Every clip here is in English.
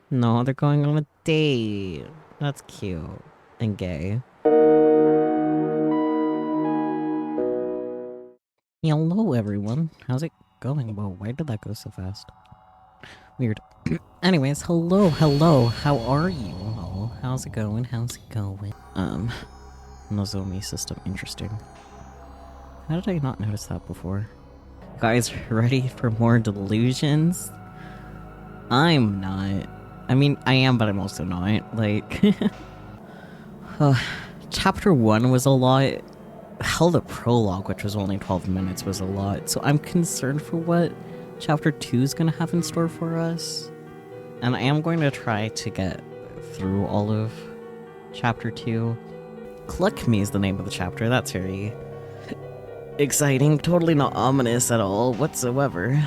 No, they're going on a date. That's cute and gay. Hello, everyone. How's it going? Whoa, why did that go so fast? Weird. Anyways, hello. How are you all? How's it going? Nozomi system, interesting. How did I not notice that before? Guys, ready for more delusions? I'm not. I mean, I am, but I'm also not. Like, chapter 1 was a lot. Hell, the prologue, which was only 12 minutes, was a lot. So I'm concerned for what chapter 2 is going to have in store for us. And I am going to try to get through all of chapter 2. Cluck Me is the name of the chapter. That's very exciting. Totally not ominous at all whatsoever.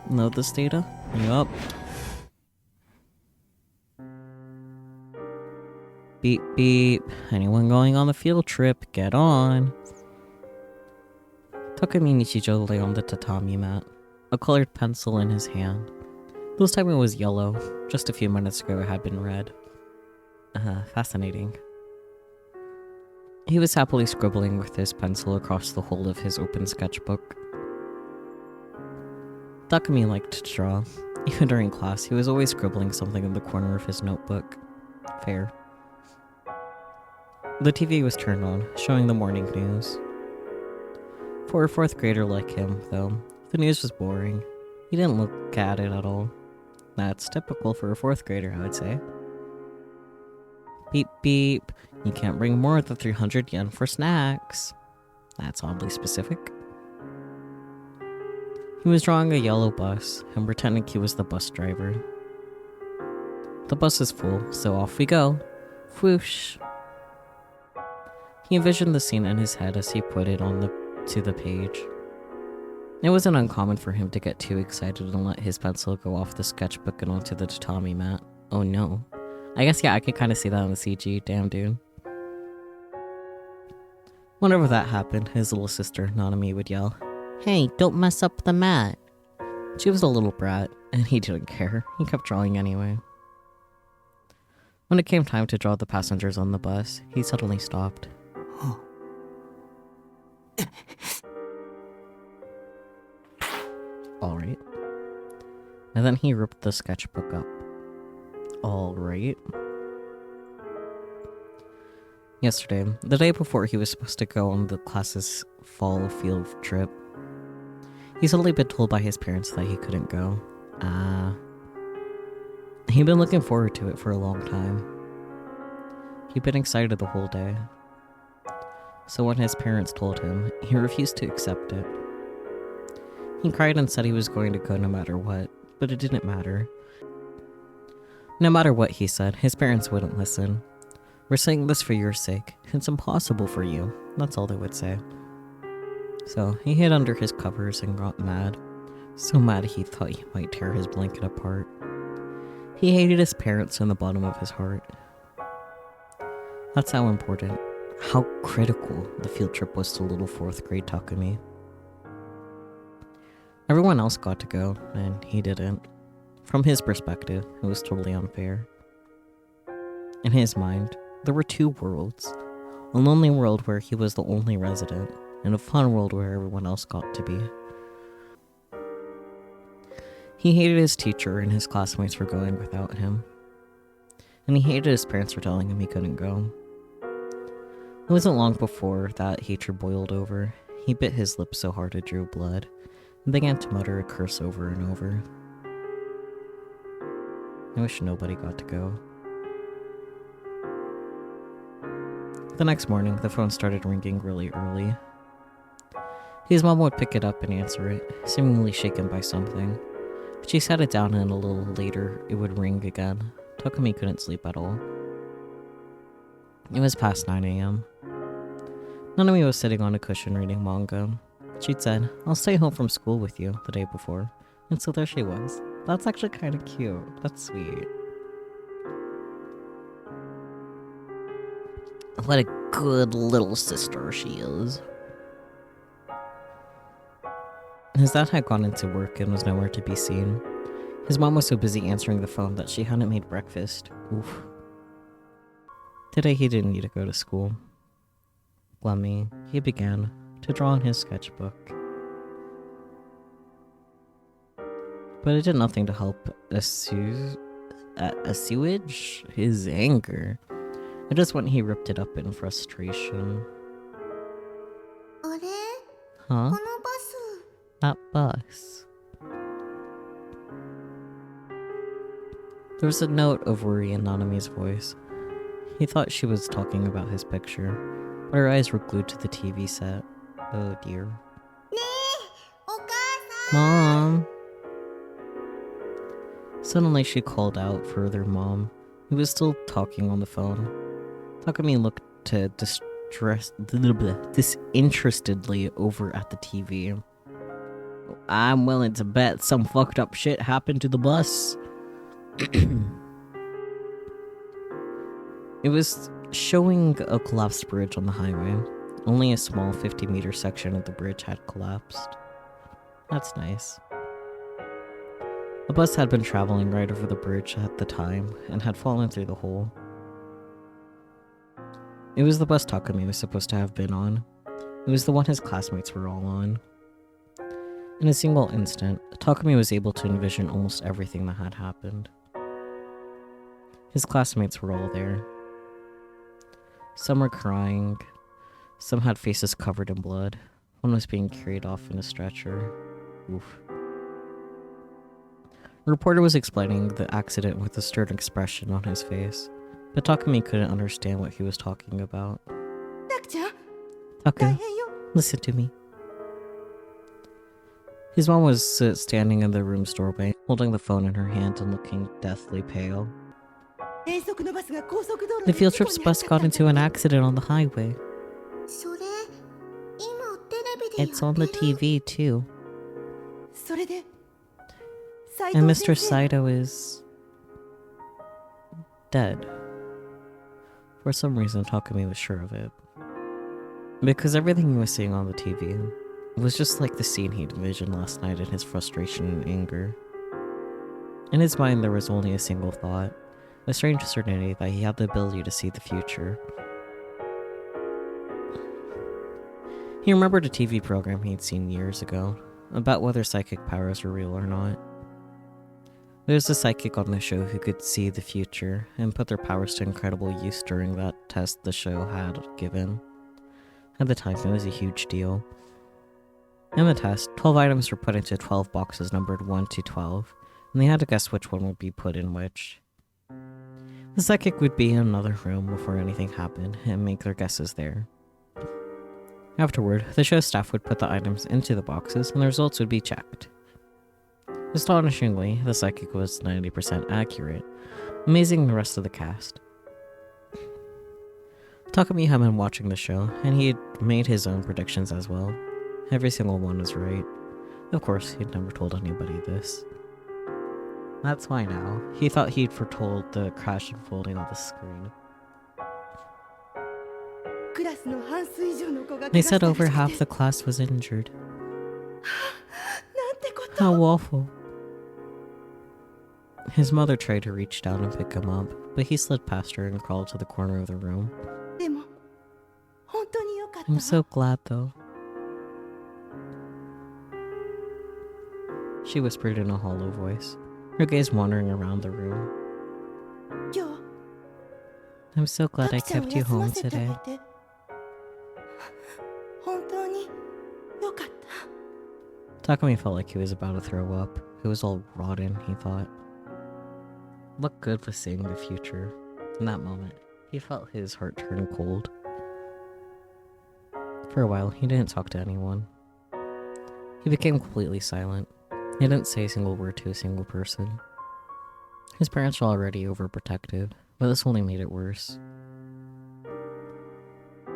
Load this data? Yup. Beep beep. Anyone going on the field trip, get on. Takumi Nichijo lay on the tatami mat, a colored pencil in his hand. This time it was yellow. Just a few minutes ago it had been red. Fascinating. He was happily scribbling with his pencil across the whole of his open sketchbook. Takumi liked to draw. Even during class, he was always scribbling something in the corner of his notebook. Fair. The TV was turned on, showing the morning news. For a 4th grader like him, though, the news was boring. He didn't look at it at all. That's typical for a 4th grader, I would say. Beep beep. You can't bring more than 300 yen for snacks. That's oddly specific. He was drawing a yellow bus and pretending he was the bus driver. The bus is full, so off we go. Whoosh. He envisioned the scene in his head as he put it to the page. It wasn't uncommon for him to get too excited and let his pencil go off the sketchbook and onto the tatami mat. Oh no. I guess, yeah, I could kind of see that in the CG. Damn, dude. Whenever that happened, his little sister, Nanami, would yell, "Hey, don't mess up the mat." She was a little brat, and he didn't care. He kept drawing anyway. When it came time to draw the passengers on the bus, he suddenly stopped. Alright. And then he ripped the sketchbook up. Alright. Yesterday, the day before he was supposed to go on the class's fall field trip, he's suddenly been told by his parents that he couldn't go. He'd been looking forward to it for a long time. He'd been excited the whole day. So when his parents told him, he refused to accept it. He cried and said he was going to go no matter what, but it didn't matter. No matter what he said, his parents wouldn't listen. "We're saying this for your sake. It's impossible for you." That's all they would say. So he hid under his covers and got mad. So mad he thought he might tear his blanket apart. He hated his parents in the bottom of his heart. That's how important, how critical the field trip was to little 4th grade Takumi. Everyone else got to go, and he didn't. From his perspective, it was totally unfair. In his mind, there were 2 worlds. A lonely world where he was the only resident, and a fun world where everyone else got to be. He hated his teacher and his classmates for going without him. And he hated his parents for telling him he couldn't go. It wasn't long before that hatred boiled over. He bit his lip so hard it drew blood, and began to mutter a curse over and over. I wish nobody got to go. The next morning, the phone started ringing really early. His mom would pick it up and answer it, seemingly shaken by something. She set it down and a little later, it would ring again. Takumi couldn't sleep at all. It was past 9 a.m. Nanami was sitting on a cushion reading manga. She'd said, "I'll stay home from school with you," the day before. And so there she was. That's actually kind of cute. That's sweet. What a good little sister she is. His dad had gone into work and was nowhere to be seen. His mom was so busy answering the phone that she hadn't made breakfast. Oof. Today he didn't need to go to school. Glummy, he began to draw in his sketchbook. But it did nothing to help assuage his anger. It just when he ripped it up in frustration. Huh? That bus. There was a note of worry in Nanami's voice. He thought she was talking about his picture, but her eyes were glued to the TV set. Oh dear. Mom! Suddenly she called out for their mom, who was still talking on the phone. Takumi looked disinterestedly over at the TV. I'm willing to bet some fucked up shit happened to the bus. It was showing a collapsed bridge on the highway. Only a small 50-meter section of the bridge had collapsed. That's nice. The bus had been traveling right over the bridge at the time and had fallen through the hole. It was the bus Takumi was supposed to have been on. It was the one his classmates were all on. In a single instant, Takumi was able to envision almost everything that had happened. His classmates were all there. Some were crying, some had faces covered in blood, one was being carried off in a stretcher. Oof. The reporter was explaining the accident with a stern expression on his face, but Takumi couldn't understand what he was talking about. Taku, listen to me. His mom was standing in the room's doorway, holding the phone in her hand and looking deathly pale. The field trip's bus got into an accident on the highway. It's on the TV too. And Mr. Saito is dead. For some reason, Takumi was sure of it. Because everything he was seeing on the TV was just like the scene he'd envisioned last night in his frustration and anger. In his mind, there was only a single thought, a strange certainty that he had the ability to see the future. He remembered a TV program he'd seen years ago, about whether psychic powers were real or not. There was a psychic on the show who could see the future and put their powers to incredible use during that test the show had given. At the time, it was a huge deal. In the test, 12 items were put into 12 boxes numbered 1 to 12, and they had to guess which one would be put in which. The psychic would be in another room before anything happened and make their guesses there. Afterward, the show staff would put the items into the boxes and the results would be checked. Astonishingly, the psychic was 90% accurate, amazing the rest of the cast. Takumi had been watching the show, and he had made his own predictions as well. Every single one was right. Of course, he'd never told anybody this. That's why now, he thought he'd foretold the crash unfolding on the screen. They said over half the class was injured. How awful. His mother tried to reach down and pick him up, but he slid past her and crawled to the corner of the room. I'm so glad though. She whispered in a hollow voice, her gaze wandering around the room. I'm so glad I kept you home today. Takumi felt like he was about to throw up. It was all rotten, he thought. What good was seeing the future? In that moment, he felt his heart turn cold. For a while, he didn't talk to anyone. He became completely silent. He didn't say a single word to a single person. His parents were already overprotective, but this only made it worse.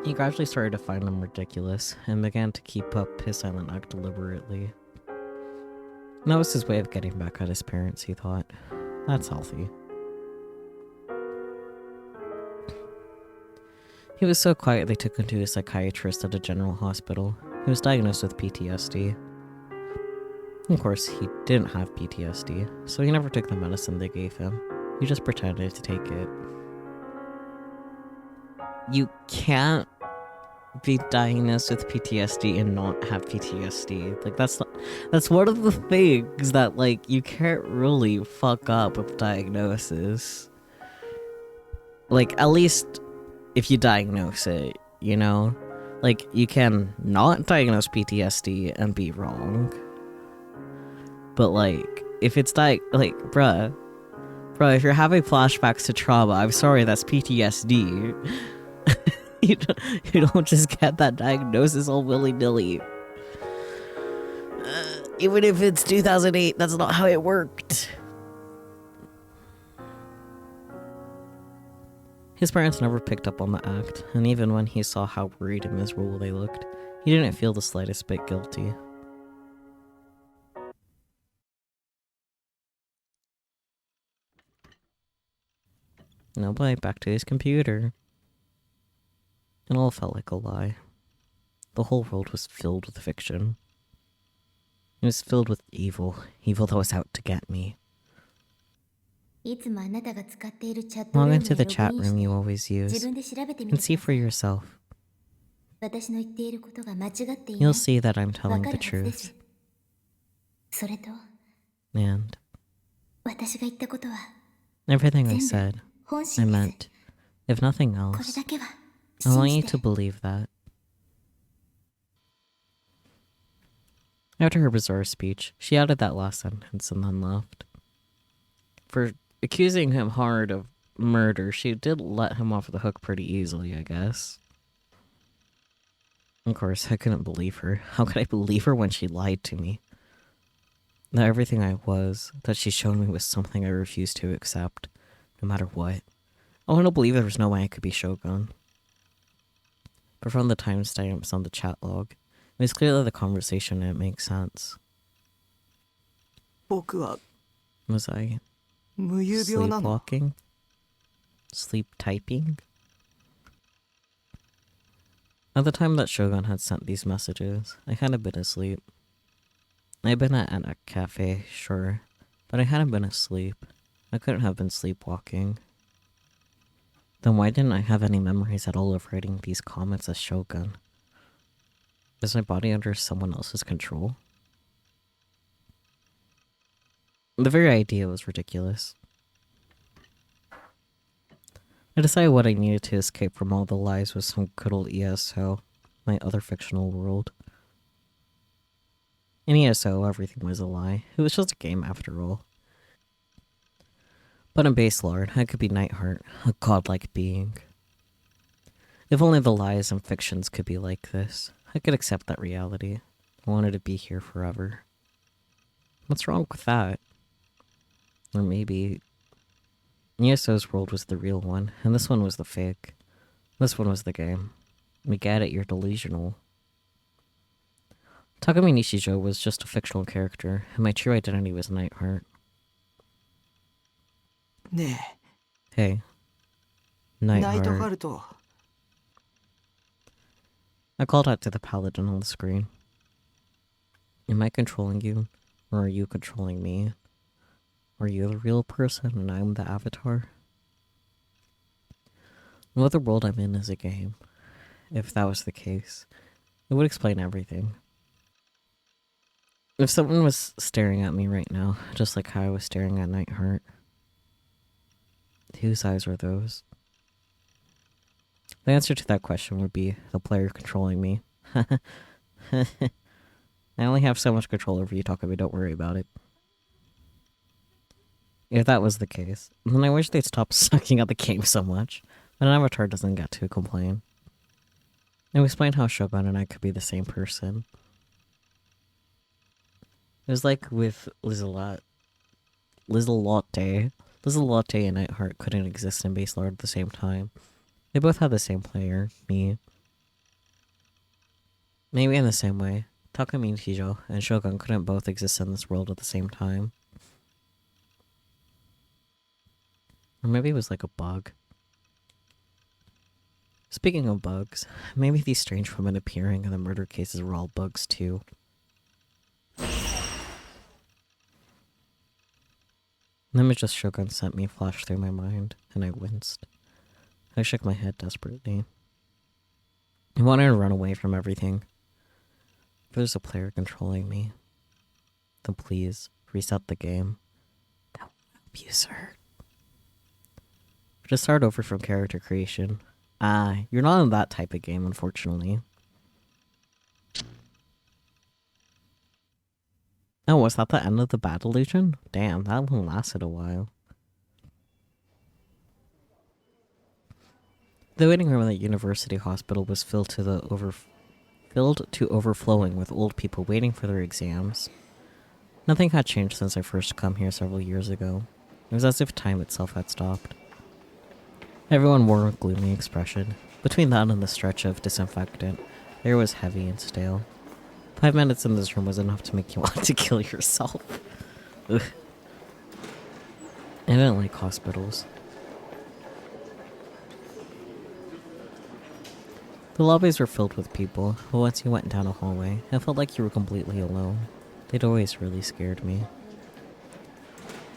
He gradually started to find them ridiculous, and began to keep up his silent act deliberately. And that was his way of getting back at his parents, he thought. That's healthy. He was so quiet they took him to a psychiatrist at a general hospital. He was diagnosed with PTSD. Of course, he didn't have PTSD, so he never took the medicine they gave him. He just pretended to take it. You can't be diagnosed with PTSD and not have PTSD. Like, that's one of the things that, like, you can't really fuck up with diagnosis. Like, at least if you diagnose it, you know? Like, you can not diagnose PTSD and be wrong. But, like, if it's bruh, if you're having flashbacks to trauma, I'm sorry, that's PTSD. you don't just get that diagnosis all willy-nilly. Even if it's 2008, that's not how it worked. His parents never picked up on the act, and even when he saw how worried and miserable they looked, he didn't feel the slightest bit guilty. No boy, back to his computer. It all felt like a lie. The whole world was filled with fiction. It was filled with evil that was out to get me. Log into the chat room you always use and see for yourself. You'll see that I'm telling the truth. And everything I said, I meant. If nothing else, I want you to believe that. After her bizarre speech, she added that last sentence and then left. For accusing him hard of murder, she did let him off the hook pretty easily, I guess. Of course, I couldn't believe her. How could I believe her when she lied to me? That everything I was, that she'd shown me, was something I refused to accept, no matter what. I want to believe there was no way I could be Shogun. But from the timestamps on the chat log, it was clear that the conversation didn't make sense. Was I sleepwalking? Sleep typing? At the time that Shogun had sent these messages, I hadn't been asleep. I'd been at a cafe, sure, but I hadn't been asleep. I couldn't have been sleepwalking. Then why didn't I have any memories at all of writing these comments as Shogun? Is my body under someone else's control? The very idea was ridiculous. I decided what I needed to escape from all the lies was some good old ESO, my other fictional world. In ESO, everything was a lie. It was just a game after all. But in Base Lord, I could be Nightheart, a godlike being. If only the lies and fictions could be like this, I could accept that reality. I wanted to be here forever. What's wrong with that? Or maybe ESO's world was the real one, and this one was the fake. This one was the game. We get it, you're delusional. Takumi Nishijo was just a fictional character, and my true identity was Nightheart. Hey. Nightheart. I called out to the paladin on the screen. Am I controlling you, or are you controlling me? Are you the real person and I'm the avatar? No other world I'm in is a game. If that was the case, it would explain everything. If someone was staring at me right now, just like how I was staring at Nightheart, whose eyes were those? The answer to that question would be the player controlling me. I only have so much control over you, Takumi, don't worry about it. If that was the case, then I wish they'd stop sucking at the game so much, but an avatar doesn't get to complain. And explain how Shogun and I could be the same person. It was like with Lizelotte and Nightheart couldn't exist in Base Lord at the same time. They both had the same player, me. Maybe in the same way, Takumi Nishijo and Shogun couldn't both exist in this world at the same time. Or maybe it was like a bug. Speaking of bugs, maybe these strange women appearing in the murder cases were all bugs too. An image of Shogun sent me flashed through my mind, and I winced. I shook my head desperately. I wanted to run away from everything. If there's a player controlling me, then please reset the game. That will help you, sir. Just start over from character creation. You're not in that type of game, unfortunately. Oh, was that the end of the bad illusion? Damn, that one lasted a while. The waiting room in the university hospital was filled to overflowing with old people waiting for their exams. Nothing had changed since I first come here several years ago. It was as if time itself had stopped. Everyone wore a gloomy expression. Between that and the stretch of disinfectant, the air was heavy and stale. 5 minutes in this room was enough to make you want to kill yourself. Ugh. I didn't like hospitals. The lobbies were filled with people, but once you went down a hallway, it felt like you were completely alone. They'd always really scared me.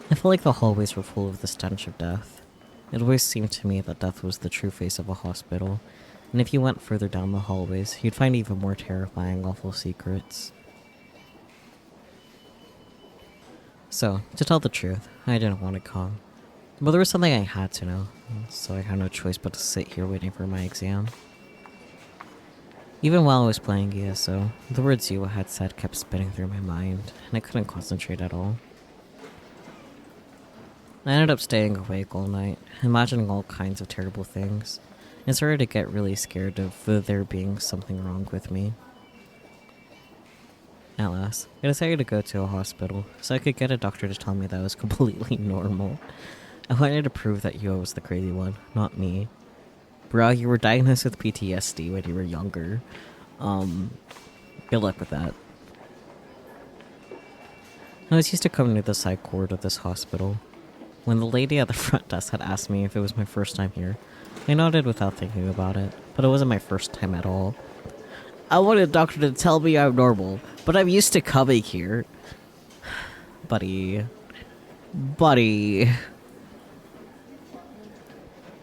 I felt like the hallways were full of the stench of death. It always seemed to me that death was the true face of a hospital, and if you went further down the hallways, you'd find even more terrifying, awful secrets. So, to tell the truth, I didn't want to come. But there was something I had to know, so I had no choice but to sit here waiting for my exam. Even while I was playing ESO, the words Yua had said kept spinning through my mind, and I couldn't concentrate at all. I ended up staying awake all night, imagining all kinds of terrible things, and started to get really scared of there being something wrong with me. At last, I decided to go to a hospital, so I could get a doctor to tell me that I was completely normal. I wanted to prove that Yua was the crazy one, not me. Bro, you were diagnosed with PTSD when you were younger. Good luck with that. I was used to coming to the psych ward of this hospital. When the lady at the front desk had asked me if it was my first time here, I nodded without thinking about it, but it wasn't my first time at all. I wanted a doctor to tell me I'm normal, but I'm used to coming here. Buddy.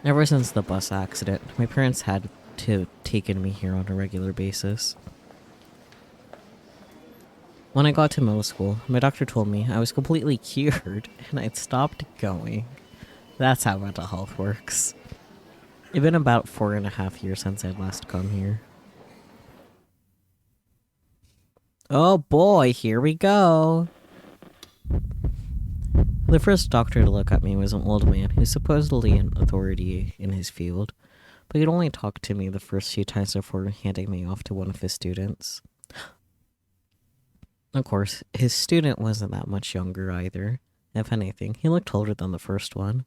Ever since the bus accident, my parents had taken me here on a regular basis. When I got to middle school, my doctor told me I was completely cured and I'd stopped going. That's how mental health works. It's been about 4.5 years since I'd last come here. Oh boy, here we go. The first doctor to look at me was an old man who's supposedly an authority in his field, but he'd only talk to me the first few times before handing me off to one of his students. Of course, his student wasn't that much younger either. If anything, he looked older than the first one.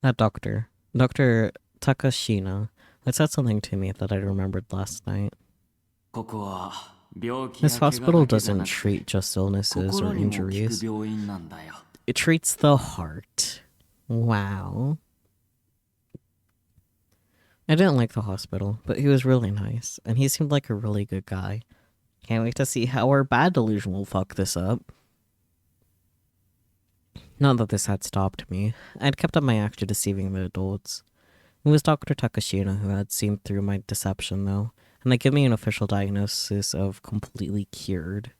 That doctor, Dr. Takashina, had said something to me that I remembered last night. This hospital doesn't treat just illnesses or injuries. It treats the heart. Wow. I didn't like the hospital, but he was really nice, and he seemed like a really good guy. Can't wait to see how our bad delusion will fuck this up. Not that this had stopped me. I'd kept up my act of deceiving the adults. It was Dr. Takashina who had seen through my deception, though, and they gave me an official diagnosis of completely cured.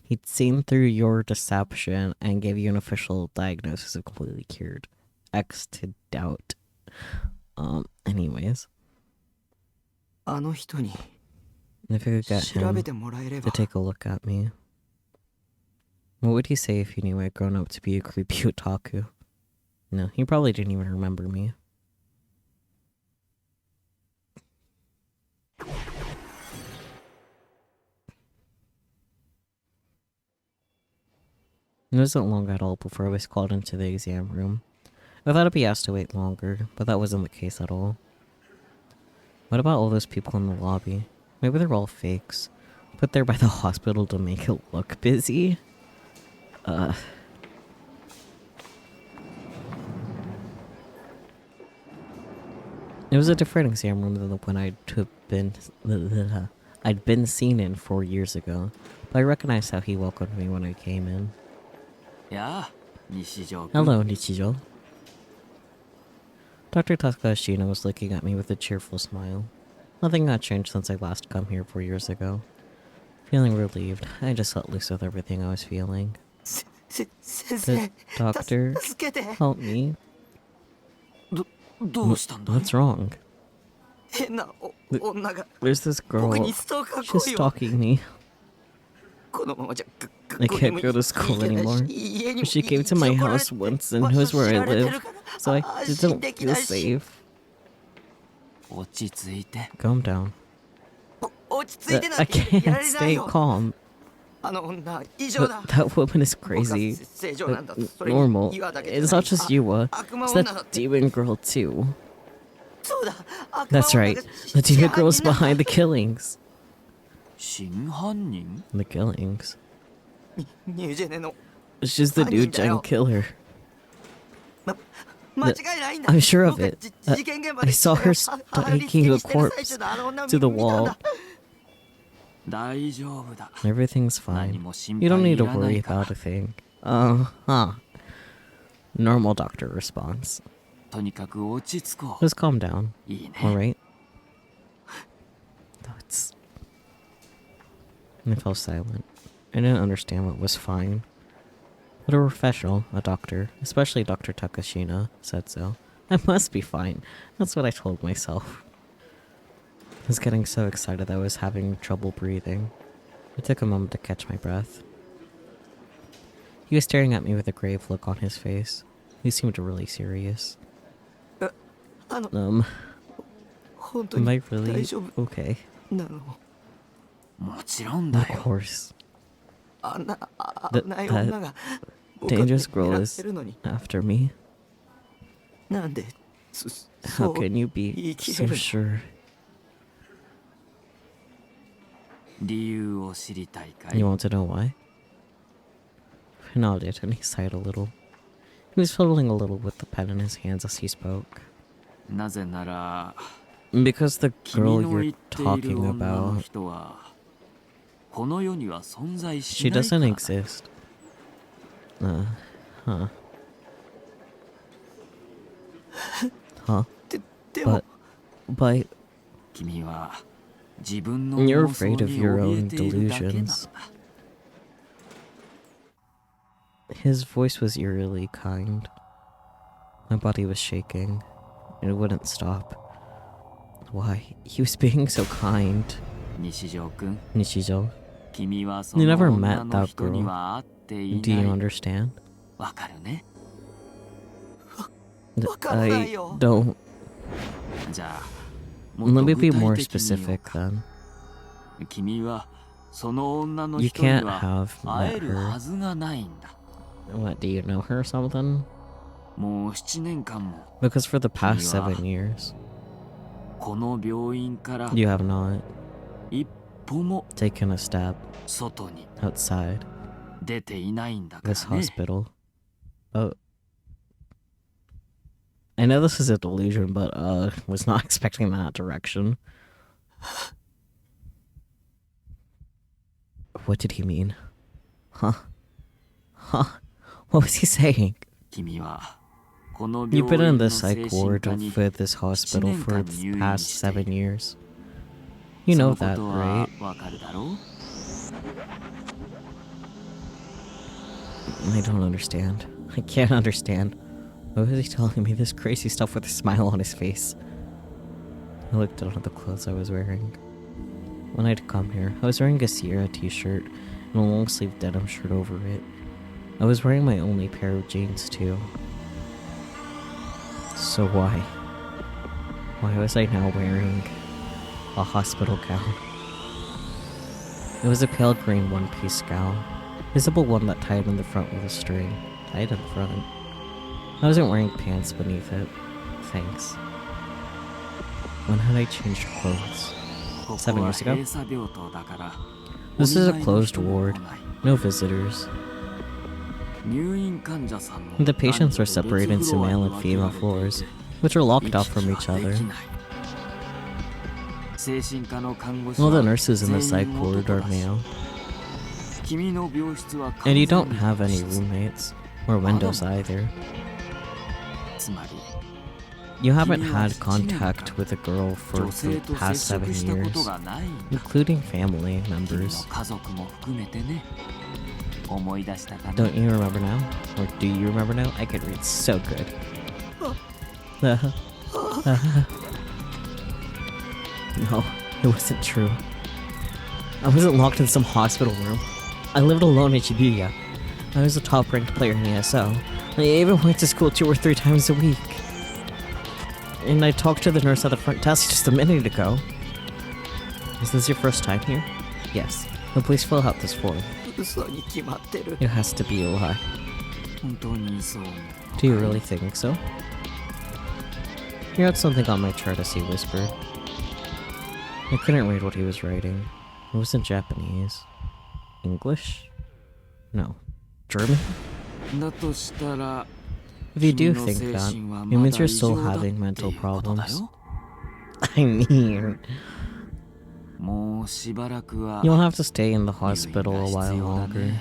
He'd seen through your deception and gave you an official diagnosis of completely cured. X to doubt. Anyways. If I could get him to take a look at me. What would he say if he knew I'd grown up to be a creepy otaku? No, he probably didn't even remember me. It wasn't long at all before I was called into the exam room. I thought I'd be asked to wait longer, but that wasn't the case at all. What about all those people in the lobby? Maybe they're all fakes, put there by the hospital to make it look busy? It was a different exam room than the one I'd been seen in 4 years ago, but I recognized how he welcomed me when I came in. Hello, Nichijo. Dr. Takashina was looking at me with a cheerful smile. Nothing had changed since I last come here 4 years ago. Feeling relieved, I just let loose with everything I was feeling. The doctor, help me. What's wrong? There's this girl. She's stalking me. I can't go to school anymore. She came to my house once and knows where I live, so I don't feel safe. Calm down. I can't stay calm. That woman is crazy. Normal. It's not just Yua. It's that demon girl too. That's right. The demon girl is behind the killings. The killings? She's the new gen killer. I'm sure of it. I saw her taking a corpse to the wall. Everything's fine. You don't need to worry about a thing. Normal doctor response. Just calm down. Alright? I fell silent. I didn't understand what was fine. But a professional, a doctor, especially Dr. Takashina, said so. I must be fine. That's what I told myself. I was getting so excited that I was having trouble breathing. It took a moment to catch my breath. He was staring at me with a grave look on his face. He seemed really serious. Am I really okay? Of course. That dangerous girl is after me. How can you be so sure? You want to know why? I nodded and he sighed a little. He was fiddling a little with the pen in his hands as he spoke. Because the girl you're talking about, she doesn't exist. Huh. But you're afraid of your own delusions. His voice was eerily kind. My body was shaking, and it wouldn't stop. Why? He was being so kind. Nishijo. You never met that girl. Do you understand? I don't. Let me be more specific then. You can't have met her. What, do you know her or something? Because for the past 7 years, you have not taken a step outside this hospital. Oh. I know this is a delusion, but was not expecting that direction. What did he mean? Huh? What was he saying? You've been in the psych ward for this hospital for the past 7 years. You know that, right? I don't understand. I can't understand. Why was he telling me this crazy stuff with a smile on his face? I looked down at the clothes I was wearing. When I'd come here, I was wearing a Sierra t-shirt and a long-sleeved denim shirt over it. I was wearing my only pair of jeans too. So why? Why was I now wearing a hospital gown? It was a pale green one-piece gown. A simple one that tied in the front with a string. Tied in front. I wasn't wearing pants beneath it. Thanks. When had I changed clothes? 7 years ago? This is a closed ward. No visitors. The patients are separated into male and female floors, which are locked off from each other. All the nurses in the psych ward are male. And you don't have any roommates, or windows either. You haven't had contact with a girl for the past 7 years, including family members. Don't you remember now? Or do you remember now? I could read so good. No, it wasn't true. I wasn't locked in some hospital room. I lived alone in Shibuya. I was a top-ranked player in ESO. I even went to school 2 or 3 times a week. And I talked to the nurse at the front desk just a minute ago. Is this your first time here? Yes. Then please fill out this form. It has to be a lie. Do you really think so? He had something on my chart as he whispered. I couldn't read what he was writing. It was in Japanese. English? No. German? If you do think that, it means you're still having mental problems. I mean... You'll have to stay in the hospital a while longer.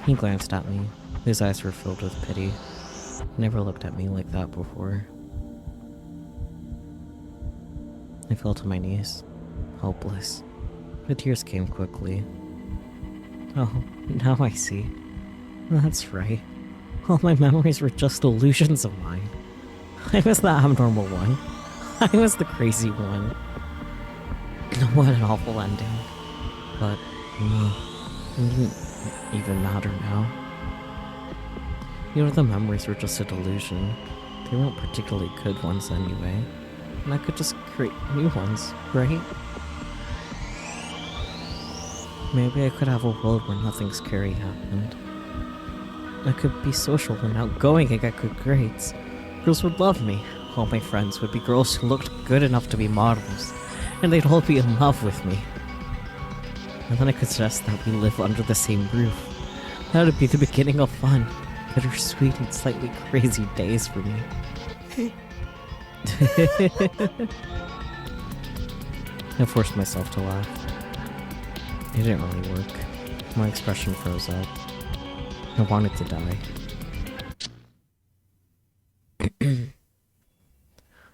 He glanced at me. His eyes were filled with pity. He never looked at me like that before. I fell to my knees, helpless. The tears came quickly. Oh, now I see. That's right. All my memories were just illusions of mine. I was the abnormal one. I was the crazy one. What an awful ending. But, it didn't even matter now. The memories were just a delusion. They weren't particularly good ones anyway. And I could just create new ones, right? Maybe I could have a world where nothing scary happened. I could be social and outgoing and get good grades. Girls would love me. All my friends would be girls who looked good enough to be models. And they'd all be in love with me. And then I could suggest that we live under the same roof. That would be the beginning of fun. Bittersweet and slightly crazy days for me. I forced myself to laugh. It didn't really work. My expression froze up. I wanted to die.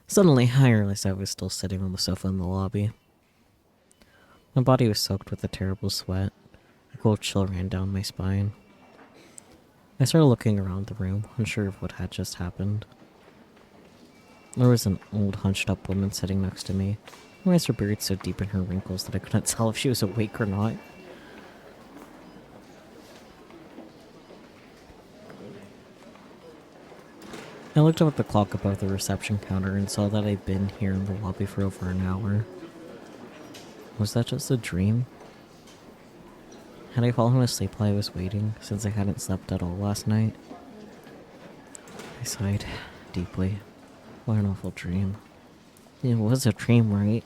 Suddenly, I realized I was still sitting on the sofa in the lobby. My body was soaked with a terrible sweat. A cold chill ran down my spine. I started looking around the room, unsure of what had just happened. There was an old hunched-up woman sitting next to me. Her eyes were buried so deep in her wrinkles that I couldn't tell if she was awake or not. I looked up at the clock above the reception counter and saw that I'd been here in the lobby for over an hour. Was that just a dream? Had I fallen asleep while I was waiting, since I hadn't slept at all last night? I sighed deeply. What an awful dream. It was a dream, right?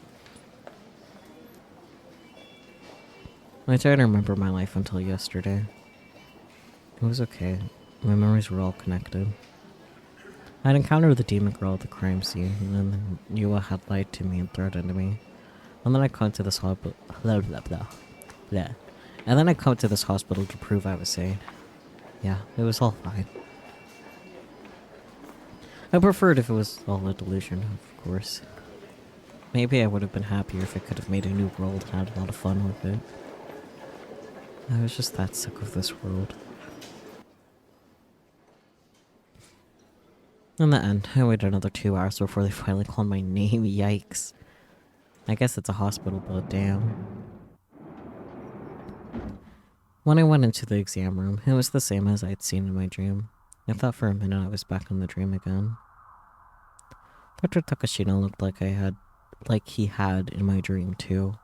I tried to remember my life until yesterday. It was okay. My memories were all connected. I'd encountered the demon girl at the crime scene, and then NoAH had lied to me and threatened me. And then I come to this hospital. And then I come to this hospital to prove I was sane. Yeah, it was all fine. I preferred if it was all a delusion, of course. Maybe I would have been happier if I could have made a new world and had a lot of fun with it. I was just that sick of this world. In the end, I waited another 2 hours before they finally called my name. Yikes. I guess it's a hospital, but damn. When I went into the exam room, it was the same as I'd seen in my dream. I thought for a minute I was back in the dream again. Dr. Takashino looked like he had in my dream too.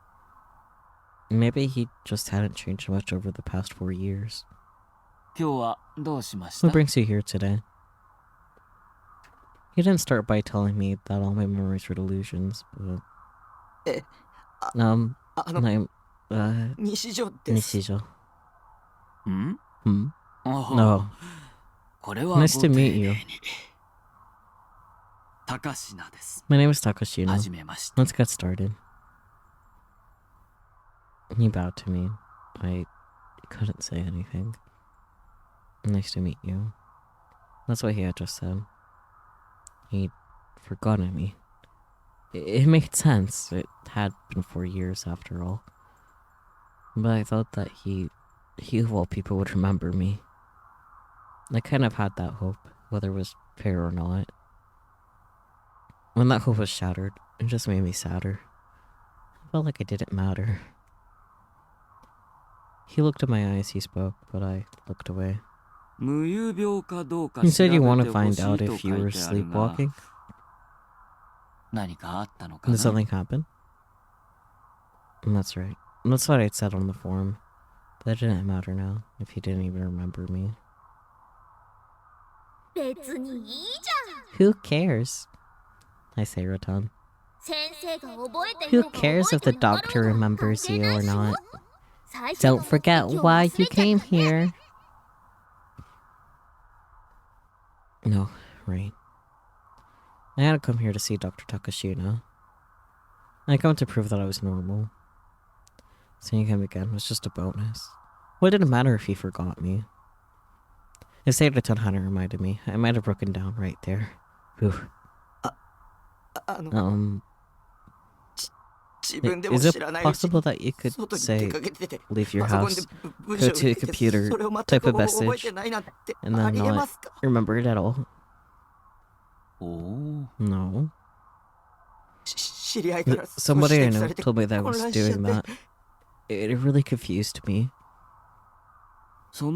Maybe he just hadn't changed much over the past 4 years. What brings you here today? He didn't start by telling me that all my memories were delusions, but... I'm... Nishijo. No. Nice to meet you. My name is Takashino. Let's get started. He bowed to me. I couldn't say anything. Nice to meet you. That's what he had just said. He'd forgotten me. It made sense. It had been 4 years after all. But I thought that he of all people would remember me. I kind of had that hope, whether it was fair or not. When that hope was shattered, it just made me sadder. I felt like it didn't matter. He looked at my eyes, he spoke, but I looked away. You said you want to find out if you were sleepwalking? Did something happen? That's right. That's what I'd said on the form. But it didn't matter now, if he didn't even remember me. Who cares? I say, Ratan. Who cares if the doctor remembers you or not? Don't forget why you came here. No, right. I had to come here to see Dr. Takashino. I come to prove that I was normal. Seeing him again was just a bonus. What did it matter if he forgot me? If Seira-tan hadn't reminded me, I might have broken down right there. Whew. Is it possible that you could say, leave your house, go to a computer, type a message, and then not remember it at all? No. Somebody I know told me that I was doing that. It really confused me. Do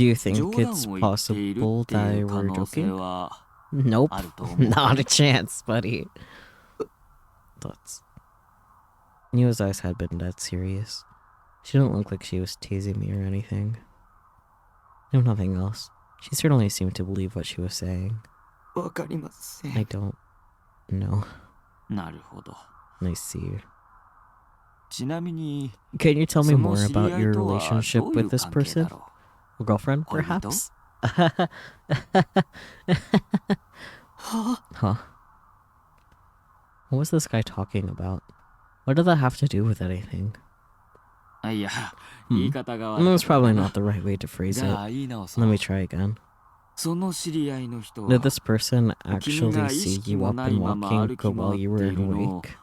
you think it's possible that we're joking? Nope, not a chance, buddy. Thoughts. Yua's eyes had been dead serious. She didn't look like she was teasing me or anything. No, nothing else. She certainly seemed to believe what she was saying. I don't know. I see. Can you tell me more about your relationship with this person? A girlfriend, perhaps? Huh? What was this guy talking about? What did that have to do with anything? That's probably not the right way to phrase it. Let me try again. Did this person actually see you up and walking while you were awake?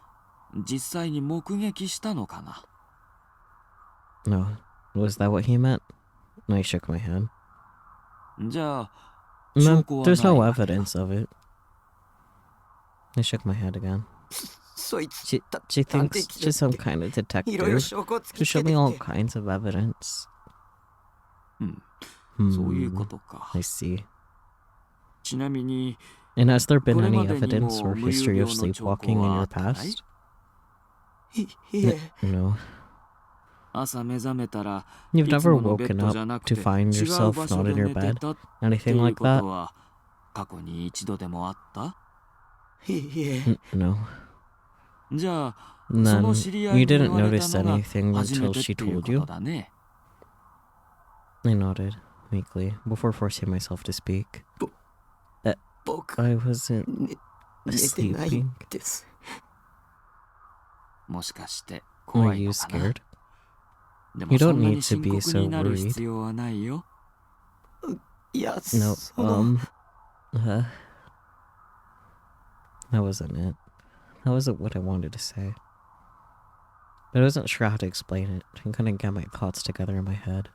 No. Was that what he meant? I shook my head. No, there's no evidence of it. I shook my head again. She thinks she's some kind of detective to show me all kinds of evidence. I see. And has there been any evidence or history of sleepwalking in your past? No. You've never woken up to find yourself not in your bed? Anything like that? No. Then you didn't notice anything until she told you? I nodded, weakly, before forcing myself to speak. I wasn't sleeping. Are you scared? You don't need to be so worried. No, that wasn't it. That wasn't what I wanted to say. But I wasn't sure how to explain it. I couldn't get my thoughts together in my head.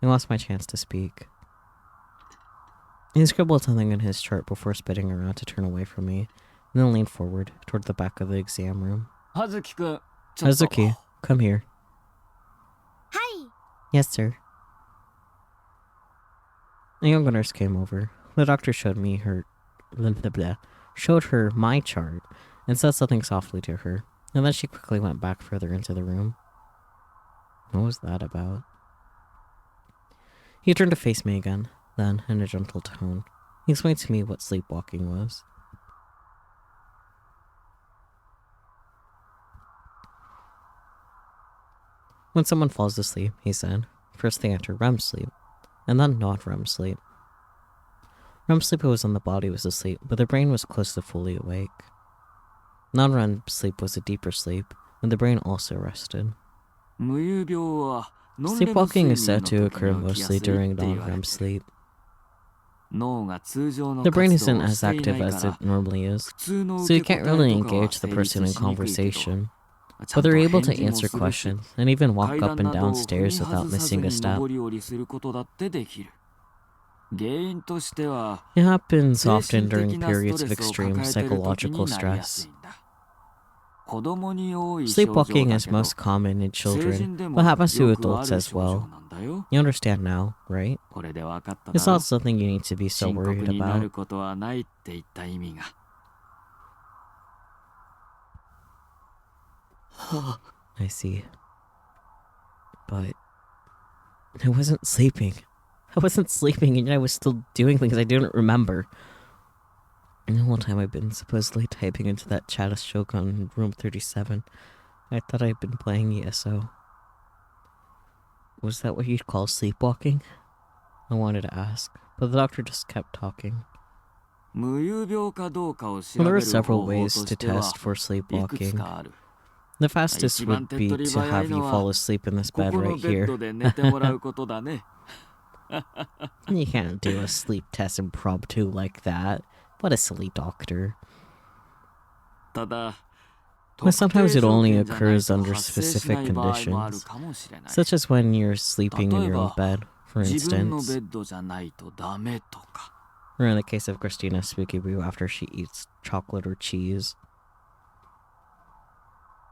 I lost my chance to speak. He scribbled something in his chart before spinning around to turn away from me, and then leaned forward toward the back of the exam room. Hazuki, come here. Hi. Yes, sir. A younger nurse came over. The doctor showed me her... showed her my chart, and said something softly to her, and then she quickly went back further into the room. What was that about? He turned to face me again, then, in a gentle tone, he explained to me what sleepwalking was. When someone falls asleep, he said, first they enter REM sleep, and then non-REM sleep. REM sleep was when the body was asleep, but the brain was close to fully awake. Non-REM sleep was a deeper sleep, when the brain also rested. Sleepwalking is said to occur mostly during non-REM sleep. The brain isn't as active as it normally is, so you can't really engage the person in conversation, but they're able to answer questions and even walk up and down stairs without missing a step. It happens often during periods of extreme psychological stress. Sleepwalking is most common in children, but happens to adults as well. You understand now, right? It's not something you need to be so worried about. I see. But I wasn't sleeping. I wasn't sleeping, and yet I was still doing things I didn't remember. And the whole time I've been supposedly typing into that chat joke on room 37, I thought I'd been playing ESO. Was that what you'd call sleepwalking? I wanted to ask, but the doctor just kept talking. Well, there are several ways to test for sleepwalking. The fastest would be to have you fall asleep in this bed right here. You can't do a sleep test impromptu like that. What a silly doctor. But sometimes it only occurs under specific conditions, such as when you're sleeping in your own bed, for instance. Or in the case of Christina's spooky boo after she eats chocolate or cheese.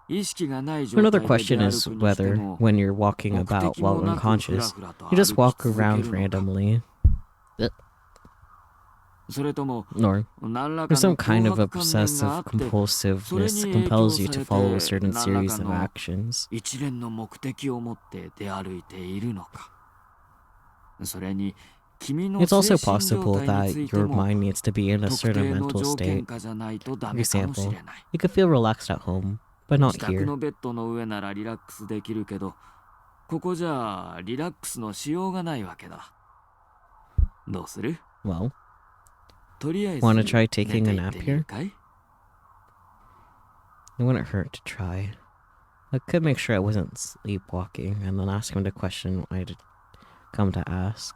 Another question is whether, when you're walking about while unconscious, you just walk around randomly. Or if some kind of obsessive compulsiveness compels you to follow a certain series of actions. It's also possible that your mind needs to be in a certain mental state. For example, you could feel relaxed at home, but not here. Well, want to try taking a nap here? It wouldn't hurt to try. I could make sure I wasn't sleepwalking and then ask him the question I'd come to ask.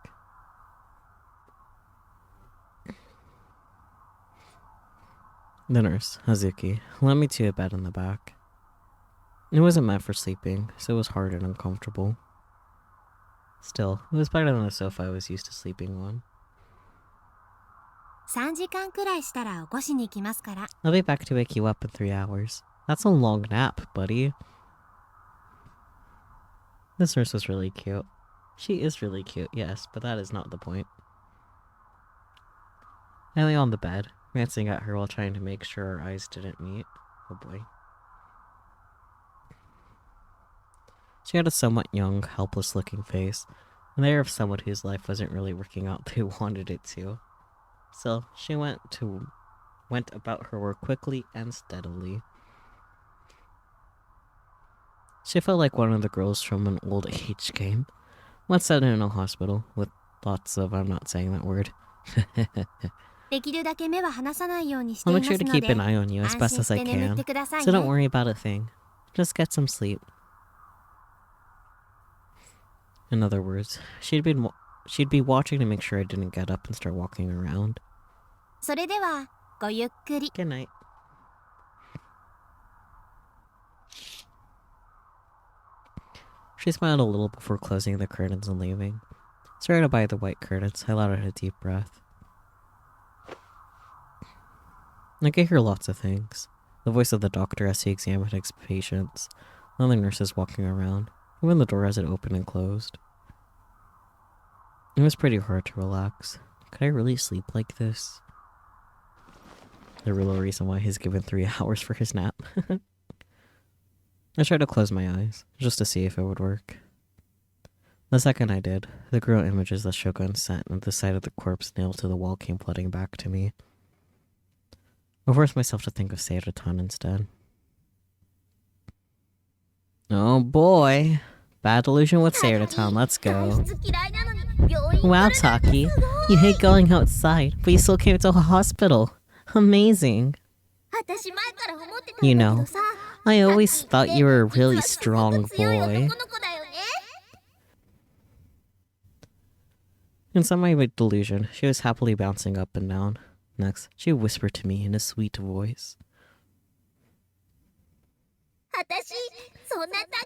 The nurse, Hazuki, led me to a bed in the back. It wasn't meant for sleeping, so it was hard and uncomfortable. Still, it was better than the sofa I was used to sleeping on. 3時間くらいしたら起こしに行きますから。 I'll be back to wake you up in 3 hours. That's a long nap, buddy. This nurse was really cute. She is really cute, yes, but that is not the point. I lay on the bed, glancing at her while trying to make sure our eyes didn't meet. Oh boy. She had a somewhat young, helpless-looking face, and the air of someone whose life wasn't really working out the way they wanted it to. So, she went about her work quickly and steadily. She felt like one of the girls from an old age game. Once set in a hospital, with lots of, I'm not saying that word. I'll make sure to keep an eye on you as best as I can, so don't worry about a thing. Just get some sleep. In other words, she'd be watching to make sure I didn't get up and start walking around. Good night. She smiled a little before closing the curtains and leaving. Surrounded by the white curtains, I let out a deep breath. I could hear lots of things. The voice of the doctor as he examined his patients, and the nurses walking around, even the door as it opened and closed. It was pretty hard to relax. Could I really sleep like this? The real reason why he's given 3 hours for his nap. I tried to close my eyes, just to see if it would work. The second I did, the girl images that Shogun sent and the sight of the corpse nailed to the wall came flooding back to me. I forced myself to think of Seiratan instead. Oh boy! Bad delusion with Seiratan, let's go. Wow, Taki. You hate going outside, but you still came to a hospital. Amazing. You know, I always thought you were a really strong boy. In some way of delusion, she was happily bouncing up and down. Next, she whispered to me in a sweet voice.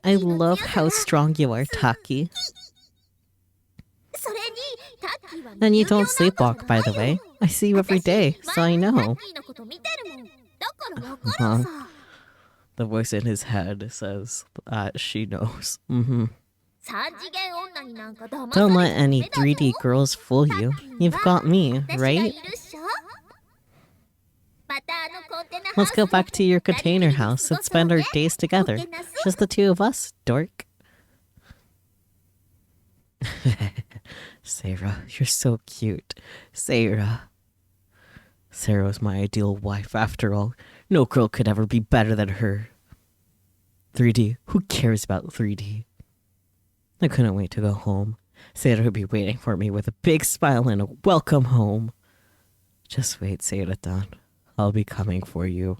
I love how strong you are, Taki. And you don't sleepwalk, by the way. I see you every day, so I know. The voice in his head says that she knows. Don't let any 3D girls fool you. You've got me, right? Let's go back to your container house and spend our days together. Just the two of us, dork. Sarah, you're so cute. Sarah. Sarah's my ideal wife, after all. No girl could ever be better than her. 3D? Who cares about 3D? I couldn't wait to go home. Sarah would be waiting for me with a big smile and a welcome home. Just wait, Sarah-tan. I'll be coming for you.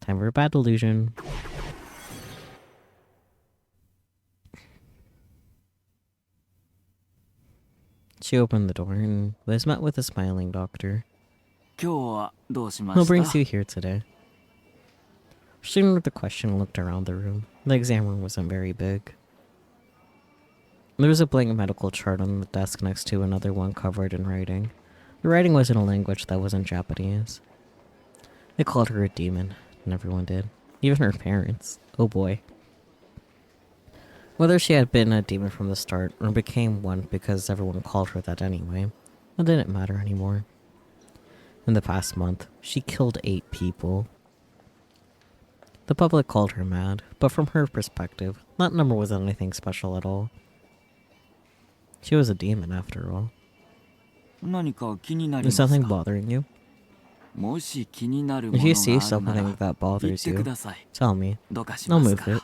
Time for a bad delusion. She opened the door and was met with a smiling doctor. Who brings you here today? She ignored the question and looked around the room. The exam room wasn't very big. There was a blank medical chart on the desk next to another one covered in writing. The writing was in a language that wasn't Japanese. They called her a demon, and everyone did. Even her parents. Oh boy. Whether she had been a demon from the start, or became one because everyone called her that anyway, it didn't matter anymore. In the past month, she killed 8 people. The public called her mad, but from her perspective, that number wasn't anything special at all. She was a demon after all. Is something bothering you? If you see something that bothers you, tell me. I'll move it.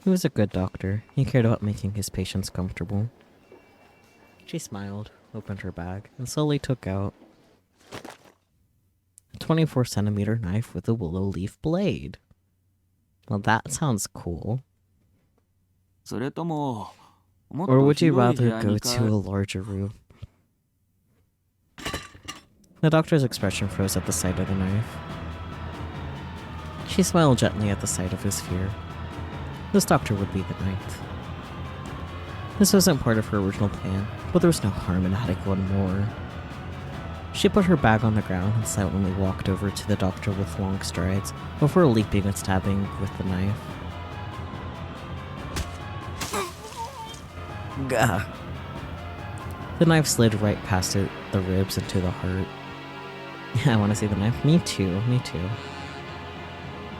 He was a good doctor. He cared about making his patients comfortable. She smiled, opened her bag, and slowly took out a 24-centimeter knife with a willow leaf blade. Well, that sounds cool. Or would you rather go to a larger room? The doctor's expression froze at the sight of the knife. She smiled gently at the sight of his fear. This doctor would be the 9th. This wasn't part of her original plan, but there was no harm in adding one more. She put her bag on the ground and silently walked over to the doctor with long strides, before leaping and stabbing with the knife. Gah. The knife slid right past it, the ribs into the heart. I want to see the knife. Me too, me too.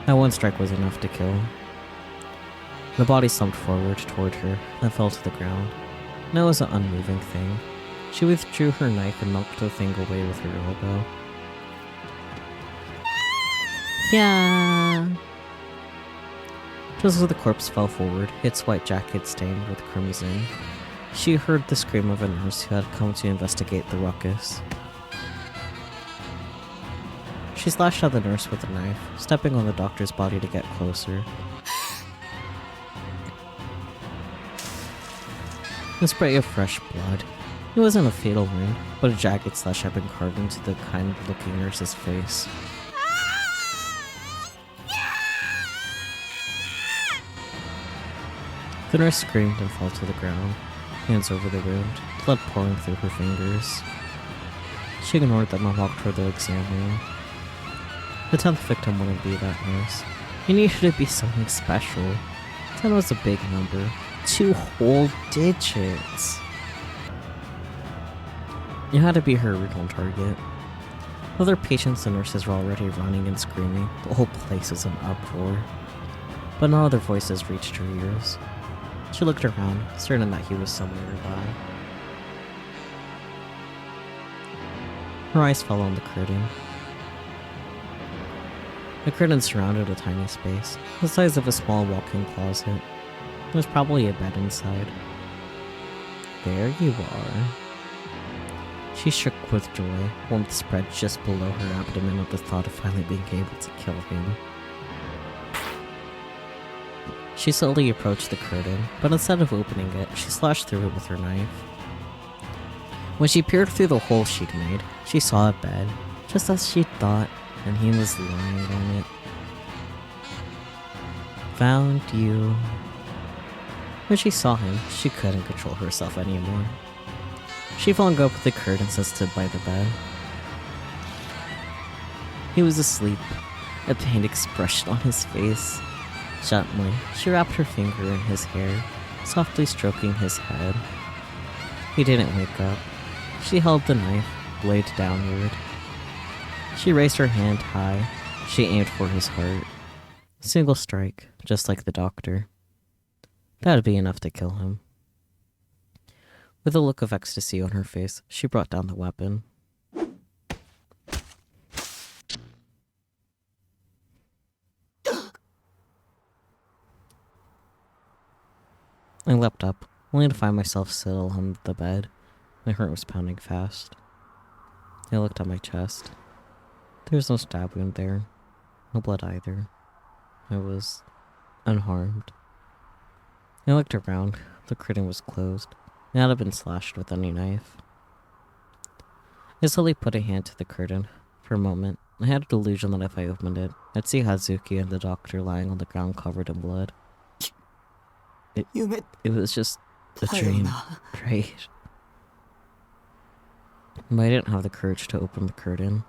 That one strike was enough to kill. The body slumped forward toward her, then fell to the ground. Now it was an unmoving thing. She withdrew her knife and knocked the thing away with her elbow. Yeah. Just as the corpse fell forward, its white jacket stained with crimson, she heard the scream of a nurse who had come to investigate the ruckus. She slashed at the nurse with a knife, stepping on the doctor's body to get closer. A spray of fresh blood. It wasn't a fatal wound, but a jagged slash had been carved into the kind-looking nurse's face. The nurse screamed and fell to the ground, hands over the wound, blood pouring through her fingers. She ignored them and walked toward the exam room. The 10th victim wouldn't be that nurse. He needed to be something special. 10 was a big number. 2 whole digits. It had to be her original target. Other patients and nurses were already running and screaming. The whole place was in uproar. But no other voices reached her ears. She looked around, certain that he was somewhere nearby. Her eyes fell on the curtain. The curtain surrounded a tiny space, the size of a small walk-in closet. There's probably a bed inside. There you are. She shook with joy, warmth spread just below her abdomen at the thought of finally being able to kill him. She slowly approached the curtain, but instead of opening it, she slashed through it with her knife. When she peered through the hole she'd made, she saw a bed, just as she'd thought, and he was lying on it. Found you. When she saw him, she couldn't control herself anymore. She flung open the curtains and stood by the bed. He was asleep, a pained expression on his face. Gently, she wrapped her finger in his hair, softly stroking his head. He didn't wake up. She held the knife, blade downward. She raised her hand high. She aimed for his heart. Single strike, just like the doctor. That'd be enough to kill him. With a look of ecstasy on her face, she brought down the weapon. I leapt up, only to find myself still on the bed. My heart was pounding fast. I looked at my chest. There was no stab wound there. No blood either. I was unharmed. I looked around. The curtain was closed. It had been slashed with any knife. I slowly put a hand to the curtain. For a moment, I had a delusion that if I opened it, I'd see Hazuki and the doctor lying on the ground covered in blood. It was just a dream, right? But I didn't have the courage to open the curtain.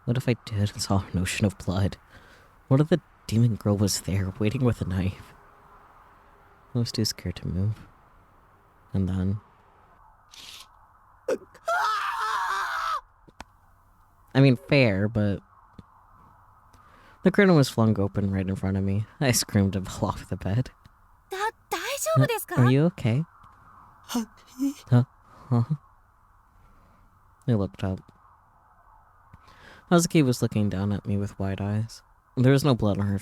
What if I did and saw an ocean of blood? What if the demon girl was there, waiting with a knife? I was too scared to move. And then... I mean, fair, but... The curtain was flung open right in front of me. I screamed and fell off the bed. Are you okay? Huh? I looked up. Hazuki was looking down at me with wide eyes. There was no blood on her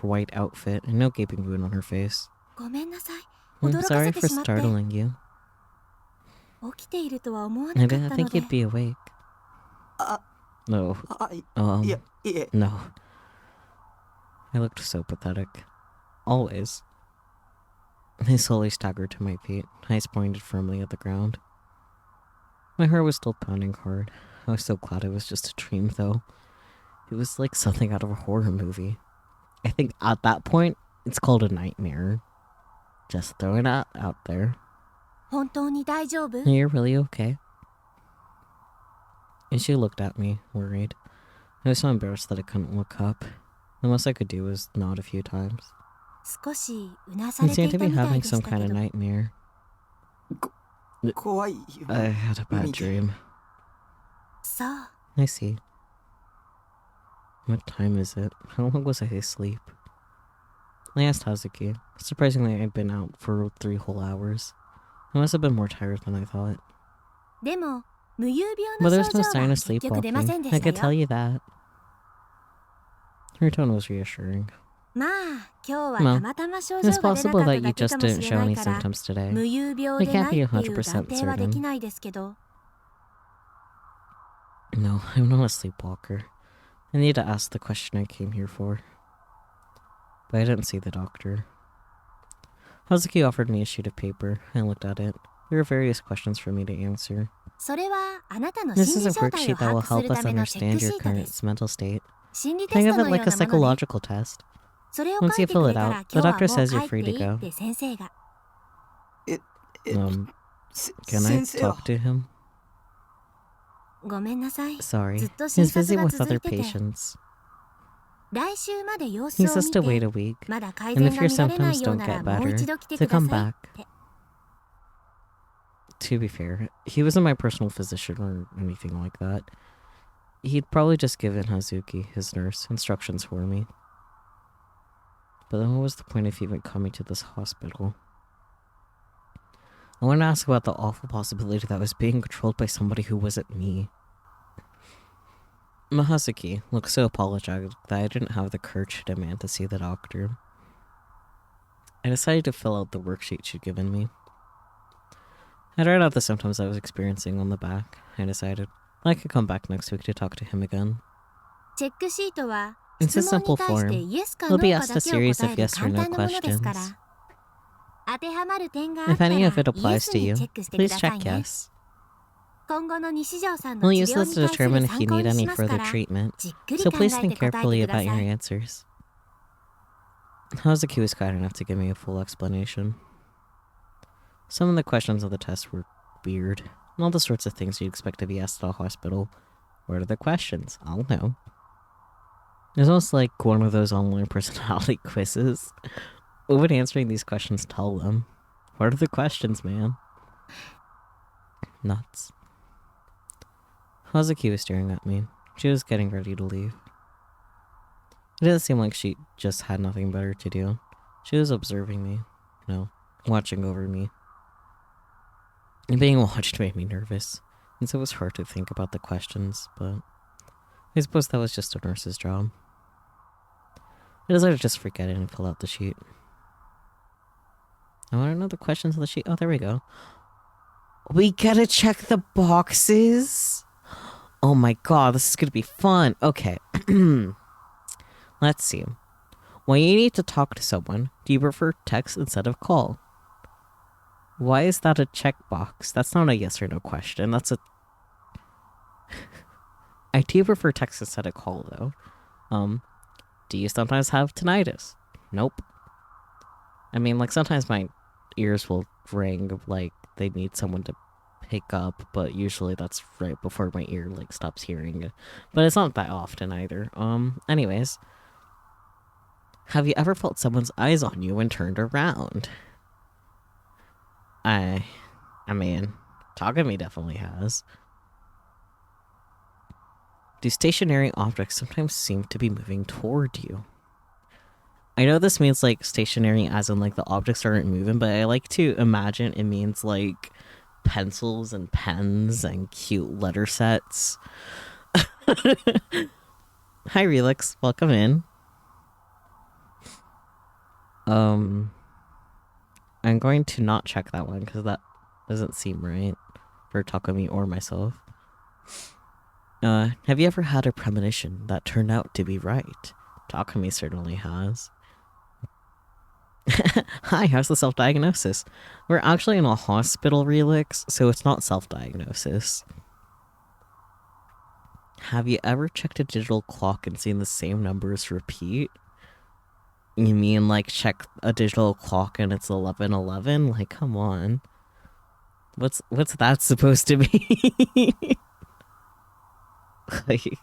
white outfit and no gaping wound on her face. I'm sorry for startling you. I didn't think you'd be awake. No. No. I looked so pathetic. Always. I slowly staggered to my feet, eyes pointed firmly at the ground. My heart was still pounding hard. I was so glad it was just a dream, though. It was like something out of a horror movie. I think at that point, it's called a nightmare. Just throwing it out there. You're really okay? And she looked at me, worried. I was so embarrassed that I couldn't look up. The most I could do was nod a few times. You seem to be having some kind of nightmare. I had a bad dream. I see. What time is it? How long was I asleep? I asked Hazuki. Surprisingly, I'd been out for 3 whole hours. I must have been more tired than I thought. But there's no sign of sleepwalking. I could tell you that. Her tone was reassuring. Well, it's possible that you just didn't show any symptoms today. We can't be 100% certain. No, I'm not a sleepwalker. I need to ask the question I came here for. But I didn't see the doctor. Hazuki offered me a sheet of paper. I looked at it. There were various questions for me to answer. This is a worksheet that will help us understand your current mental state. Think of it like a psychological test. Once you fill it out, the doctor says you're free to go. Can I talk to him? Sorry, he's busy with other patients. He says to wait a week, and if your symptoms don't get better, to come back. To be fair, he wasn't my personal physician or anything like that. He'd probably just given Hazuki, his nurse, instructions for me. But then what was the point of even coming to this hospital? I want to ask about the awful possibility that I was being controlled by somebody who wasn't me. Hazuki looked so apologetic that I didn't have the courage to demand to see the doctor. I decided to fill out the worksheet she'd given me. I'd write out the symptoms I was experiencing on the back. I decided I could come back next week to talk to him again. チェックシートは It's 質 a 問 simple に対して form. Yes か You'll be No か asked だ a けを series 答 of える yes or 簡 no 単なものですか questions. ら。当てはまる点があ If ったら any of it イエ applies ス to に you, チェックしてく please ださ check いね。 yes. 今後の西条さんの We'll 治 use 療 this に to 対する determine if 参 you 考 need にし any ますか further ら、 treatment. じっくり So 考 please えて think 答えて carefully くだ about さ your い。 answers. Hazuki was kind enough to give me a full explanation. Some of the questions of the test were weird. All the sorts of things you'd expect to be asked at a hospital. What are the questions? I'll know. It was almost like one of those online personality quizzes. What would answering these questions tell them? What are the questions, man? Nuts. Hazuki was staring at me. She was getting ready to leave. It didn't seem like she just had nothing better to do. She was observing me. No, watching over me. And being watched made me nervous, and so it was hard to think about the questions, but I suppose that was just a nurse's job. I decided to just forget it and fill out the sheet. I want to know the questions on the sheet. Oh, there we go. We gotta check the boxes? Oh my god, this is gonna be fun. Okay. Let's see. When you need to talk to someone, do you prefer text instead of call? Why is that a checkbox? That's not a yes or no question. That's a... I do prefer text instead of call, though. Do you sometimes have tinnitus? Nope. I mean, like, sometimes my ears will ring, like, they need someone to pick up, but usually that's right before my ear, like, stops hearing. But it's not that often, either. Anyways. Have you ever felt someone's eyes on you and turned around? I mean, Takami definitely has. Do stationary objects sometimes seem to be moving toward you? I know this means, like, stationary as in, like, the objects aren't moving, but I like to imagine it means, like, pencils and pens and cute letter sets. Hi, Relix. Welcome in. I'm going to not check that one because that doesn't seem right for Takumi or myself. Have you ever had a premonition that turned out to be right? Takumi certainly has. Hi, how's the self-diagnosis? We're actually in a hospital, Relix, so it's not self-diagnosis. Have you ever checked a digital clock and seen the same numbers repeat? You mean, like, check a digital clock and it's 11:11? Like, come on. What's that supposed to be? Like,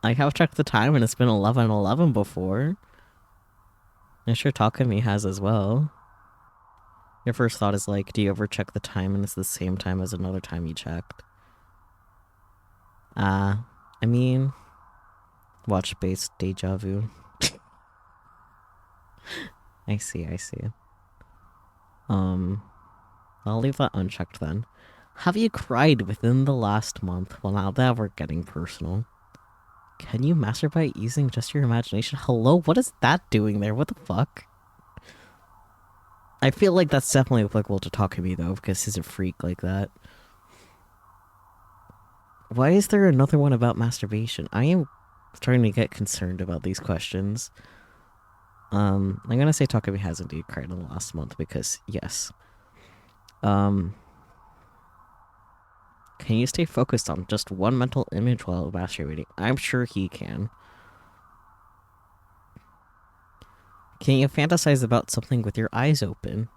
I have checked the time and it's been 11:11 before. I'm sure Takumi has as well. Your first thought is like, do you ever check the time and it's the same time as another time you checked? I mean, watch-based deja vu. I see. I'll leave that unchecked then. Have you cried within the last month? Well, now that we're getting personal. Can you masturbate using just your imagination? Hello? What is that doing there? What the fuck? I feel like that's definitely applicable to Takumi, though, because he's a freak like that. Why is there another one about masturbation? I am starting to get concerned about these questions. I'm gonna say Takumi has indeed cried in the last month because, yes. Can you stay focused on just one mental image while masturbating? I'm sure he can. Can you fantasize about something with your eyes open?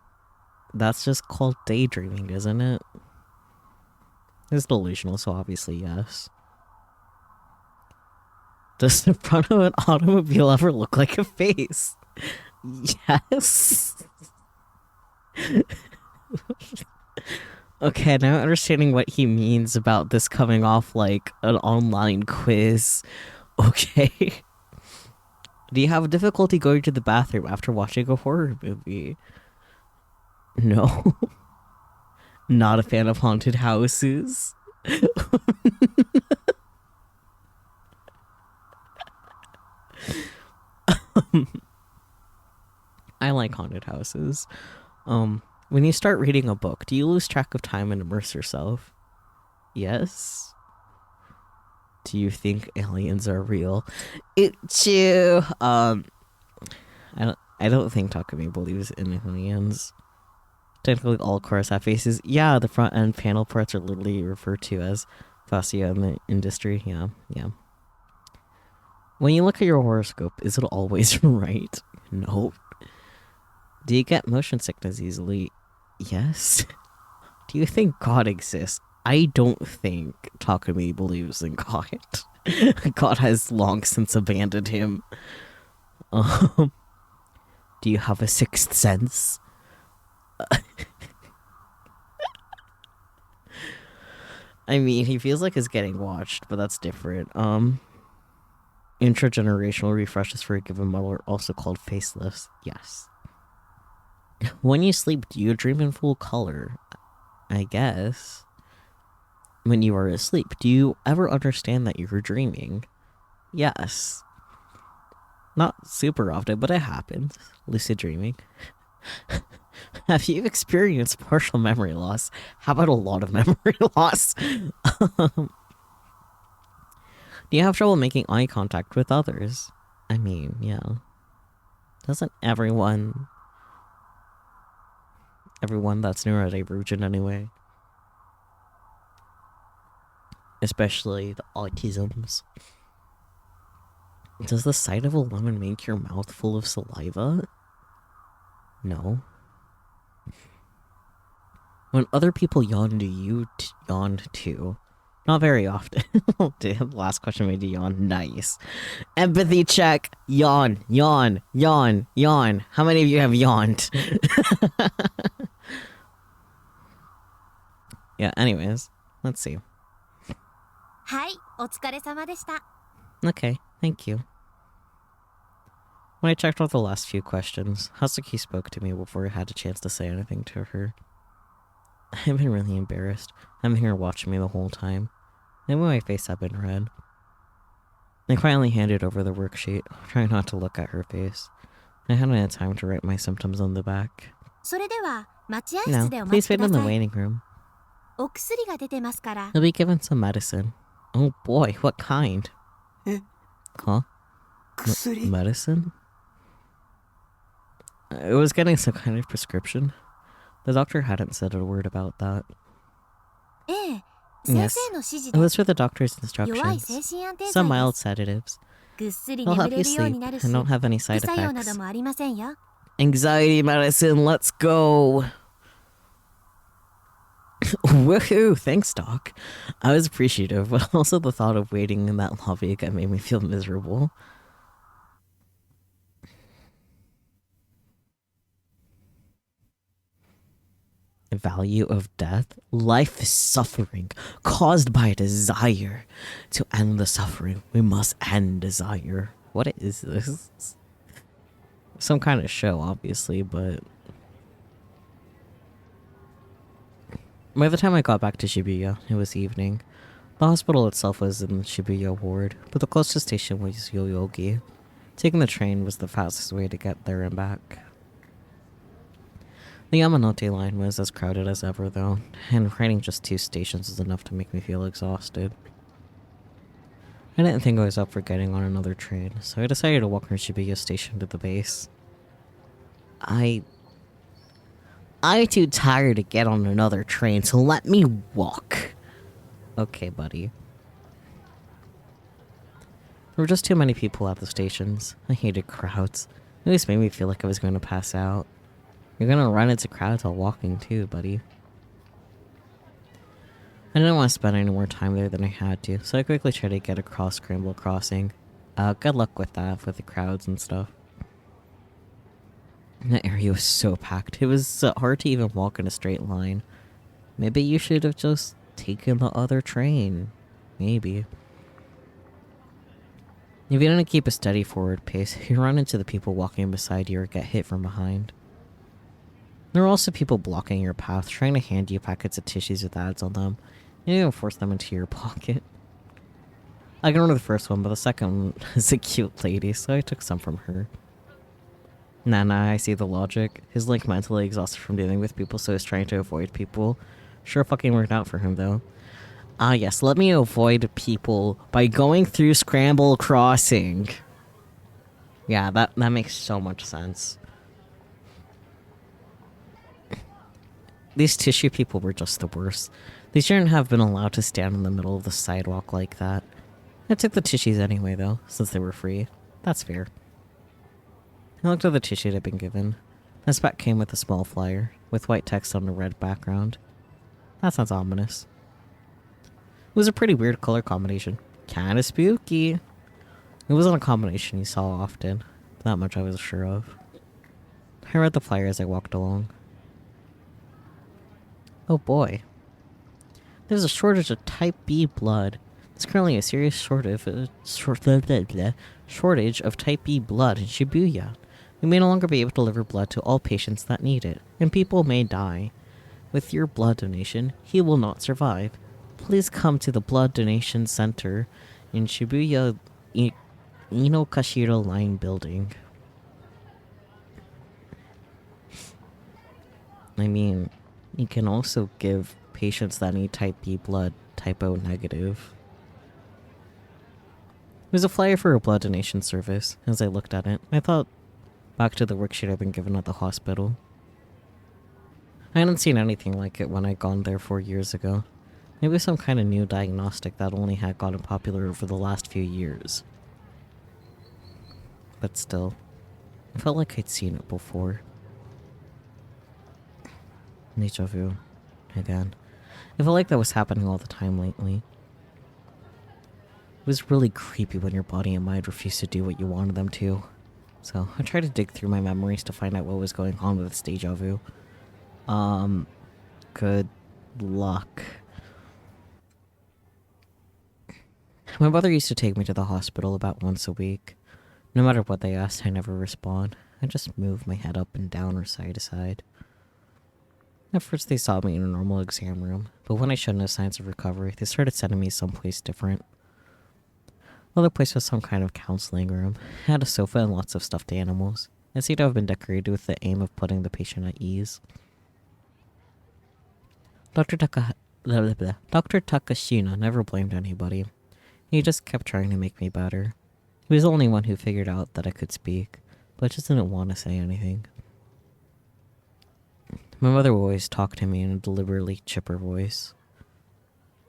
That's just called daydreaming, isn't it? It's delusional, so obviously yes. Does the front of an automobile ever look like a face? Yes. Okay, now I'm understanding what he means about this coming off like an online quiz. Okay. Do you have difficulty going to the bathroom after watching a horror movie? No. Not a fan of haunted houses. I like haunted houses. When you start reading a book, do you lose track of time and immerse yourself? Yes. Do you think aliens are real? It too. I don't think Takumi believes in aliens. Technically, all cars have faces. Yeah, the front end panel parts are literally referred to as fascia in the industry. Yeah, yeah. When you look at your horoscope, is it always right? No. Do you get motion sickness easily? Yes. Do you think God exists? I don't think Takumi believes in God. God has long since abandoned him. Um, do you have a sixth sense? I mean, he feels like he's getting watched, but that's different. Intergenerational refreshes for a given model are also called facelifts. Yes. When you sleep, do you dream in full color? I guess. When you are asleep, do you ever understand that you're dreaming? Yes. Not super often, but it happens. Lucid dreaming. Have you experienced partial memory loss? How about a lot of memory loss? Do you have trouble making eye contact with others? I mean, yeah. Doesn't everyone that's neurodivergent anyway? Especially the autisms. Does the sight of a lemon make your mouth full of saliva? No. When other people yawn, do you yawn too? Not very often. Damn, last question made you yawn. Nice. Empathy check. Yawn, yawn, yawn, yawn. How many of you have yawned? Yeah, anyways. Let's see. はい、お疲れ様でした。 Okay, thank you. When I checked out the last few questions, Hazuki spoke to me before I had a chance to say anything to her. I've been really embarrassed. I'm here watching me the whole time. Maybe my face had been red. I finally handed over the worksheet, trying not to look at her face. I hadn't had time to write my symptoms on the back. それでは待合 No, 室でお待 please ちく wait だ in the さい。 waiting room. お薬が出てますから。 You'll be given some medicine. Oh boy, what kind? え、 Huh? 薬 Medicine? It was getting some kind of prescription. The doctor hadn't said a word about that. ええ、 Yes. 先生の指示 It で was for the doctor's 弱い instructions. 精神安定 Some 剤 mild です。 sedatives. ぐっすり They'll 眠 help れ you るように sleep なるし、 and don't have any 副 side 作用など effects. もありませんよ。 Anxiety medicine, let's go! Woohoo! Thanks, Doc. I was appreciative, but also the thought of waiting in that lobby again made me feel miserable. Value of death? Life is suffering, caused by a desire. To end the suffering, we must end desire. What is this? Some kind of show, obviously, but... By the time I got back to Shibuya, it was evening. The hospital itself was in the Shibuya ward, but the closest station was Yoyogi. Taking the train was the fastest way to get there and back. The Yamanote line was as crowded as ever, though, and riding just 2 stations was enough to make me feel exhausted. I didn't think I was up for getting on another train, so I decided to walk from Shibuya station to the base. I'm too tired to get on another train, so let me walk. Okay, buddy. There were just too many people at the stations. I hated crowds. It always made me feel like I was going to pass out. You're gonna run into crowds while walking too, buddy. I didn't want to spend any more time there than I had to, so I quickly tried to get across Scramble Crossing. Good luck with that, with the crowds and stuff. That area was so packed. It was hard to even walk in a straight line. Maybe you should have just taken the other train. Maybe. If you didn't keep a steady forward pace, you run into the people walking beside you or get hit from behind. There were also people blocking your path, trying to hand you packets of tissues with ads on them. You didn't even force them into your pocket. I can remember the first one, but the second one is a cute lady, so I took some from her. Nah, I see the logic. His like mentally exhausted from dealing with people, so he's trying to avoid people. Sure fucking worked out for him though. Ah yes, let me avoid people by going through Scramble Crossing. Yeah, that makes so much sense. These tissue people were just the worst. They shouldn't have been allowed to stand in the middle of the sidewalk like that. I took the tissues anyway though, since they were free. That's fair. I looked at the tissue I'd been given. This back came with a small flyer, with white text on a red background. That sounds ominous. It was a pretty weird color combination. Kinda spooky. It wasn't a combination you saw often. That much I was sure of. I read the flyer as I walked along. Oh boy. There's a shortage of type B blood. There's currently a serious shortage of type B blood in Shibuya. We may no longer be able to deliver blood to all patients that need it, and people may die. With your blood donation, he will not survive. Please come to the blood donation center in Shibuya Inokashira Line building. I mean, you can also give patients that need type B blood type O negative. It was a flyer for a blood donation service. As I looked at it, I thought back to the worksheet I'd been given at the hospital. I hadn't seen anything like it when I'd gone there 4 years ago. Maybe some kind of new diagnostic that only had gotten popular over the last few years. But still, I felt like I'd seen it before. Deja vu. Again. I felt like that was happening all the time lately. It was really creepy when your body and mind refused to do what you wanted them to. So, I tried to dig through my memories to find out what was going on with this deja vu. Good luck. My mother used to take me to the hospital about once a week. No matter what they asked, I never respond. I just move my head up and down or side to side. At first they saw me in a normal exam room, but when I showed no signs of recovery, they started sending me someplace different. Well, the place was some kind of counseling room. It had a sofa and lots of stuffed animals. It seemed to have been decorated with the aim of putting the patient at ease. Dr. Takashina never blamed anybody. He just kept trying to make me better. He was the only one who figured out that I could speak, but just didn't want to say anything. My mother would always talk to me in a deliberately chipper voice.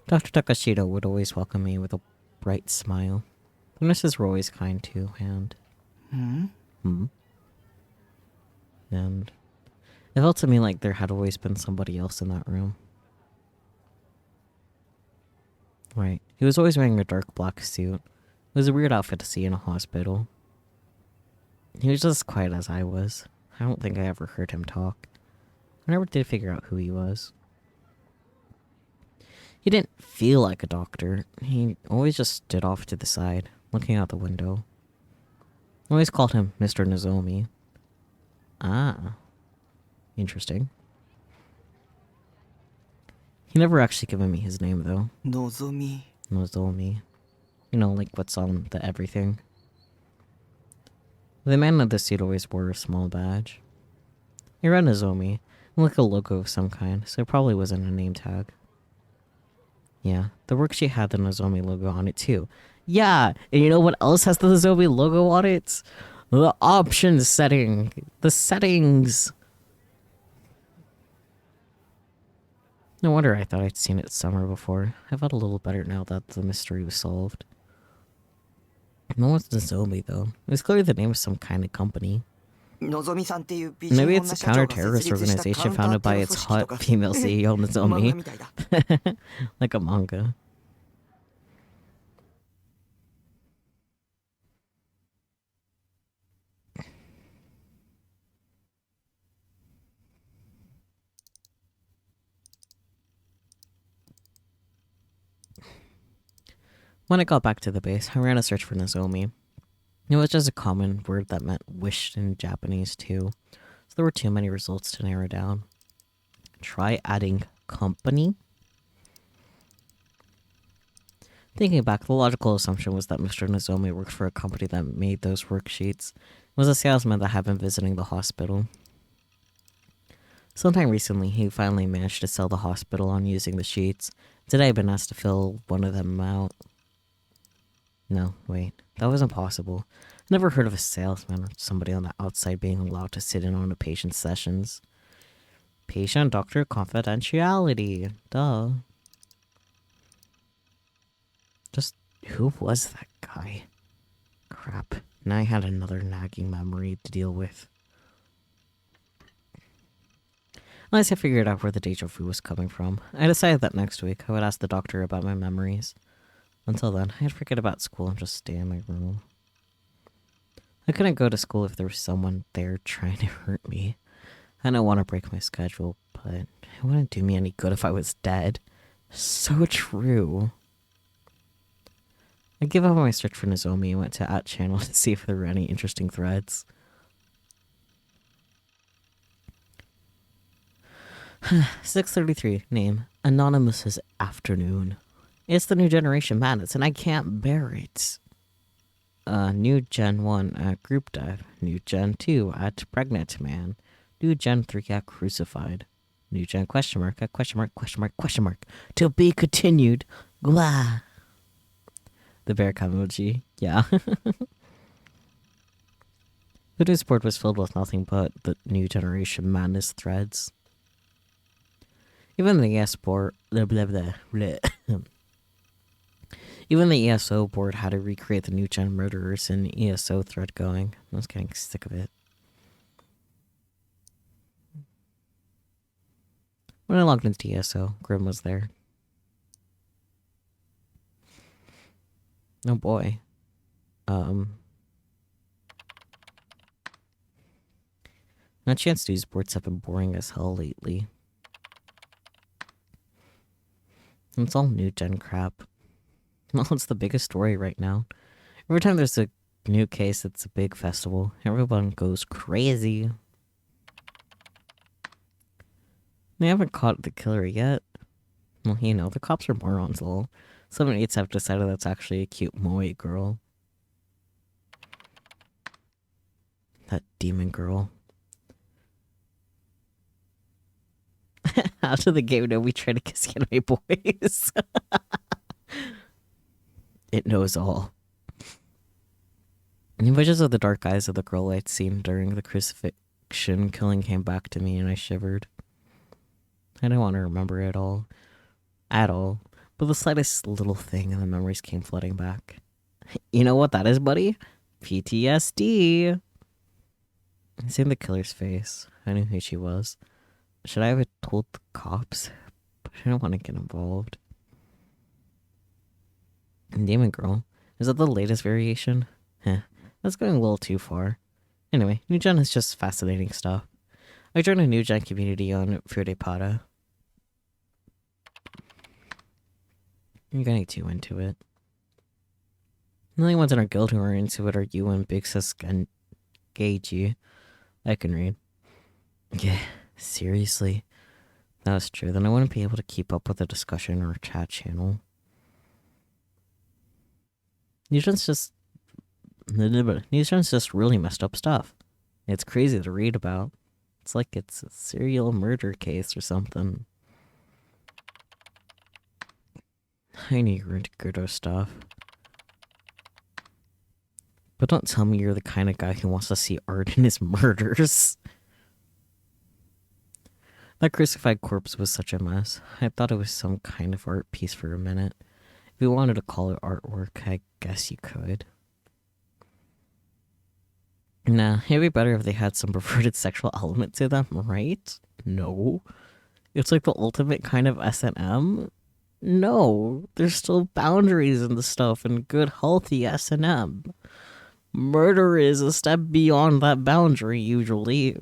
Dr. Takashita would always welcome me with a bright smile. The nurses were always kind too, and... And it felt to me like there had always been somebody else in that room. Right. He was always wearing a dark black suit. It was a weird outfit to see in a hospital. He was just as quiet as I was. I don't think I ever heard him talk. I never did figure out who he was. He didn't feel like a doctor. He always just stood off to the side, looking out the window. I always called him Mr. Nozomi. Ah. Interesting. He never actually given me his name, though. Nozomi. Nozomi. You know, like what's on the everything. The man in the suit always wore a small badge. He read Nozomi, like a logo of some kind, so it probably wasn't a name tag. Yeah, the worksheet had the Nozomi logo on it too. Yeah, and you know what else has the Nozomi logo on it? The options setting. The settings. No wonder I thought I'd seen it somewhere before. I felt a little better now that the mystery was solved. No one's Nozomi though. It was clearly the name of some kind of company. Maybe it's a counter-terrorist organization founded by its hot female CEO, Nozomi. Like a manga. When I got back to the base, I ran a search for Nozomi. It was just a common word that meant wish in Japanese too, so there were too many results to narrow down. Try adding company? Thinking back, the logical assumption was that Mr. Nozomi worked for a company that made those worksheets. It was a salesman that had been visiting the hospital. Sometime recently, he finally managed to sell the hospital on using the sheets. Today, I've been asked to fill one of them out. No, wait, that was impossible. Never heard of a salesman or somebody on the outside being allowed to sit in on a patient's sessions. Patient-doctor confidentiality. Duh. Just, who was that guy? Crap. Now I had another nagging memory to deal with. Unless I figured out where the deja vu was coming from. I decided that next week I would ask the doctor about my memories. Until then, I'd forget about school and just stay in my room. I couldn't go to school if there was someone there trying to hurt me. I don't want to break my schedule, but it wouldn't do me any good if I was dead. So true. I gave up on my search for Nozomi and went to @channel to see if there were any interesting threads. 6:33. Name. Anonymous's afternoon. It's the new generation madness and I can't bear it. New Gen 1 at group dive. New Gen 2 at pregnant man. New Gen 3 at crucified. New Gen question mark at question mark question mark question mark. To be continued. Blah. The bear emoji. Yeah. The news board was filled with nothing but the new generation madness threads. Even the ES board, blah, blah, blah, blah. Even the ESO board had to recreate the new gen murderers in ESO thread going. I was getting sick of it. When I logged into ESO, Grim was there. Oh boy. Not chance news boards have been boring as hell lately. It's all new gen crap. Well, it's the biggest story right now. Every time there's a new case, it's a big festival. Everyone goes crazy. They haven't caught the killer yet. Well, you know, the cops are morons, lol. Some idiots have decided that's actually a cute moe girl. That demon girl. How did the game know we try to kiss anime boys? It knows all. The images of the dark eyes of the girl I'd seen during the crucifixion killing came back to me and I shivered. I don't want to remember it all. At all. But the slightest little thing and the memories came flooding back. You know what that is, buddy? PTSD! Seeing the killer's face, I knew who she was. Should I have told the cops? But I don't want to get involved. Demon Girl. Is that the latest variation? Heh, that's going a little too far. Anyway, New Gen is just fascinating stuff. I joined a New Gen community on Furepada. You're getting too into it. The only ones in our guild who are into it are you and Big Sis Geiji. I can read. Yeah, seriously. That was true. Then I wouldn't be able to keep up with the discussion or chat channel. New Gen's just really messed up stuff. It's crazy to read about. It's like it's a serial murder case or something. I knew you were into Gerdo stuff. But don't tell me you're the kind of guy who wants to see art in his murders. That crucified corpse was such a mess. I thought it was some kind of art piece for a minute. If you wanted to call it artwork, I guess you could. Nah, it'd be better if they had some perverted sexual element to them, right? No. It's like the ultimate kind of S&M. No, there's still boundaries in the stuff and good, healthy S&M. Murder is a step beyond that boundary, usually.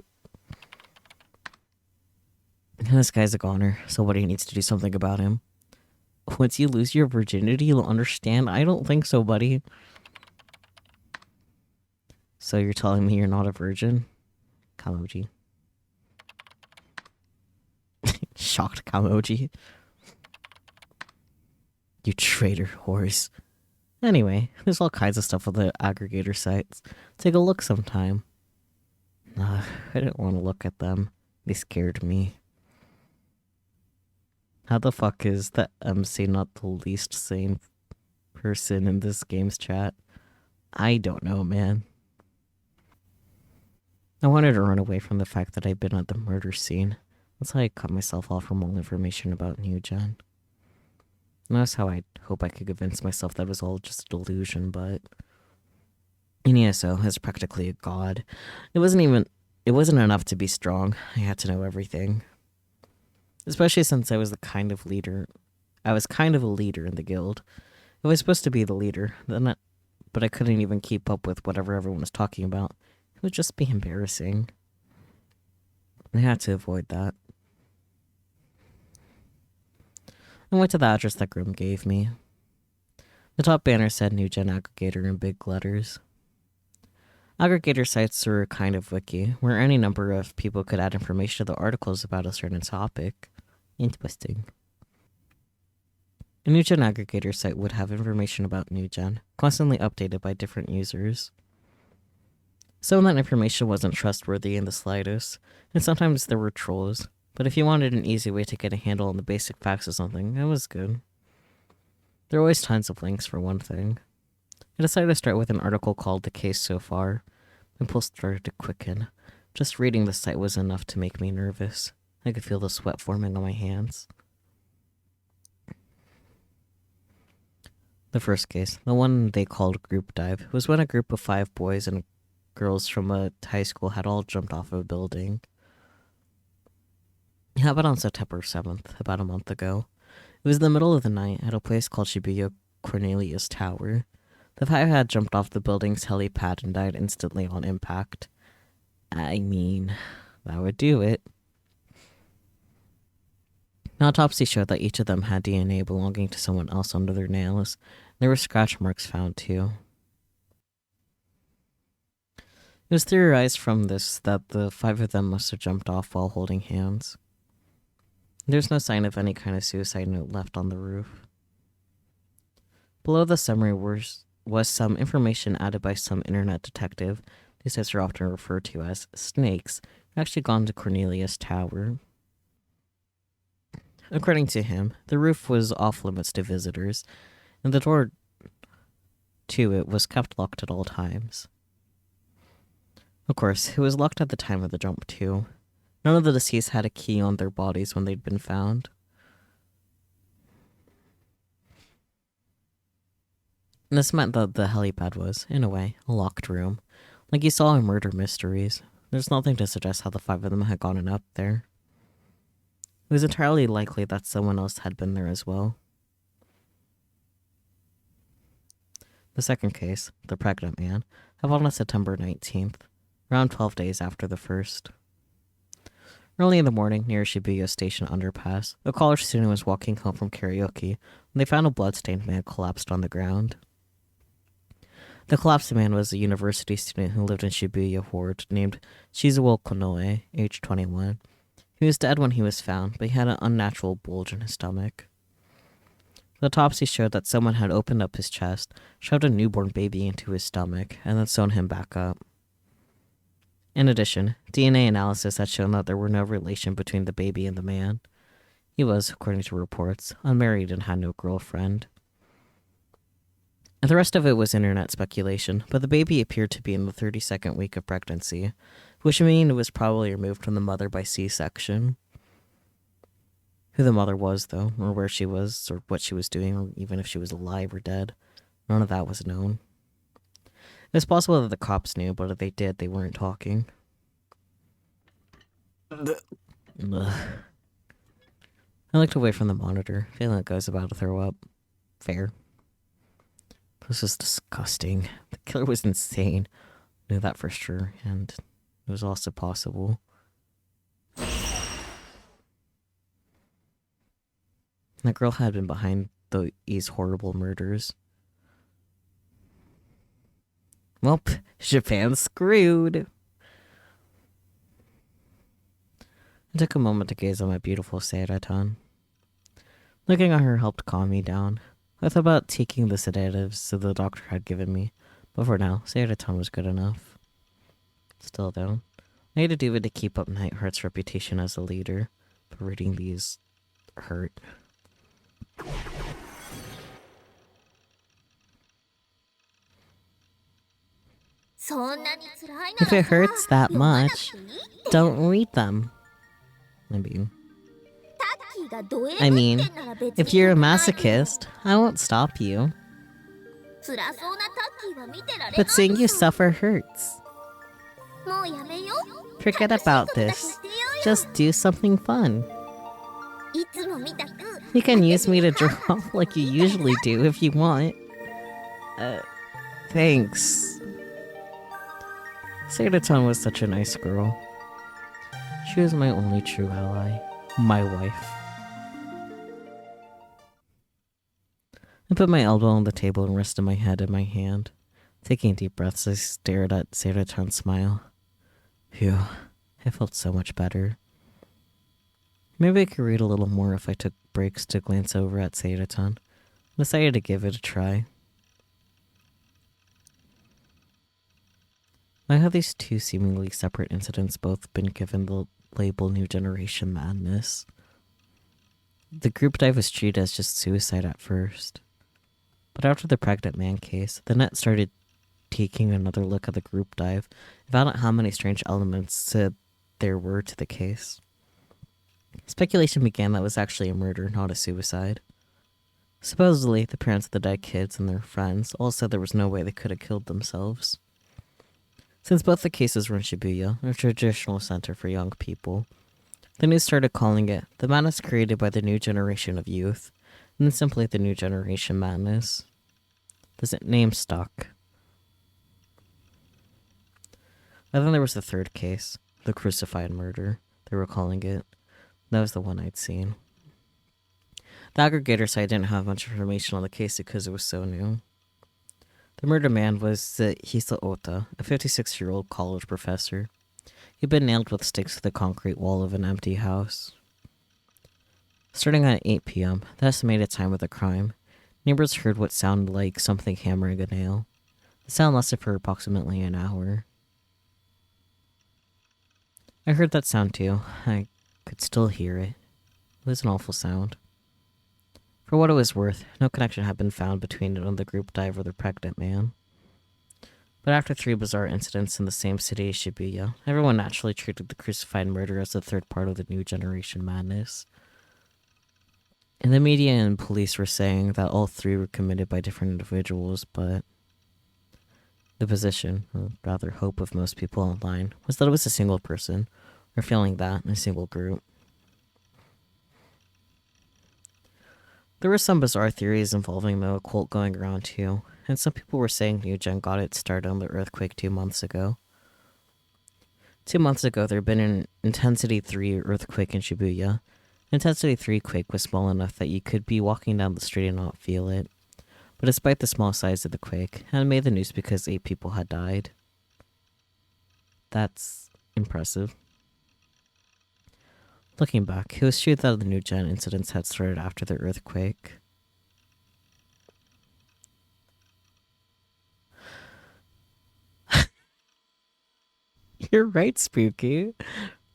This guy's a goner. Somebody needs to do something about him. Once you lose your virginity, you'll understand. I don't think so, buddy. So you're telling me you're not a virgin? Kamoji. Shocked Kamoji. You traitor horse. Anyway, there's all kinds of stuff on the aggregator sites. Take a look sometime. I didn't want to look at them. They scared me. How the fuck is the MC not the least sane person in this game's chat? I don't know, man. I wanted to run away from the fact that I'd been at the murder scene. That's how I cut myself off from all information about New Gen. And that's how I hope I could convince myself that it was all just a delusion, but in ESO, as practically a god, it wasn't enough to be strong. I had to know everything. Especially since I was kind of a leader in the guild. I was supposed to be the leader, but I couldn't even keep up with whatever everyone was talking about. It would just be embarrassing. I had to avoid that. I went to the address that Grim gave me. The top banner said New Gen Aggregator in big letters. Aggregator sites are a kind of wiki where any number of people could add information to the articles about a certain topic. Interesting. A New Gen Aggregator site would have information about New Gen, constantly updated by different users. Some of that information wasn't trustworthy in the slightest, and sometimes there were trolls, but if you wanted an easy way to get a handle on the basic facts of something, it was good. There were always tons of links for one thing. I decided to start with an article called The Case So Far. My pulse started to quicken. Just reading the site was enough to make me nervous. I could feel the sweat forming on my hands. The first case, the one they called Group Dive, was when a group of 5 boys and girls from a high school had all jumped off of a building. It happened on September 7th, about a month ago. It was the middle of the night at a place called Shibuya Cornelius Tower. The 5 had jumped off the building's helipad and died instantly on impact. I mean, that would do it. An autopsy showed that each of them had DNA belonging to someone else under their nails. There were scratch marks found too. It was theorized from this that the 5 of them must have jumped off while holding hands. There's no sign of any kind of suicide note left on the roof. Below the summary was some information added by some internet detective. These sites are often referred to as snakes, who actually gone to Cornelius Tower. According to him, the roof was off limits to visitors, and the door to it was kept locked at all times. Of course, it was locked at the time of the jump too. None of the deceased had a key on their bodies when they'd been found. And this meant that the helipad was, in a way, a locked room, like you saw in Murder Mysteries. There's nothing to suggest how the 5 of them had gotten up there. It was entirely likely that someone else had been there as well. The second case, the pregnant man, happened on September 19th, around 12 days after the first. Early in the morning, near Shibuya Station underpass, a college student was walking home from karaoke when they found a blood-stained man collapsed on the ground. The collapsed man was a university student who lived in Shibuya ward named Shizuo Konoe, age 21. He was dead when he was found, but he had an unnatural bulge in his stomach. The autopsy showed that someone had opened up his chest, shoved a newborn baby into his stomach, and then sewn him back up. In addition, DNA analysis had shown that there were no relation between the baby and the man. He was, according to reports, unmarried and had no girlfriend. And the rest of it was internet speculation, but the baby appeared to be in the 32nd week of pregnancy, which means it was probably removed from the mother by C-section. Who the mother was, though, or where she was, or what she was doing, or even if she was alive or dead, none of that was known. It's possible that the cops knew, but if they did, they weren't talking. Ugh. I looked away from the monitor, feeling like I was about to throw up. Fair. This was disgusting. The killer was insane. I knew that for sure, and it was also possible. That girl had been behind these horrible murders. Well, Japan's screwed. I took a moment to gaze on my beautiful Seiratan. Looking at her helped calm me down. I thought about taking the sedatives that the doctor had given me, but for now, Seiratan was good enough. Still, though, I had to do it to keep up Nightheart's reputation as a leader, but reading these hurt. If it hurts that much, don't read them. I mean, if you're a masochist, I won't stop you. But seeing you suffer hurts. Forget about this. Just do something fun. You can use me to draw like you usually do if you want. Thanks. Sayata-chan was such a nice girl. She was my only true ally. My wife. I put my elbow on the table and rested my head in my hand. Taking deep breaths, I stared at Sayata-chan's smile. Phew, I felt so much better. Maybe I could read a little more if I took breaks to glance over at Sayata-chan. I decided to give it a try. Why have these two seemingly separate incidents both been given the label New Generation Madness? The group dive was treated as just suicide at first. But after the pregnant man case, the net started taking another look at the group dive and found out how many strange elements there were to the case. Speculation began that it was actually a murder, not a suicide. Supposedly, the parents of the dead kids and their friends all said there was no way they could have killed themselves. Since both the cases were in Shibuya, a traditional center for young people, the news started calling it the madness created by the new generation of youth, and then simply the New Generation Madness. The name stuck. And then there was the third case, the crucified murder, they were calling it. That was the one I'd seen. The aggregator site didn't have much information on the case because it was so new. The murdered man was Hisa Ota, a 56-year-old college professor. He'd been nailed with sticks to the concrete wall of an empty house. Starting at 8 p.m., the estimated time of the crime, neighbors heard what sounded like something hammering a nail. The sound lasted for approximately an hour. I heard that sound too. I could still hear it. It was an awful sound. For what it was worth, no connection had been found between it and the group dive or the pregnant man. But after 3 bizarre incidents in the same city as Shibuya, everyone naturally treated the crucified murder as the third part of the New Generation Madness. And the media and police were saying that all 3 were committed by different individuals, but the position, or rather hope of most people online, was that it was a single person, or feeling that in a single group. There were some bizarre theories involving the occult going around too, and some people were saying New Gen got its start on the earthquake 2 months ago. 2 months ago, there had been an Intensity 3 earthquake in Shibuya. Intensity 3 quake was small enough that you could be walking down the street and not feel it. But despite the small size of the quake, it made the news because 8 people had died. That's impressive. Looking back, it was true that the New Gen incidents had started after the earthquake. You're right, Spooky.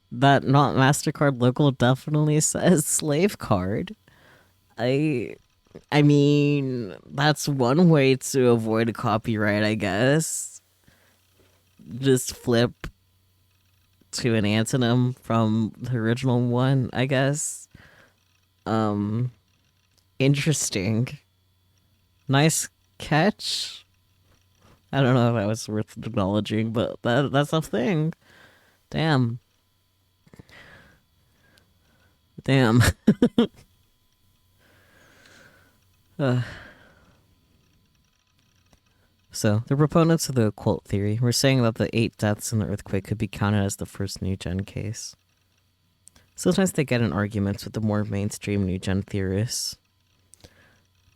That not MasterCard local definitely says slave card. I mean, that's one way to avoid a copyright, I guess. Just flip to an antonym from the original one, I guess. Interesting. Nice catch. I don't know if that was worth acknowledging, but that's a thing. Damn. So, the proponents of the occult theory were saying that the 8 deaths in the earthquake could be counted as the first New Gen case. Sometimes they get in arguments with the more mainstream New Gen theorists.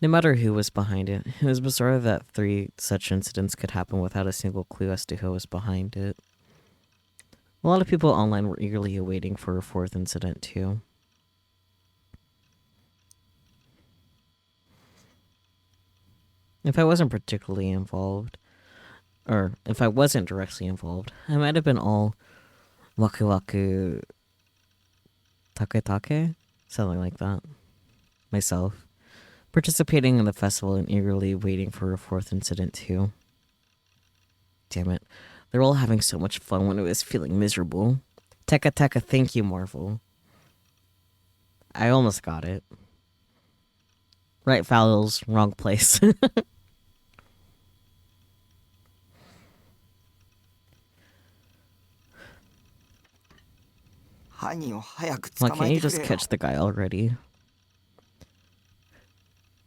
No matter who was behind it, it was bizarre that 3 such incidents could happen without a single clue as to who was behind it. A lot of people online were eagerly awaiting for a 4th incident too. If I wasn't particularly involved, or if I wasn't directly involved, I might have been all Waku Waku Take Take? Something like that. Myself. Participating in the festival and eagerly waiting for a fourth incident too. Damn it. They're all having so much fun when I was feeling miserable. Teka Teka, thank you, Marvel. I almost got it. Right vowels, wrong place. Why can't you just catch the guy already?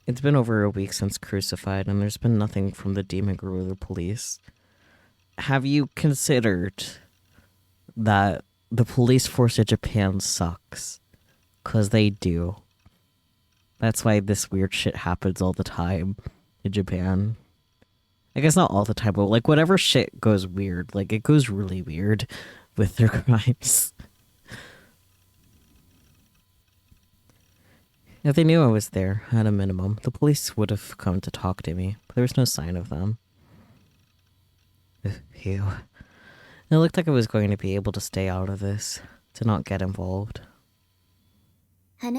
It's been over a week since Crucified, and there's been nothing from the demon guru or the police. Have you considered that the police force of Japan sucks? 'Cause they do. That's why this weird shit happens all the time in Japan. I guess not all the time, but like whatever shit goes weird, like it goes really weird with their crimes. If they knew I was there, at a minimum, the police would have come to talk to me, but there was no sign of them. Phew. It looked like I was going to be able to stay out of this, to not get involved. Can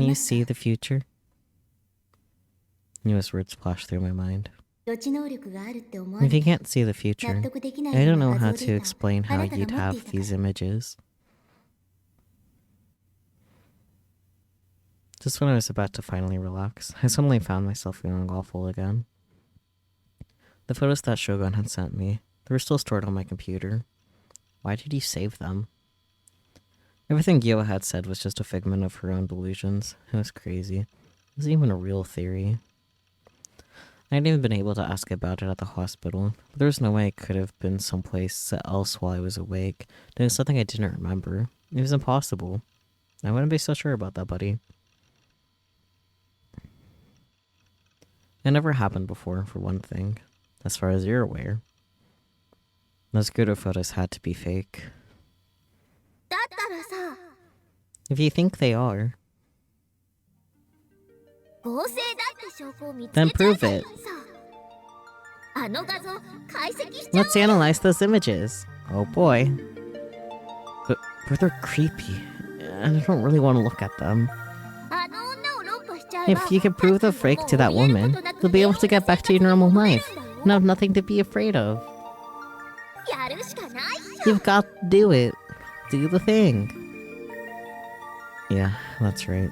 you see the future? Newest words flashed through my mind. If you can't see the future, I don't know how to explain how you'd have these images. Just when I was about to finally relax, I suddenly found myself feeling awful again. The photos that Shogun had sent me, they were still stored on my computer. Why did he save them? Everything Gyo had said was just a figment of her own delusions. It was crazy. It wasn't even a real theory. I hadn't even been able to ask about it at the hospital, but there was no way it could have been someplace else while I was awake, doing something I didn't remember. It was impossible. I wouldn't be so sure about that, buddy. It never happened before, for one thing, as far as you're aware. Those Guru photos had to be fake. If you think they are, then prove it. Let's analyze those images. Oh boy. But they're creepy, and I don't really want to look at them. If you can prove the fake to that woman, you'll be able to get back to your normal life. And have nothing to be afraid of. You've got to do it. Do the thing. Yeah, that's right.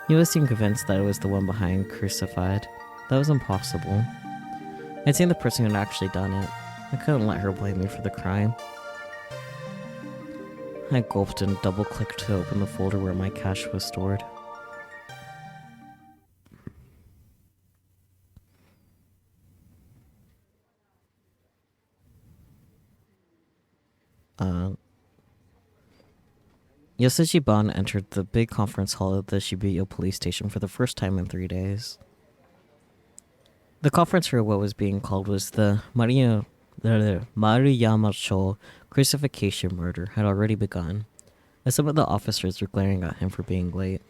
You seemed convinced that it was the one behind Crucified. That was impossible. I'd seen the person who had actually done it. I couldn't let her blame me for the crime. I gulped and double-clicked to open the folder where my cash was stored. Yosuji Ban entered the big conference hall of the Shibuya police station for the first time in 3 days. The conference for what was being called was the Maruyama-cho crucifixion murder had already begun, as some of the officers were glaring at him for being late.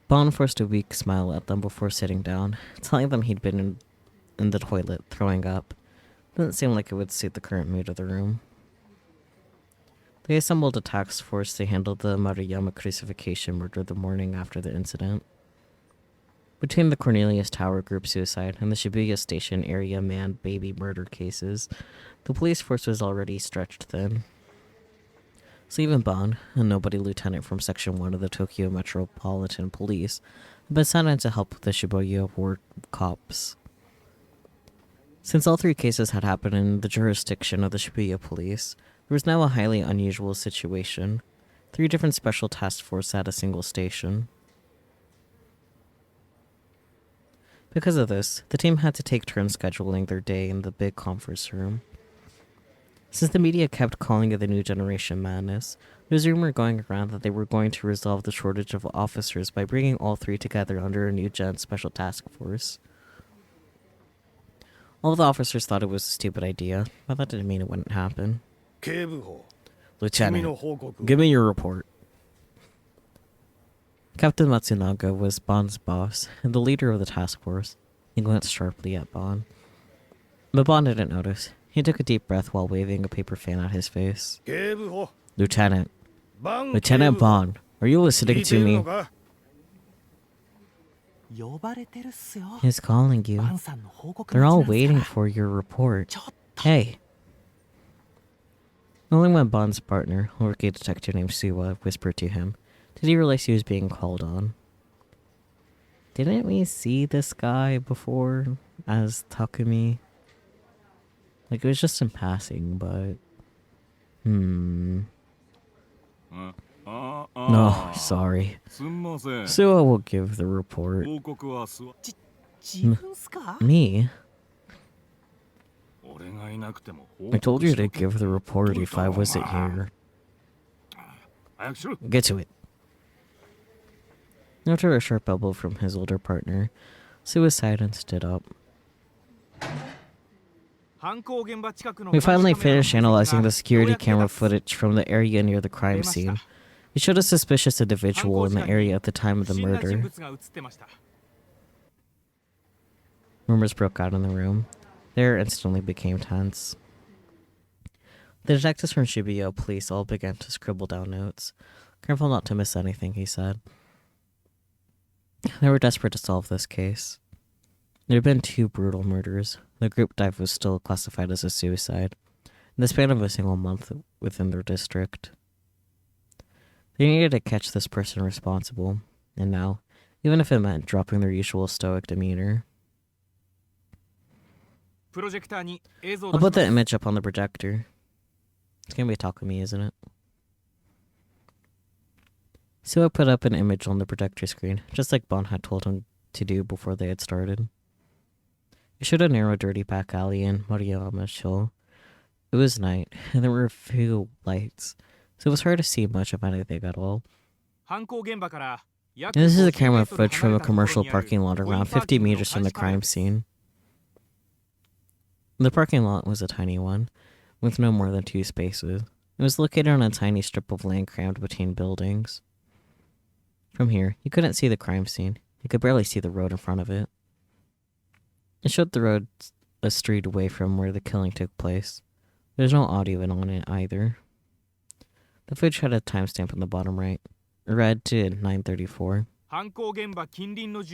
Ban forced a weak smile at them before sitting down, telling them he'd been in the toilet throwing up. Didn't seem like it would suit the current mood of the room. They assembled a task force to handle the Maruyama crucifixion murder the morning after the incident. Between the Cornelius Tower group suicide and the Shibuya Station area man-baby murder cases, the police force was already stretched thin. So even Ban, a nobody lieutenant from Section 1 of the Tokyo Metropolitan Police, had been sent in to help the Shibuya ward cops. Since all 3 cases had happened in the jurisdiction of the Shibuya police, there was now a highly unusual situation. 3 different special task forces at a single station. Because of this, the team had to take turns scheduling their day in the big conference room. Since the media kept calling it the New Generation Madness, there was a rumor going around that they were going to resolve the shortage of officers by bringing all 3 together under a New Gen Special Task Force. All of the officers thought it was a stupid idea, but that didn't mean it wouldn't happen. Lieutenant, give me your report. Captain Matsunaga was Ban's boss and the leader of the task force. He glanced sharply at Ban. But Ban didn't notice. He He took a deep breath while waving a paper fan at his face. 警部補 Lieutenant. バン Lieutenant 警部補 Bond, are you 聞 listening いて to るの me? か 呼ばれてるっすよ。 He's calling you. バンさんの報告 They're 待 all ちなん waiting すから for your report. ちょっと Hey. Only when Bond's partner, a rookie detective named Suwa, whispered to him, did he realize he was being called on. Didn't we see this guy before as Takumi? Like, it was just in passing, but... No, sorry. すんません。 Suwa will give the report. 報告はすわ。自分っすか Me? 俺がいなくても報 I 告 told you しろ to give the report if I wasn't here. 早くしろ。 Get to it. After a sharp elbow from his older partner, Suwa sighed and stood up. We finally finished analyzing the security camera footage from the area near the crime scene. It showed a suspicious individual in the area at the time of the murder. Rumors broke out in the room. The air instantly became tense. The detectives from Shibuya police all began to scribble down notes. Careful not to miss anything, he said. They were desperate to solve this case. There had been 2 brutal murders. The group dive was still classified as a suicide, in the span of a single month within their district. They needed to catch this person responsible, and now, even if it meant dropping their usual stoic demeanor. I'll put the image up on the projector. It's gonna be Takumi, isn't it? So I put up an image on the projector screen, just like Bon had told him to do before they had started. It showed a narrow, dirty back alley in Maruyama's Hill. It was night, and there were a few lights, so it was hard to see much of anything at all. And this is the camera footage from a commercial parking lot around 50 meters from the crime scene. The parking lot was a tiny one, with no more than 2 spaces. It was located on a tiny strip of land crammed between buildings. From here, you couldn't see the crime scene. You could barely see the road in front of it. It showed the road a street away from where the killing took place. There's no audio on it either. The footage had a timestamp on the bottom right. It read to 9:34.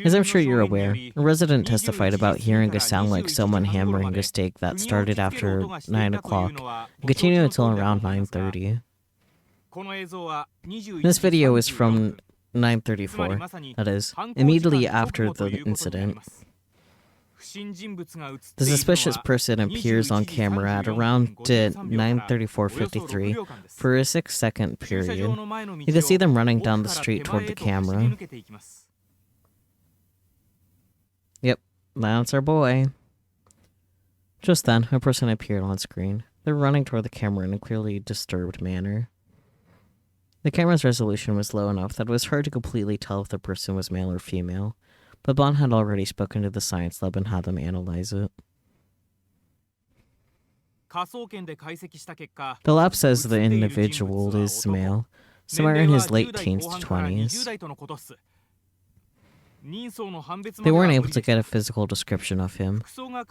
As I'm sure you're aware, a resident testified about hearing a sound like someone hammering a stake that started after 9 o'clock and continued until around 9:30. This video is from 9:34, that is, immediately after the incident. The suspicious person appears on camera at around 9:34:53 for a 6-second period. You can see them running down the street toward the camera. Yep, that's our boy. Just then, a person appeared on screen. They're running toward the camera in a clearly disturbed manner. The camera's resolution was low enough that it was hard to completely tell if the person was male or female, but Bon had already spoken to the science lab and had them analyze it. The lab says the individual is male, somewhere in his late teens to 20s. They weren't able to get a physical description of him.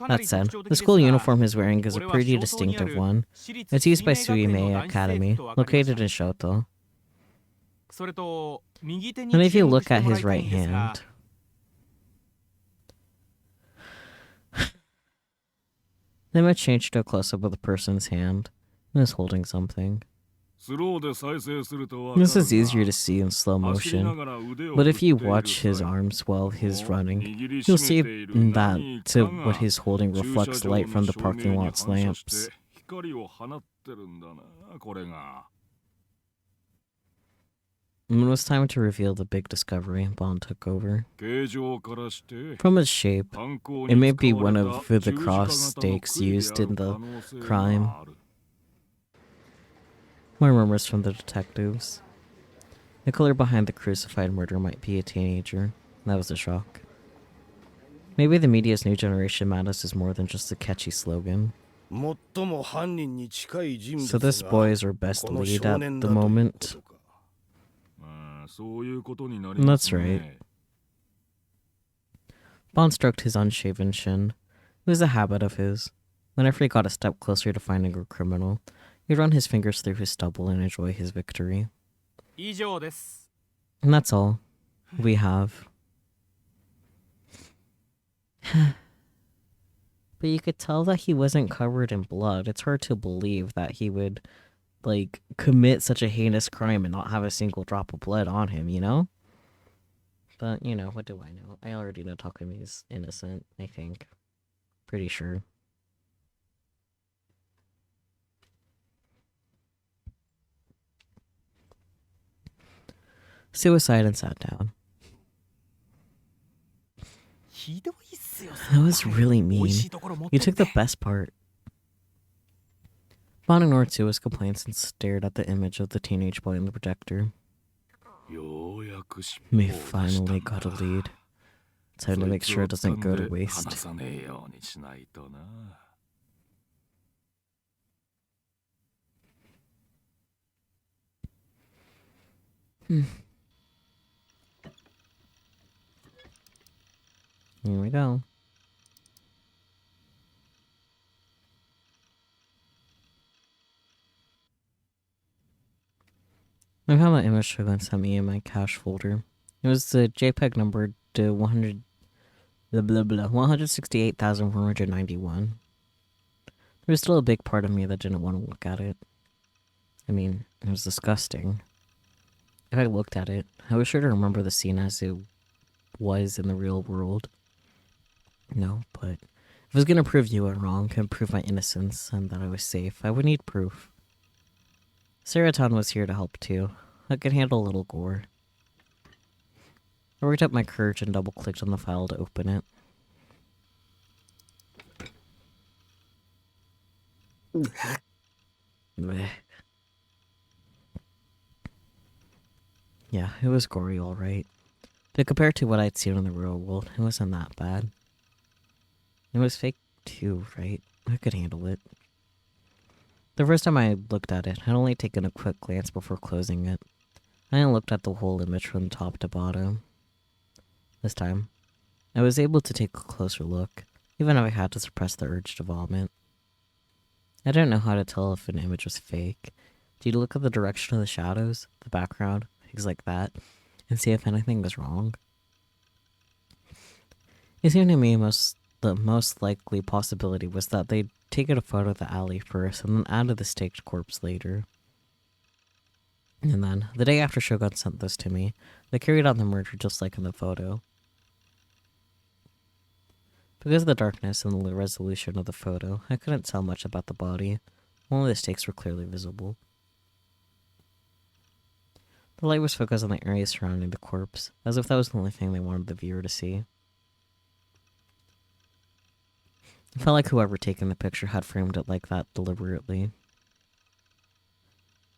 That said, the school uniform he's wearing is a pretty distinctive one. It's used by Suimei Academy, located in Shoto. And if you look at his right hand... The image changed to a close-up of the person's hand. He was holding something. This is easier to see in slow motion, but if you watch his arms while he's running, you'll see that to what he's holding reflects light from the parking lot's lamps. When it was time to reveal the big discovery, Bond took over. From its shape, it may be one of the cross stakes used in the crime. More rumors from the detectives. The killer behind the crucified murder might be a teenager. That was a shock. Maybe the media's new generation madness is more than just a catchy slogan. So this boy is our best lead at the moment. That's right. Bond stroked his unshaven shin. It was a habit of his. Whenever he got a step closer to finding a criminal, he'd run his fingers through his stubble and enjoy his victory. 以上です。 And that's all we have. But you could tell that he wasn't covered in blood. It's hard to believe that he would, like, commit such a heinous crime and not have a single drop of blood on him, you know? But, you know, what do I know? I already know Takemi's innocent, I think. Pretty sure. Suicide and sat down. ひどいっすよ。 That was really 美味し mean. いところ持って You って took the best part. Vaughn ignored Sua's complaints and stared at the image of the teenage boy in the projector. ようやく尻 We 尾を出した finally ん got a だ lead. Time to make sure it doesn't go to そいつ waste. を掴んで離さねえようにしないとな。Here we go. I found that image Shogun sent me in my cache folder. It was the JPEG number to 168,491. There was still a big part of me that didn't want to look at it. I mean, it was disgusting. If I looked at it, I was sure to remember the scene as it was in the real world. No, but if I was gonna prove you were wrong and prove my innocence and that I was safe, I would need proof. Seraton was here to help too. I could handle a little gore. I worked up my courage and double-clicked on the file to open it. Blech. Yeah, it was gory alright. But compared to what I'd seen in the real world, it wasn't that bad. It was fake too, right? I could handle it. The first time I looked at it, I'd only taken a quick glance before closing it. I hadn't looked at the whole image from top to bottom. This time, I was able to take a closer look, even if I had to suppress the urge to vomit. I didn't know how to tell if an image was fake. Do you look at the direction of the shadows, the background, things like that, and see if anything was wrong? It seemed to me the most likely possibility was that they'd taken a photo of the alley first and then added the staked corpse later. And then, the day after Shogun sent this to me, they carried out the murder just like in the photo. Because of the darkness and the low resolution of the photo, I couldn't tell much about the body. Only the stakes were clearly visible. The light was focused on the area surrounding the corpse, as if that was the only thing they wanted the viewer to see. It felt like whoever taken the picture had framed it like that deliberately.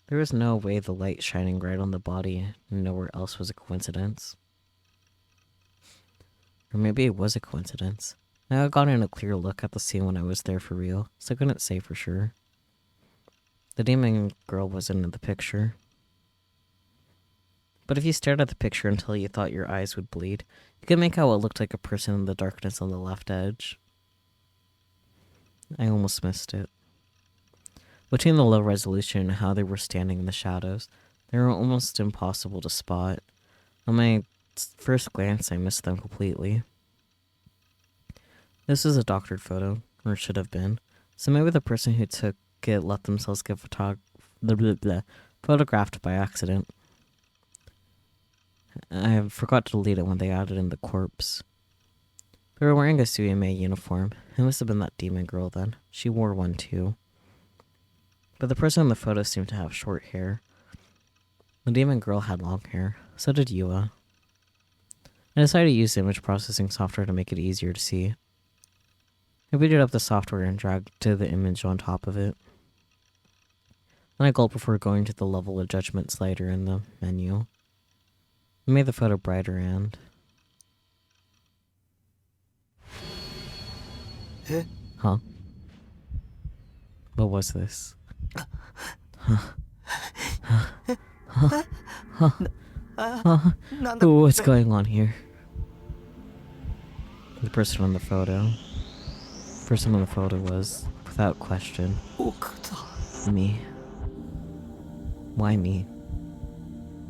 There was no way the light shining right on the body and nowhere else was a coincidence. Or maybe it was a coincidence. I had gotten a clear look at the scene when I was there for real, so I couldn't say for sure. The demon girl wasn't in the picture. But if you stared at the picture until you thought your eyes would bleed, you could make out what looked like a person in the darkness on the left edge. I almost missed it. Between the low resolution and how they were standing in the shadows, they were almost impossible to spot. On my first glance, I missed them completely. This is a doctored photo, or it should have been, so maybe the person who took it let themselves get photographed by accident. I forgot to delete it when they added in the corpse. They were wearing a Suime uniform. It must have been that demon girl then. She wore one too. But the person in the photo seemed to have short hair. The demon girl had long hair. So did Yua. I decided to use image processing software to make it easier to see. I booted up the software and dragged to the image on top of it. Then I gulped before going to the level of judgment slider in the menu. I made the photo brighter and... Huh? What was this? What's going on here? The person on the photo was without question. 奥田 Me. Why me?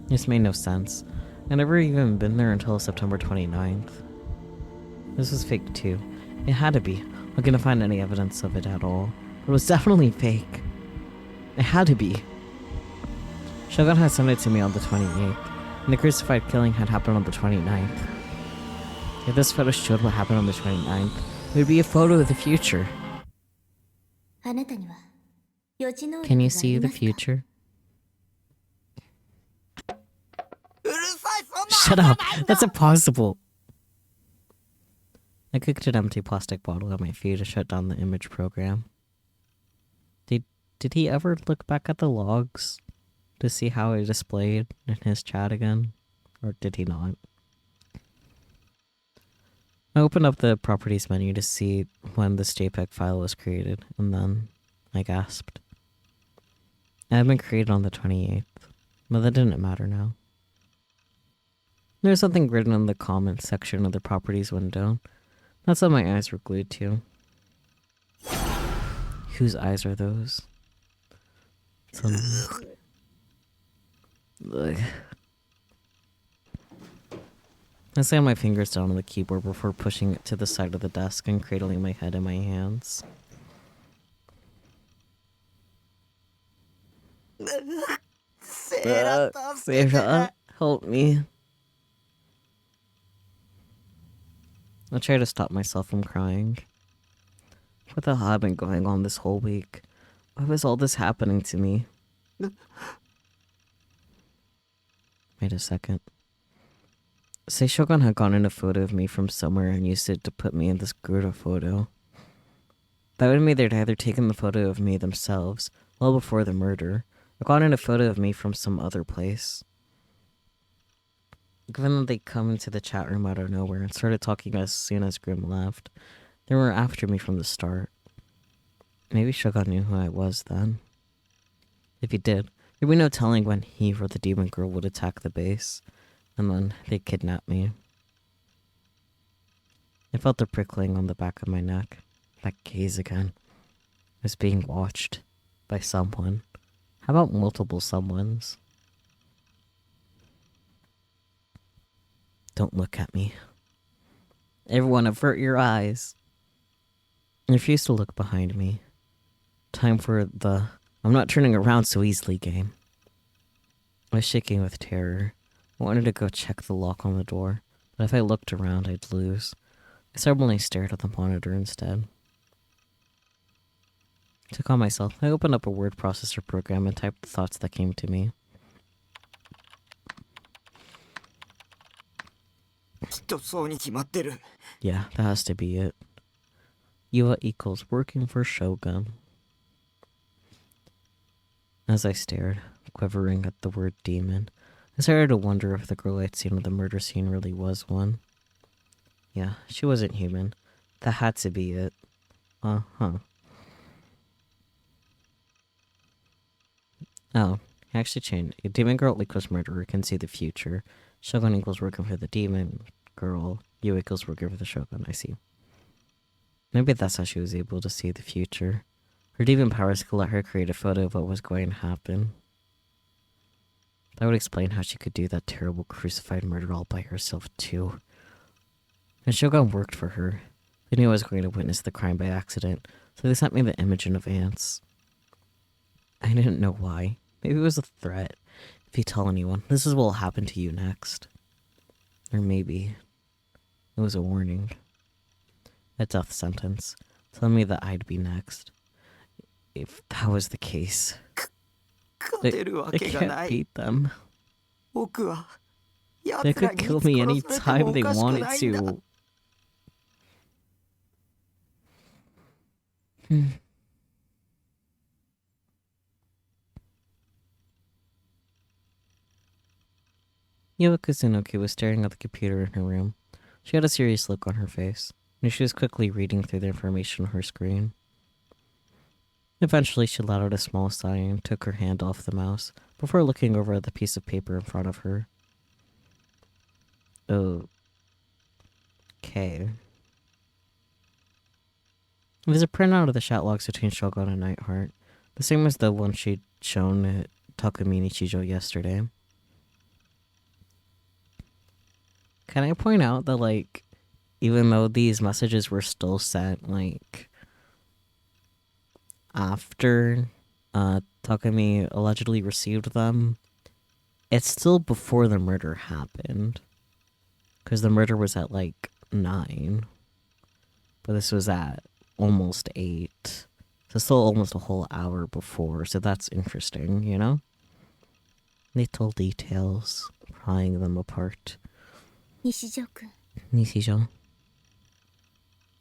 This made no sense. I never even been there until September 29th. This was fake too. It had to be. I couldn't find any evidence of it at all. But it was definitely fake. It had to be. Shogun had sent it to me on the 28th, and the crucified killing had happened on the 29th. If this photo showed what happened on the 29th, it would be a photo of the future. あなたには予知能力 Can が you あ see り the ますか future? うるさいそん Shut な up! That's impossible! I kicked an empty plastic bottle at my feet to shut down the image program. Did he ever look back at the logs to see how it displayed in his chat again? Or did he not? I opened up the properties menu to see when this JPEG file was created, and then I gasped. It had been created on the 28th, but that didn't matter now. There was something written in the comments section of the properties window. That's what my eyes were glued to. Whose eyes are those? Ugh. I slammed my fingers down on the keyboard before pushing it to the side of the desk and cradling my head in my hands. Sarah, help me. I tried to stop myself from crying. What the hell had been going on this whole week? Why was all this happening to me? Wait a second. Say Shogun had gotten a photo of me from somewhere and used it to put me in this Gura photo. That would mean they'd either taken the photo of me themselves, well before the murder, or gotten a photo of me from some other place. Given that they come into the chat room out of nowhere and started talking as soon as Grim left, they were after me from the start. Maybe Shogun knew who I was then. If he did, there'd be no telling when he or the demon girl would attack the base, and then they'd kidnap me. I felt the prickling on the back of my neck. That gaze again. I was being watched by someone. How about multiple someones? Don't look at me. Everyone avert your eyes. I refused to look behind me. Time for the I'm not turning around so easily game. I was shaking with terror. I wanted to go check the lock on the door, but if I looked around, I'd lose. I suddenly stared at the monitor instead. To calm myself, I opened up a word processor program and typed the thoughts that came to me. きっとそうに決まってる Yeah, that has to be it. Yuva equals working for Shogun. As I stared, quivering at the word demon, I started to wonder if the girl I'd seen at the murder scene really was one. Yeah, she wasn't human. That had to be it. Uh-huh. Oh, I actually changed. A demon girl equals murderer can see the future. Shogun equals working for the demon girl. You equals working for the Shogun, I see. Maybe that's how she was able to see the future. Her demon powers could let her create a photo of what was going to happen. That would explain how she could do that terrible crucified murder all by herself, too. And Shogun worked for her. They knew I was going to witness the crime by accident, so they sent me the image in advance. I didn't know why. Maybe it was a threat. If you tell anyone, this is what will happen to you next. Or maybe it was a warning. A death sentence, telling me that I'd be next. If that was the case, 勝 they, てるわ they けがな can't い beat them. 僕は They 奴ら could にい kill つ me 殺されても anytime お they かしく wanted ないんだ to. Yuva Kusunoki was staring at the computer in her room. She had a serious look on her face, and she was quickly reading through the information on her screen. Eventually, she let out a small sigh and took her hand off the mouse before looking over at the piece of paper in front of her. Okay. It was a printout of the chat logs between Shogun and Nightheart. The same as the one she'd shown at Takumi Nichijo yesterday. Can I point out that, like, even though these messages were still sent, like, after Takumi allegedly received them, it's still before the murder happened. Because the murder was at, like, 9. But this was at almost 8. So still almost a whole hour before, so that's interesting, you know? Little details, prying them apart. 西条くん Nishijo.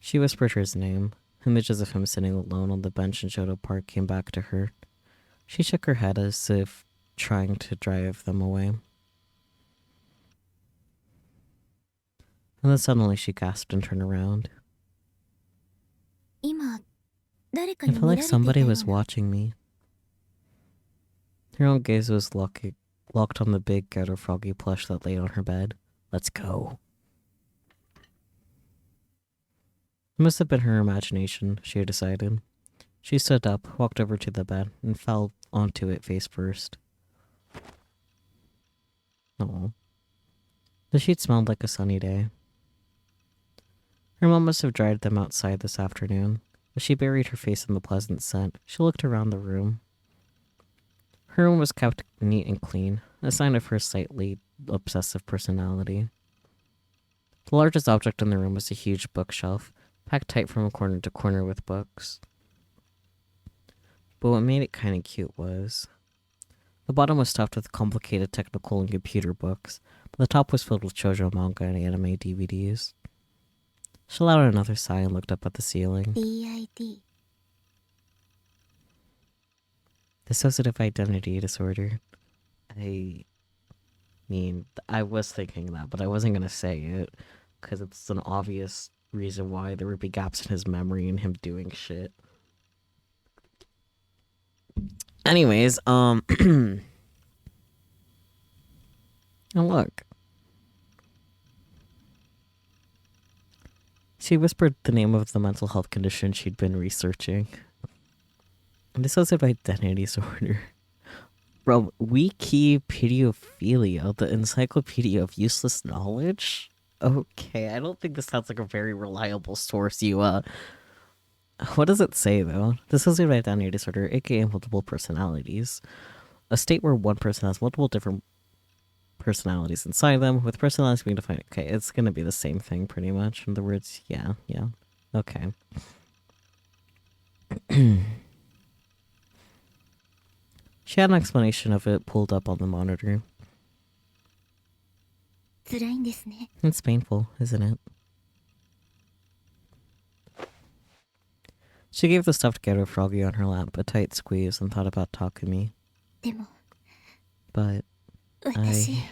She whispered his name. Images of him sitting alone on the bench in Shoto Park came back to her. She shook her head as if trying to drive them away. And then suddenly she gasped and turned around. 今誰か I に felt 見ら like れていた somebody よう was な watching me. Her own gaze was locked on the big ghetto froggy plush that lay on her bed. Let's go. It must have been her imagination, she had decided. She stood up, walked over to the bed, and fell onto it face first. Oh. The sheets smelled like a sunny day. Her mom must have dried them outside this afternoon. As she buried her face in the pleasant scent, she looked around the room. Her room was kept neat and clean, a sign of her slightly obsessive personality. The largest object in the room was a huge bookshelf, packed tight from corner to corner with books. But what made it kind of cute was... the bottom was stuffed with complicated technical and computer books, but the top was filled with shoujo manga and anime DVDs. She let out another sigh and looked up at the ceiling. DID Dissociative identity disorder. I mean, I was thinking that, but I wasn't going to say it, because it's an obvious reason why there would be gaps in his memory and him doing shit. Anyways, oh look. She whispered the name of the mental health condition she'd been researching. Dissociative identity disorder. Bro, Wikipediophilia, the encyclopedia of useless knowledge? Okay, I don't think this sounds like a very reliable source. What does it say, though? Dissociative identity disorder, aka multiple personalities. A state where one person has multiple different personalities inside them, with personalities being defined. Okay, it's gonna be the same thing, pretty much. In the words, yeah. Okay. She had an explanation of it pulled up on the monitor. 辛いんですね It's painful, isn't it? She gave the stuffed ghetto froggy on her lap a tight squeeze and thought about Takumi. でも But 私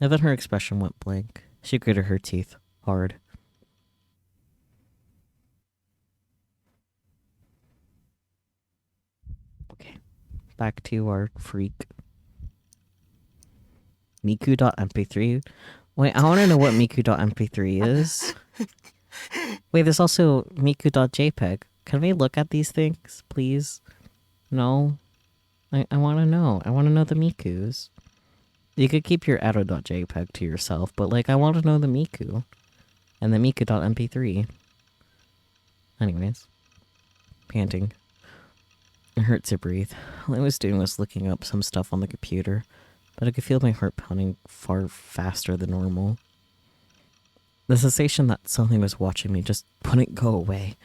and then her expression went blank. She gritted her teeth hard. Okay, back to our freak. Miku.mp3. Wait, I want to know what Miku.mp3 is. Wait, there's also Miku.jpg. Can we look at these things, please? No? I want to know. I want to know the Mikus. You could keep your arrow.jpg to yourself, but, like, I want to know the Miku. And the Miku.mp3. Anyways. Panting. It hurt to breathe. All I was doing was looking up some stuff on the computer, but I could feel my heart pounding far faster than normal. The sensation that something was watching me just wouldn't go away.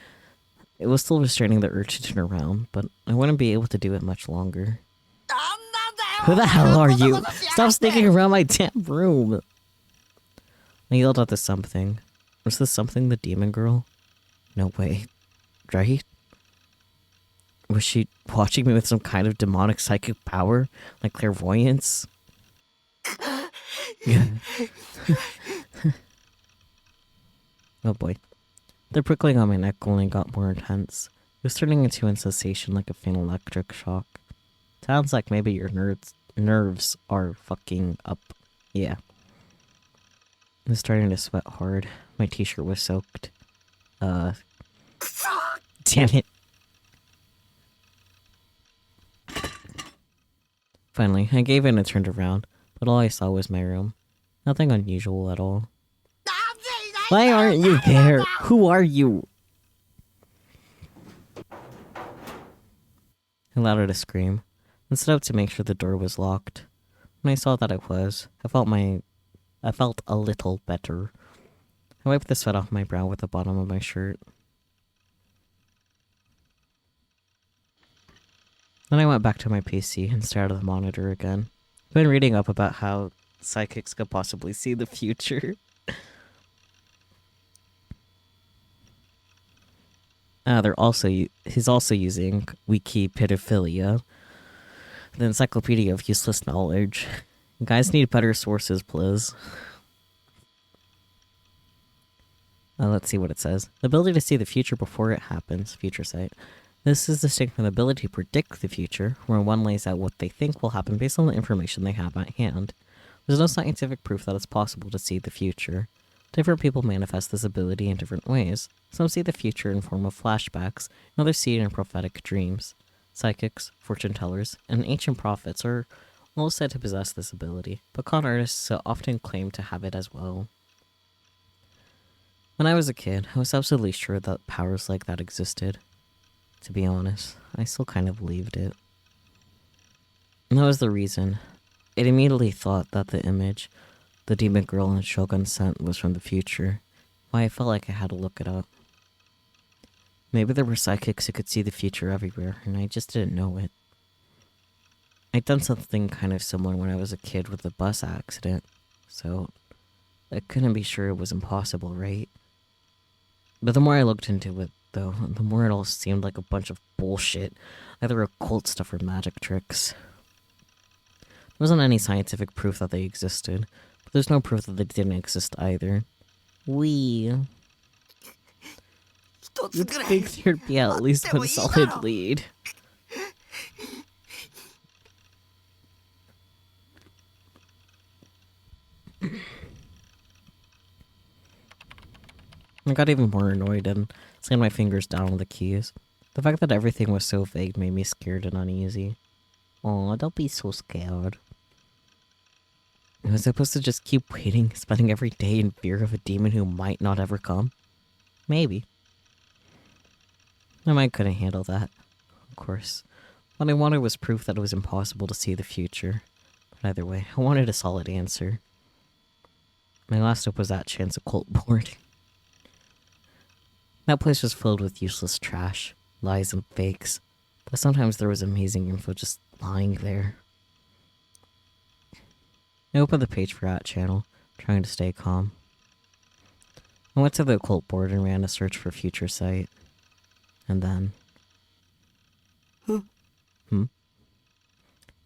It was still restraining the urge to turn around, but I wouldn't be able to do it much longer. Who the hell are you? Stop sneaking around my damn room! I yelled out to something. Was this something the demon girl? No way. Right? Was she watching me with some kind of demonic psychic power? Like clairvoyance? Oh boy. The prickling on my neck only got more intense. It was turning into a sensation like a faint electric shock. Sounds like maybe your nerves are fucking up. Yeah. I was starting to sweat hard. My t-shirt was soaked. damn it. Finally, I gave in and turned around, but all I saw was my room. Nothing unusual at all. Why aren't you there? Who are you? I let out a scream and stood up to make sure the door was locked. When I saw that it was, I felt a little better. I wiped the sweat off my brow with the bottom of my shirt. Then I went back to my PC and stared at the monitor again. I've been reading up about how psychics could possibly see the future. He's also using Wikipedophilia, the encyclopedia of useless knowledge. You guys need better sources, please. Let's see what it says. The ability to see the future before it happens, future sight. This is distinct from the ability to predict the future, where one lays out what they think will happen based on the information they have at hand. There's no scientific proof that it's possible to see the future. Different people manifest this ability in different ways. Some see the future in form of flashbacks, and others see it in prophetic dreams. Psychics, fortune tellers, and ancient prophets are all said to possess this ability, but con artists often claim to have it as well. When I was a kid, I was absolutely sure that powers like that existed. To be honest, I still kind of believed it. And that was the reason. It immediately thought that the image the demon girl and Shogun sent was from the future. Why I felt like I had to look it up. Maybe there were psychics who could see the future everywhere, and I just didn't know it. I'd done something kind of similar when I was a kid with a bus accident, so I couldn't be sure it was impossible, right? But the more I looked into it, though, the more it all seemed like a bunch of bullshit, either occult stuff or magic tricks. There wasn't any scientific proof that they existed, but there's no proof that they didn't exist either. You'd think there'd be at least one solid lead. I got even more annoyed and slammed my fingers down on the keys. The fact that everything was so vague made me scared and uneasy. Aw, don't be so scared. Was I supposed to just keep waiting, spending every day in fear of a demon who might not ever come? Maybe. My mind couldn't handle that, of course. What I wanted was proof that it was impossible to see the future. But either way, I wanted a solid answer. My last hope was that chance occult board. That place was filled with useless trash, lies and fakes, but sometimes there was amazing info just lying there. I opened the page for that channel, trying to stay calm. I went to the occult board and ran a search for future sight. And then...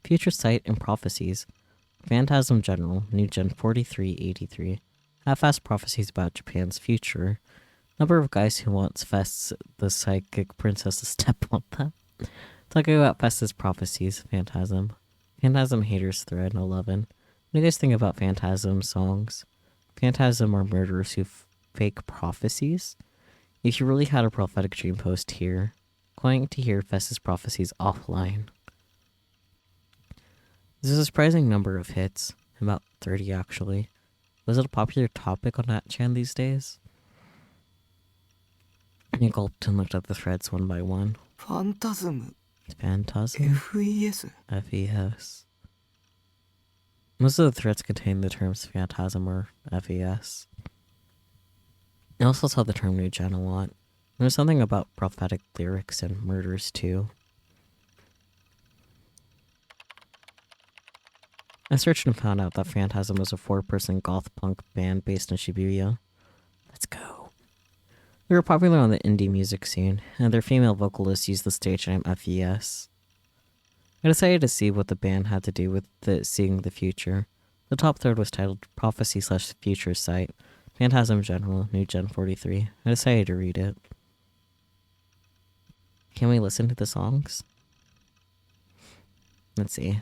Future sight and prophecies. Phantasm General, New Gen 4383. Half-assed prophecies about Japan's future. Number of guys who wants Fest's the psychic princess to step on them. Talking about Fest's prophecies, Phantasm. Phantasm haters thread 11. What do you guys think about Phantasm songs? Phantasm are murderers who fake prophecies? If you really had a prophetic dream post here, going to hear Fest's prophecies offline. There's a surprising number of hits, about 30 actually. Was it a popular topic on that chan these days? I gulped and looked at the threads one by one. Phantasm. Phantasm? FES. FES. Most of the threads contain the terms Phantasm or FES. I also saw the term New Gen a lot. There's something about prophetic lyrics and murders too. I searched and found out that Phantasm was a 4-person goth punk band based in Shibuya. Let's go. They were popular on the indie music scene, and their female vocalists used the stage name FES. I decided to see what the band had to do with seeing the future. The top third was titled Prophecy/Future Sight, Phantasm General, New Gen 43. I decided to read it. Can we listen to the songs? Let's see.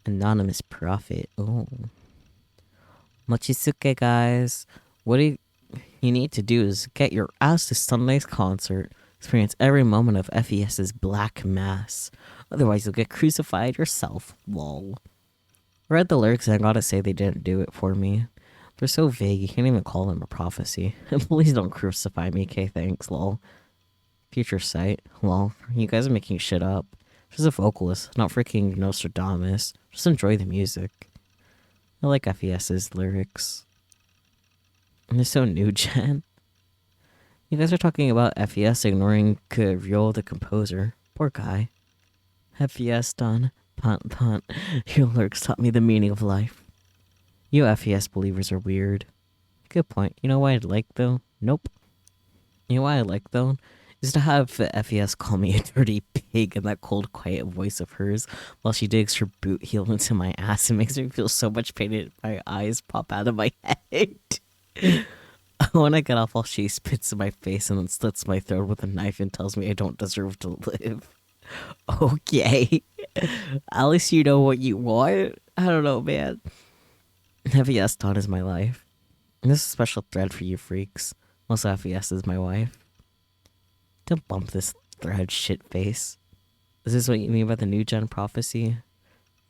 Anonymous Prophet. Oh. Mochisuke, guys. What do you... you need to do is get your ass to Sunday's concert. Experience every moment of FES's Black Mass. Otherwise, you'll get crucified yourself. Lol. I read the lyrics and I gotta say they didn't do it for me. They're so vague, you can't even call them a prophecy. Please don't crucify me, okay? Thanks, lol. Future sight, lol. You guys are making shit up. She's a vocalist, not freaking Nostradamus. Just enjoy the music. I like FES's lyrics. And they're so new gen. You guys are talking about FES ignoring Ryo the composer. Poor guy. FES done. Punt punt. Your lyrics taught me the meaning of life. You FES believers are weird. Good point. You know what I'd like though? Nope. You know what I'd like though? Is to have FES call me a dirty pig in that cold, quiet voice of hers while she digs her boot heel into my ass and makes me feel so much pain that my eyes pop out of my head. When I get off while she spits in my face and then slits my throat with a knife and tells me I don't deserve to live. Okay. At least you know what you want. I don't know, man. FES Dawn is my life. And this is a special thread for you freaks. Also, FES is my wife. Don't bump this thread, shitface. Is this what you mean by the new gen prophecy?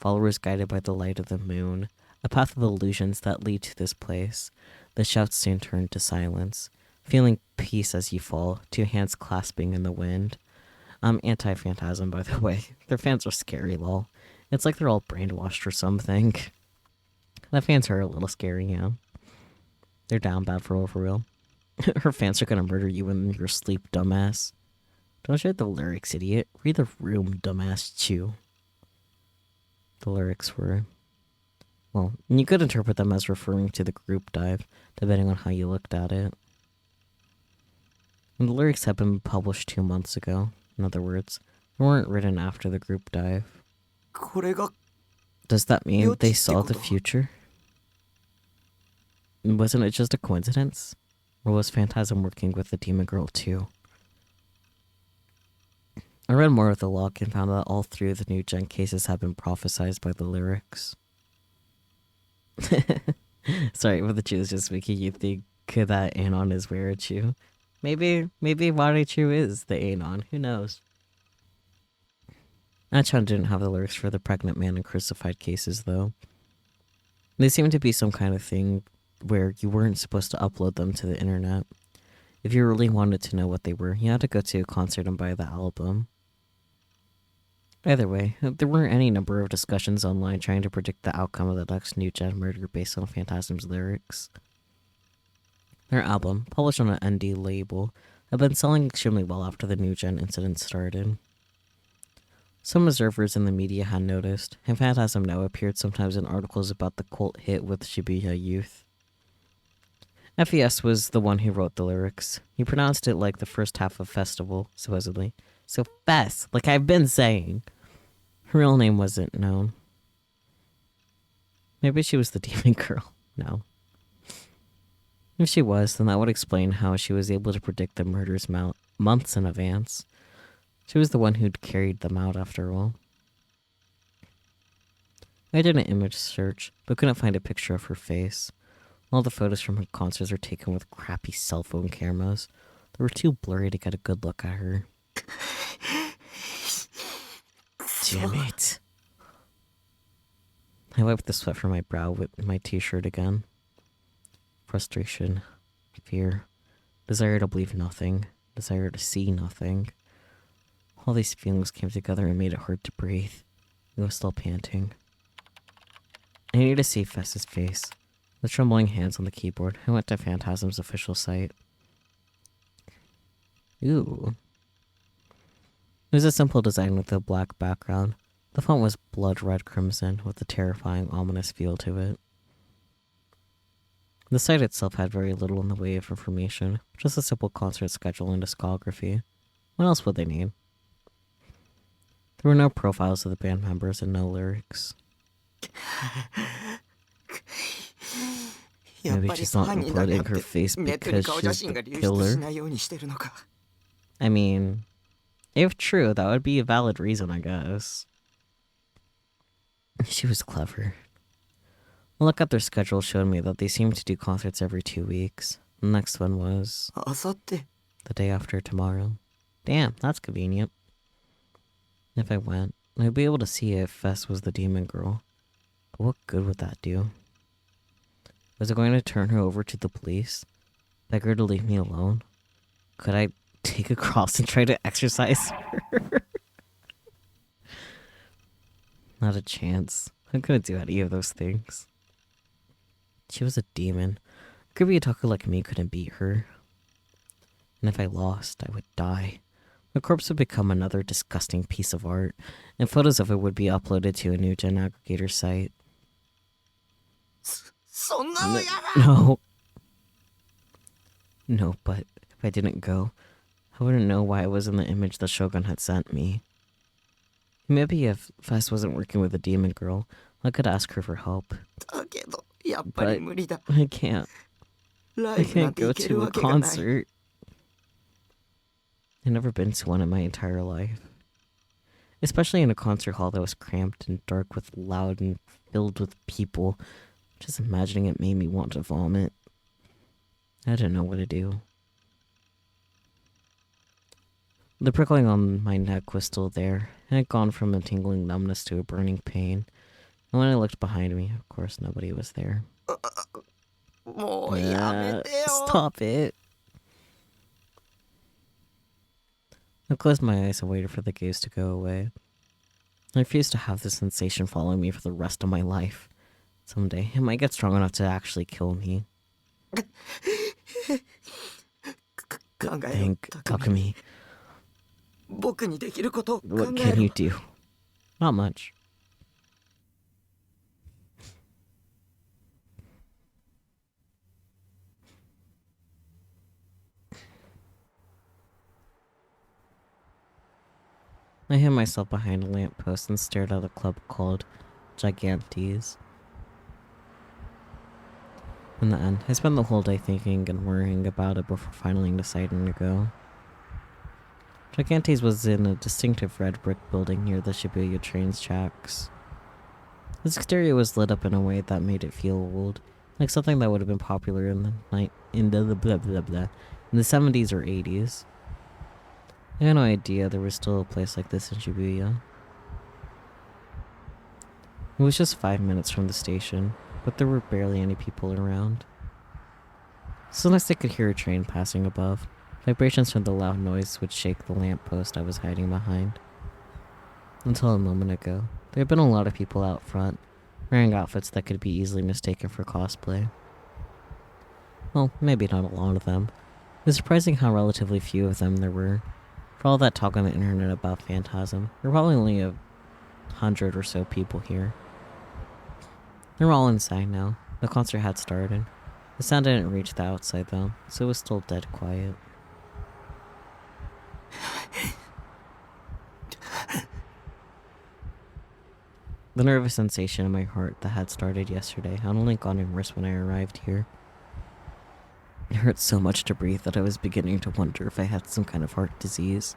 Followers guided by the light of the moon. A path of illusions that lead to this place. The shouts soon turn to silence. Feeling peace as you fall, two hands clasping in the wind. I'm anti-phantasm, by the way. Their fans are scary, lol. It's like they're all brainwashed or something. The fans are a little scary, yeah. They're down bad for real. Her fans are gonna murder you in your sleep, dumbass. Don't read the lyrics, idiot. Read the room, dumbass chew. The lyrics were... Well, you could interpret them as referring to the group dive, depending on how you looked at it. And the lyrics had been published 2 months ago. In other words, they weren't written after the group dive. Does that mean they saw the future? Wasn't it just a coincidence? Or was Phantasm working with the demon girl too? I read more of the log and found that all 3 of the new gen cases have been prophesized by the lyrics. Sorry, but the chew is just making you think that Anon is Warachu. Maybe Warachu is the Anon, who knows? Achan didn't have the lyrics for the pregnant man and crucified cases though. They seem to be some kind of thing where you weren't supposed to upload them to the internet. If you really wanted to know what they were, you had to go to a concert and buy the album. Either way, there weren't any number of discussions online trying to predict the outcome of the next new gen murder based on Phantasm's lyrics. Their album, published on an ND label, had been selling extremely well after the new gen incident started. Some observers in the media had noticed, and Phantasm now appeared sometimes in articles about the cult hit with Shibuya youth. FES was the one who wrote the lyrics. He pronounced it like the first half of festival, supposedly. So Fest, like I've been saying. Her real name wasn't known. Maybe she was the demon girl. No. If she was, then that would explain how she was able to predict the murders months in advance. She was the one who'd carried them out after all. I did an image search, but couldn't find a picture of her face. All the photos from her concerts were taken with crappy cell phone cameras. They were too blurry to get a good look at her. Damn it. I wiped the sweat from my brow with my t-shirt again. Frustration, fear, desire to believe nothing, desire to see nothing. All these feelings came together and made it hard to breathe. I was still panting. I needed to see Fess's face. With trembling hands on the keyboard, I went to Phantasm's official site. Ooh. It was a simple design with a black background. The font was blood red crimson with a terrifying, ominous feel to it. The site itself had very little in the way of information, just a simple concert schedule and discography. What else would they need? There were no profiles of the band members and no lyrics. Maybe she's not uploading her face because she's the killer. I mean, if true, that would be a valid reason, I guess. She was clever. A look at their schedule showed me that they seemed to do concerts every 2 weeks. The next one was あさって the day after tomorrow. Damn, that's convenient. If I went, I'd be able to see if Fess was the demon girl. But what good would that do? Was it going to turn her over to the police? Beg her to leave me alone? Could I take a cross and try to exorcise her? Not a chance. I couldn't do any of those things. She was a demon. A talker like me couldn't beat her. And if I lost, I would die. The corpse would become another disgusting piece of art, and photos of it would be uploaded to a new gen aggregator site. そんなのやだ No. No, but if I didn't go, I wouldn't know why I was in the image the Shogun had sent me. Maybe if Fess wasn't working with a demon girl, I could ask her for help. だけどやっぱり無理だ I can't. ラ I イブなん can't て go 行ける to a わけがない concert. I've never been to one in my entire life. Especially in a concert hall that was cramped and dark with loud and filled with people. Just imagining it made me want to vomit. I didn't know what to do. The prickling on my neck was still there. It had gone from a tingling numbness to a burning pain. And when I looked behind me, of course nobody was there. もうやめてよ Stop it. I closed my eyes and waited for the gaze to go away. I refused to have this sensation following me for the rest of my life. Someday, it might get strong enough to actually kill me. 考えよ Think, 匠 Takumi, 僕にできることを考 what え can ろ you do? Not much. I hid myself behind a lamppost and stared at a club called Gigantes. In the end, I spent the whole day thinking and worrying about it before finally deciding to go. Gigantes was in a distinctive red brick building near the Shibuya train tracks. Its exterior was lit up in a way that made it feel old, like something that would have been popular in the 70s or 80s. I had no idea there was still a place like this in Shibuya. It was just 5 minutes from the station, but there were barely any people around. Sometimes I could hear a train passing above. Vibrations from the loud noise would shake the lamppost I was hiding behind. Until a moment ago, there had been a lot of people out front, wearing outfits that could be easily mistaken for cosplay. Well, maybe not a lot of them. It was surprising how relatively few of them there were. For all that talk on the internet about Phantasm, there were probably only 100 or so people here. They were all inside now. The concert had started. The sound didn't reach the outside though, so it was still dead quiet. The nervous sensation in my heart that had started yesterday had only gotten worse when I arrived here. It hurt so much to breathe that I was beginning to wonder if I had some kind of heart disease.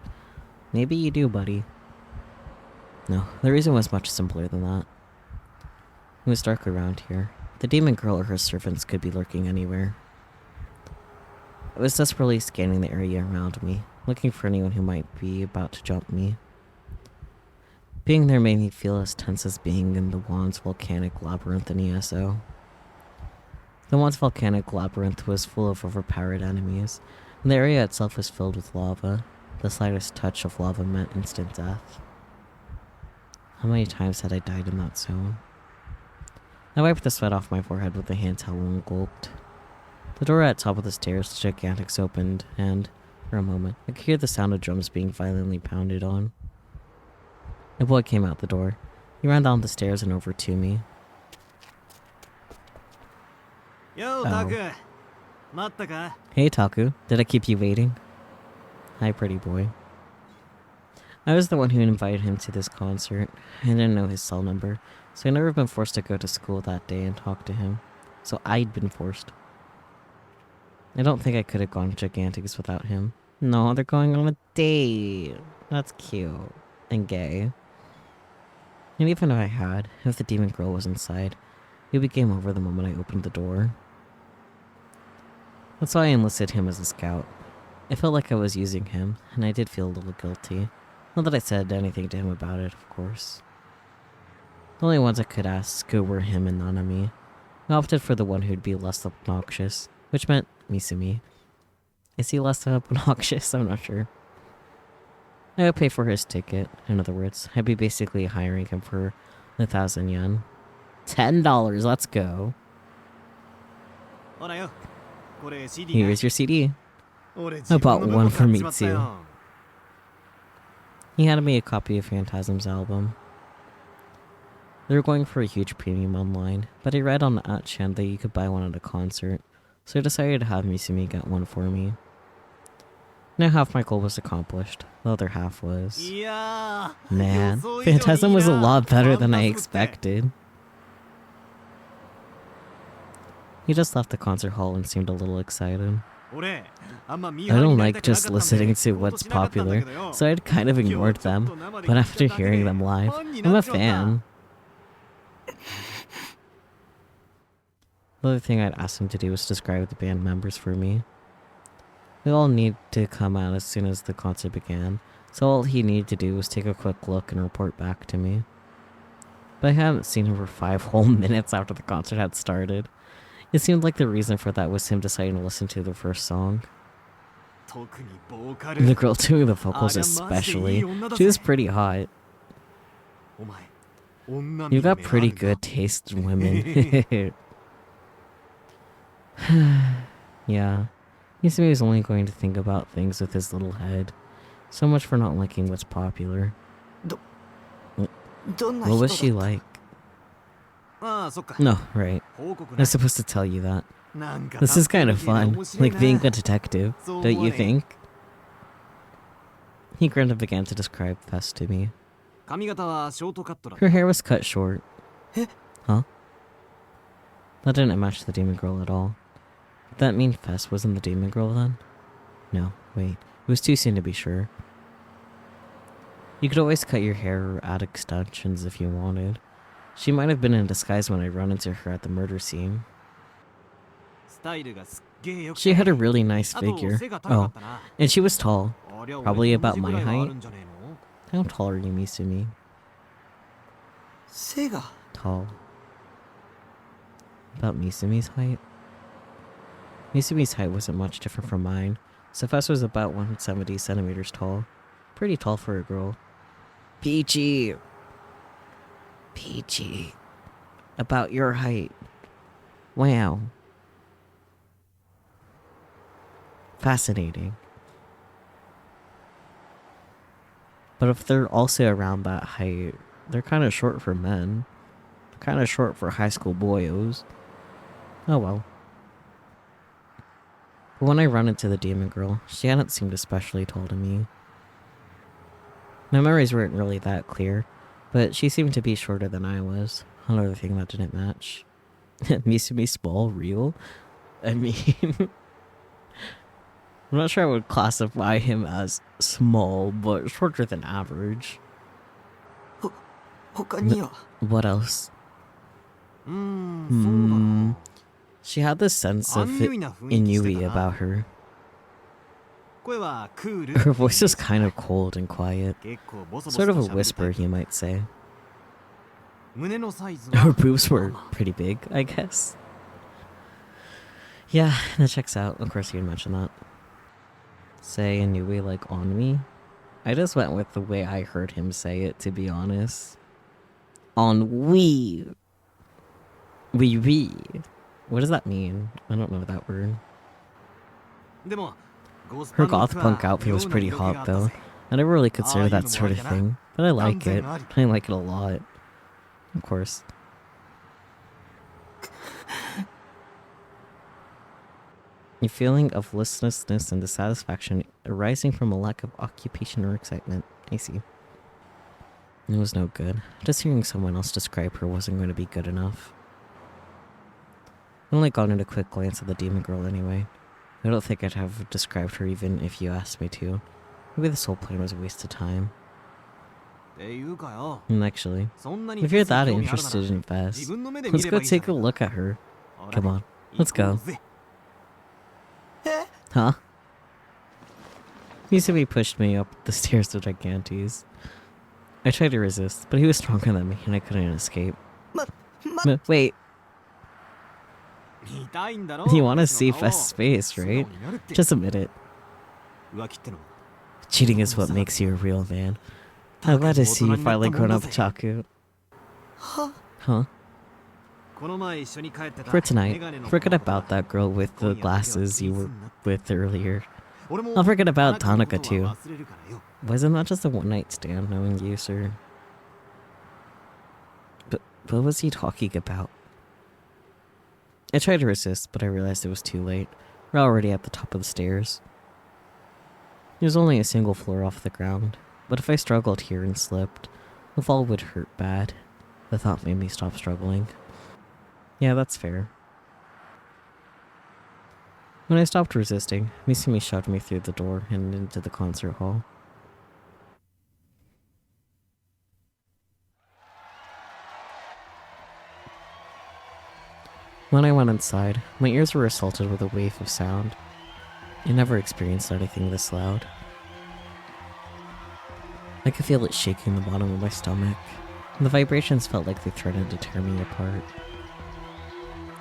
Maybe you do, buddy. No, the reason was much simpler than that. It was dark around here. The demon girl or her servants could be lurking anywhere. I was desperately scanning the area around me, looking for anyone who might be about to jump me. Being there made me feel as tense as being in the Wand's volcanic labyrinth in ESO. The Wand's volcanic labyrinth was full of overpowered enemies, and the area itself was filled with lava. The slightest touch of lava meant instant death. How many times had I died in that zone? I wiped the sweat off my forehead with a hand towel and gulped. The door at the top of the stairs to Gigantics opened, and, for a moment, I could hear the sound of drums being violently pounded on. A boy came out the door. He ran down the stairs and over to me. Yo, Taku. Matta ka? Hey Taku, did I keep you waiting? Hi, pretty boy. I was the one who invited him to this concert. I didn't know his cell number, so I'd never been forced to go to school that day and talk to him. So I'd been forced. I don't think I could have gone to Gigantics without him. No, they're going on a date. That's cute. And gay. And even if I had, if the demon girl was inside, it would be game over the moment I opened the door. That's why I enlisted him as a scout. I felt like I was using him, and I did feel a little guilty. Not that I said anything to him about it, of course. The only ones I could ask were him and Nanami. I opted for the one who'd be less obnoxious, which meant Misumi. Is he less obnoxious? I'm not sure. I would pay for his ticket. In other words, I'd be basically hiring him for 1,000 yen. $10, let's go. Here's your CD. I bought one for Mitsu. He handed me a copy of Phantasm's album. They were going for a huge premium online, but I read on the at-chan that you could buy one at a concert, so I decided to have Misumi get one for me. Now half my goal was accomplished, the other half was... Man, Phantasm was a lot better than I expected. He just left the concert hall and seemed a little excited. I don't like just listening to what's popular, so I'd kind of ignored them, but after hearing them live, I'm a fan. The other thing I'd asked him to do was describe the band members for me. They all need to come out as soon as the concert began, so all he needed to do was take a quick look and report back to me. But I hadn't seen him for 5 whole minutes after the concert had started. It seemed like the reason for that was him deciding to listen to the first song. The girl doing the vocals especially, she was pretty hot. You got pretty good taste in women. Yeah, Misumi was only going to think about things with his little head. So much for not liking what's popular. What was she like? No, right. I was supposed to tell you that. This is kind of fun, like being a detective, don't you think? He grinned and began to describe Fess to me. Her hair was cut short. Huh? That didn't match the demon girl at all. Did that mean Fess wasn't the demon girl then? No, wait. It was too soon to be sure. You could always cut your hair or add extensions if you wanted. She might have been in disguise when I run into her at the murder scene. She had a really nice figure. Oh, and she was tall. Probably about my height. How tall are you, Misumi? Tall. About Misumi's height? Misumi's height wasn't much different from mine. Fess was about 170 centimeters tall. Pretty tall for a girl. Peachy! Peachy. About your height. Wow. Fascinating. But if they're also around that height, they're kind of short for men. Kind of short for high school boyos. Oh well. But when I run into the demon girl, she hadn't seemed especially tall to me. My memories weren't really that clear, but she seemed to be shorter than I was. Another thing that didn't match. Misumi small, real? I mean... I'm not sure I would classify him as small, but shorter than average. What else? She had this sense of Inui about her. Her voice was kind of cold and quiet. Sort of a whisper, you might say. Her boobs were pretty big, I guess. Yeah, that checks out. Of course you would mention that. Say Inui like on me? I just went with the way I heard him say it, to be honest. On we. We. What does that mean? I don't know that word. Her goth punk outfit was pretty hot though. I never really considered that sort of thing, but I like it. I like it a lot. Of course. A feeling of listlessness and dissatisfaction arising from a lack of occupation or excitement. I see. It was no good. Just hearing someone else describe her wasn't going to be good enough. I only got a quick glance at the demon girl anyway. I don't think I'd have described her even if you asked me to. Maybe this whole plan was a waste of time. Actually, if you're that interested in Fess, let's go take a look at her. Come on, let's go. Huh? Misumi pushed me up the stairs to Gigantes. I tried to resist, but he was stronger than me and I couldn't escape. Wait, 見たいんだろ you want to 私の see 顔 Fest's face, 素直 right? になるって Just admit it. 浮気っての Cheating is what makes you a real man. I'm glad to see you finally grown up, Taku. は Huh? この前一緒に帰ってた For tonight, メガネの forget 子の about that girl with the 今夜だけは glasses you ピース were になって with earlier. 俺も I'll forget about あなたのこ Tanaka と too. は忘れるからよ Wasn't that just a one night stand knowing you, sir? But what was he talking about? I tried to resist, but I realized it was too late. We're already at the top of the stairs. It was only a single floor off the ground, but if I struggled here and slipped, the fall would hurt bad. The thought made me stop struggling. Yeah, that's fair. When I stopped resisting, Misumi shoved me through the door and into the concert hall. When I went inside, my ears were assaulted with a wave of sound. I never experienced anything this loud. I could feel it shaking the bottom of my stomach. The vibrations felt like they threatened to tear me apart.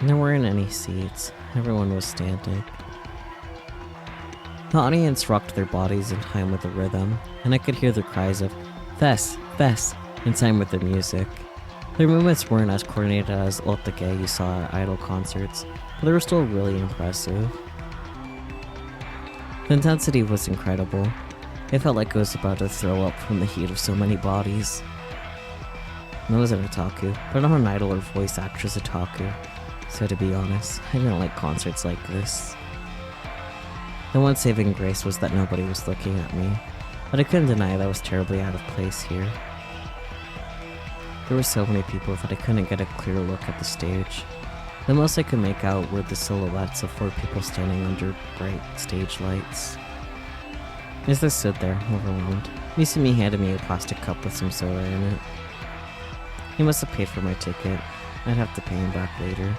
There weren't any seats. Everyone was standing. The audience rocked their bodies in time with the rhythm, and I could hear the cries of "Fess! Fess!" in time with the music. Their movements weren't as coordinated as Otage you saw at idol concerts, but they were still really impressive. The intensity was incredible. It felt like I was about to throw up from the heat of so many bodies. I wasn't otaku, but I'm an idol or voice actress otaku, so to be honest, I didn't like concerts like this. The one saving grace was that nobody was looking at me, but I couldn't deny that I was terribly out of place here. There were so many people that I couldn't get a clear look at the stage. The most I could make out were the silhouettes of 4 people standing under bright stage lights. As I stood there, overwhelmed, Misumi handed me a plastic cup with some soda in it. He must have paid for my ticket. I'd have to pay him back later.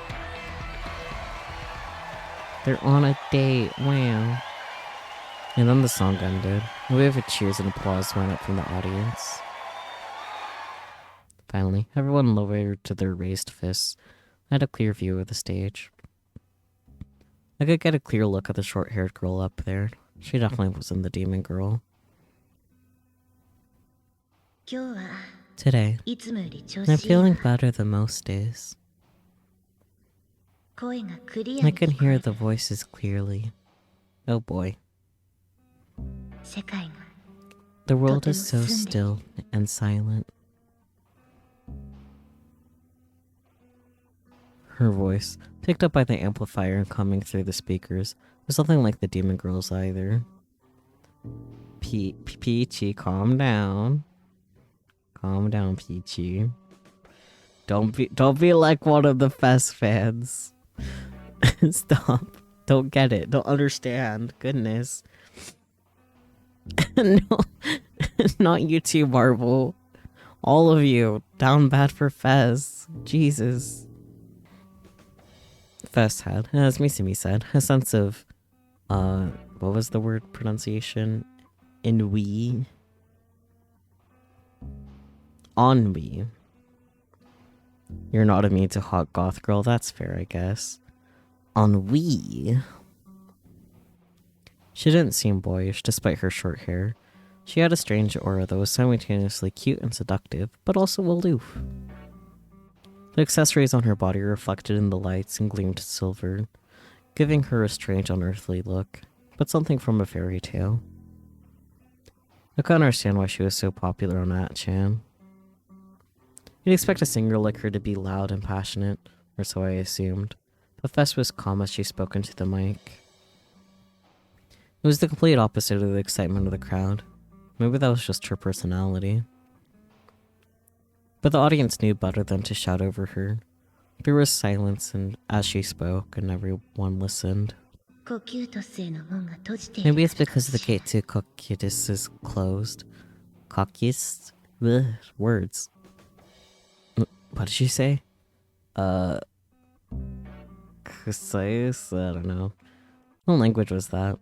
They're on a date, wow. And then the song ended. A wave of cheers and applause went up from the audience. Finally, everyone lowered to their raised fists. I had a clear view of the stage. I could get a clear look at the short-haired girl up there. She definitely wasn't the demon girl. 今日は Today, いつもより調 I'm 子いいわ feeling better than most days. 声がクリア I に can 聞こ hear え the る voices clearly. Oh boy. 世界が The world is so とても澄んでいる still and silent. Her voice, picked up by the amplifier and coming through the speakers, was nothing like the demon girl's either. Peachy, calm down. Calm down, Peachy. Don't be like one of the Fest fans. Stop. Don't get it. Don't understand. Goodness. No, not you two, Marvel. All of you. Down bad for Fez. Jesus. Fez had, as Misumi said, a sense of, what was the word pronunciation? Ennui. Ennui. You're not immune to hot goth girl, that's fair, I guess. Ennui. She didn't seem boyish, despite her short hair. She had a strange aura that was simultaneously cute and seductive, but also aloof. The accessories on her body reflected in the lights and gleamed silver, giving her a strange unearthly look, but something from a fairy tale. I couldn't understand why she was so popular on 8chan. You'd expect a singer like her to be loud and passionate, or so I assumed, but Fess was calm as she spoke into the mic. It was the complete opposite of the excitement of the crowd. Maybe that was just her personality. But the audience knew better than to shout over her. There was silence and as she spoke, and everyone listened. 呼吸突性の門が閉じている Maybe it's because the gate to Cocytus is closed. Cocytus? Ugh, words. What did she say? Cocytus? I don't know. What language was that?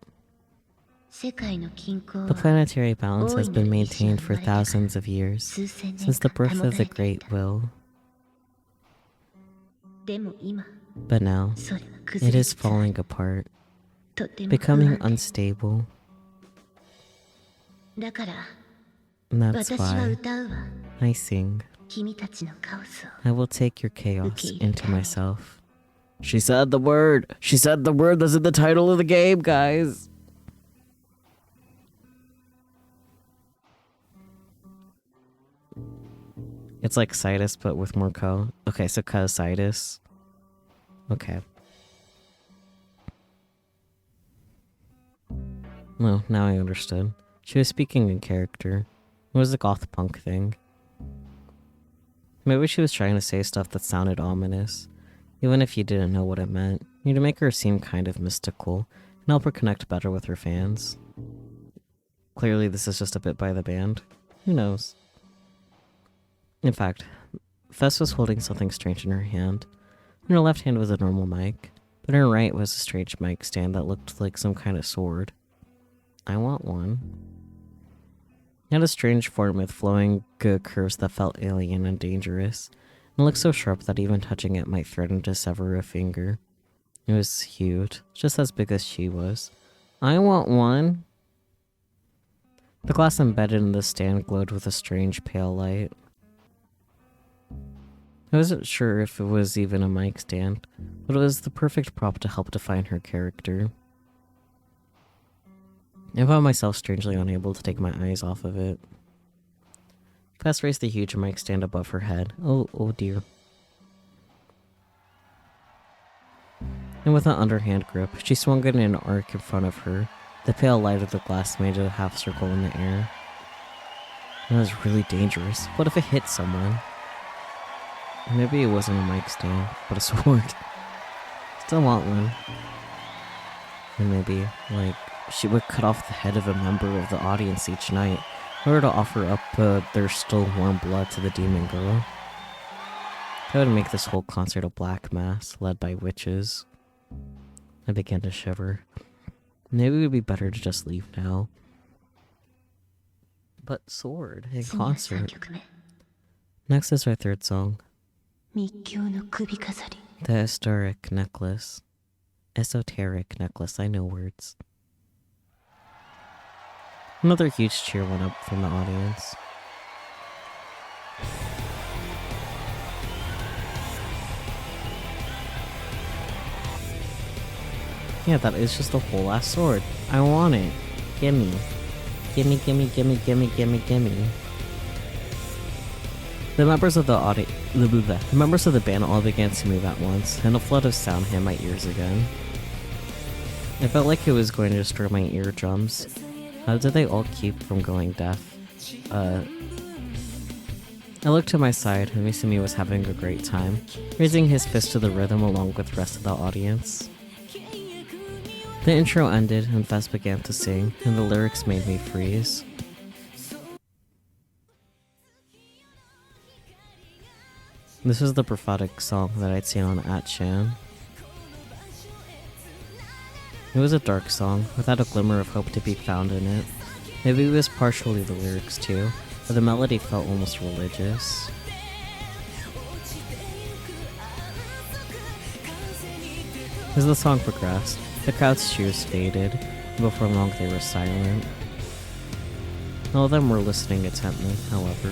世界の均衡 The は planetary balance has been maintained for thousands of years, 数千年 since the 間 birth 保 of た the れてい great た。 will. でも今 But now, それは it 崩れ is つつある。 falling apart, とても不 becoming 安 unstable. 定だから And that's 私は why 歌うわ。 I sing. 君たちのカオスを I will take your chaos Okay, into Danny. myself. She said the word! She said the word that's in the title of the game, guys! It's like Citus, but with more co. Okay, so Citus. Okay. No, now I understood. She was speaking in character. It was a goth punk thing. Maybe she was trying to say stuff that sounded ominous, even if you didn't know what it meant. You to make her seem kind of mystical and help her connect better with her fans. Clearly, this is just a bit by the band. Who knows? In fact, Fess was holding something strange in her hand. In her left hand was a normal mic, but in her right was a strange mic stand that looked like some kind of sword. I want one. It had a strange form with flowing curves that felt alien and dangerous, and looked so sharp that even touching it might threaten to sever a finger. It was huge, just as big as she was. I want one. The glass embedded in the stand glowed with a strange pale light. I wasn't sure if it was even a mic stand, but it was the perfect prop to help define her character. I found myself strangely unable to take my eyes off of it. Fess raised the huge mic stand above her head. Oh dear. And with an underhand grip, she swung it in an arc in front of her. The pale light of the glass made a half circle in the air. That was really dangerous. What if it hit someone? Maybe it wasn't a mic stand, but a sword. Still want one. And maybe, like, she would cut off the head of a member of the audience each night in order to offer up their still warm blood to the demon girl. That would make this whole concert a black mass led by witches. I began to shiver. Maybe it would be better to just leave now. But sword in 次は3 concert. 曲目。 Next is our third song, 密教の首飾り。 the historic necklace. Esoteric necklace, I know words. Another huge cheer went up from the audience. Yeah, that is just a whole ass sword. I want it. Gimme. Gimme, gimme, gimme, gimme, gimme, gimme. The members of the members of the band all began to move at once, and a flood of sound hit my ears again. I felt like it was going to destroy my eardrums. How did they all keep from going deaf? I looked to my side, and Misumi was having a great time, raising his fist to the rhythm along with the rest of the audience. The intro ended, and Fess began to sing, and the lyrics made me freeze. This was the prophetic song that I'd seen on At-chan. It was a dark song, without a glimmer of hope to be found in it. Maybe it was partially the lyrics too, but the melody felt almost religious. As the song progressed, the crowd's cheers faded, and before long they were silent. All of them were listening intently, however,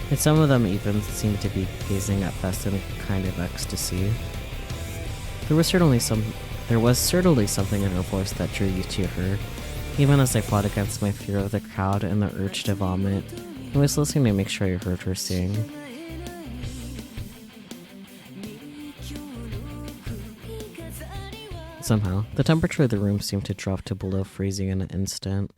and some of them even seemed to be gazing at Fess in a kind of ecstasy. There was certainly something in her voice that drew you to her, even as I fought against my fear of the crowd and the urge to vomit. I was listening to make sure I heard her sing. Somehow, the temperature of the room seemed to drop to below freezing in an instant.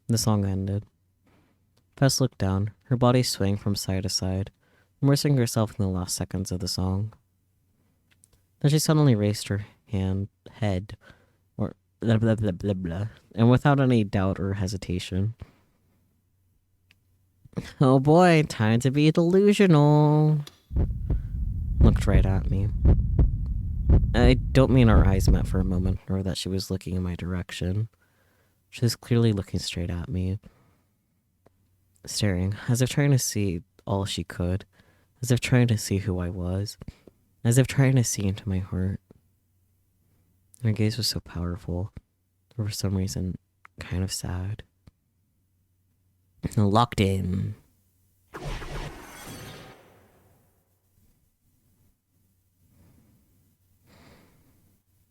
The song ended. Fess looked down, her body swaying from side to side, immersing herself in the last seconds of the song. Then she suddenly raised her head, or blah blah blah blah blah, and without any doubt or hesitation. Oh boy, time to be delusional. looked right at me. I don't mean our eyes met for a moment, or that she was looking in my direction. She was clearly looking straight at me, staring, as if trying to see all she could, as if trying to see who I was, as if trying to see into my heart. Her gaze was so powerful, or for some reason, kind of sad. Locked in.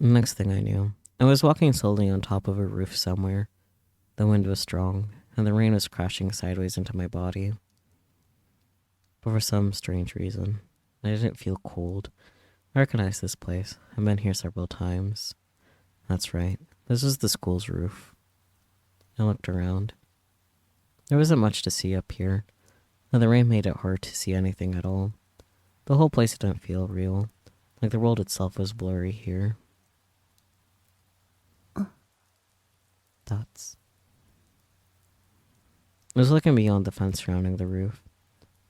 Next thing I knew, I was walking slowly on top of a roof somewhere. The wind was strong, and the rain was crashing sideways into my body. But for some strange reason, I didn't feel cold. I recognized this place. I've been here several times. That's right, this was the school's roof. I looked around. There wasn't much to see up here, and the rain made it hard to see anything at all. The whole place didn't feel real, like the world itself was blurry here. Dots. I was looking beyond the fence surrounding the roof.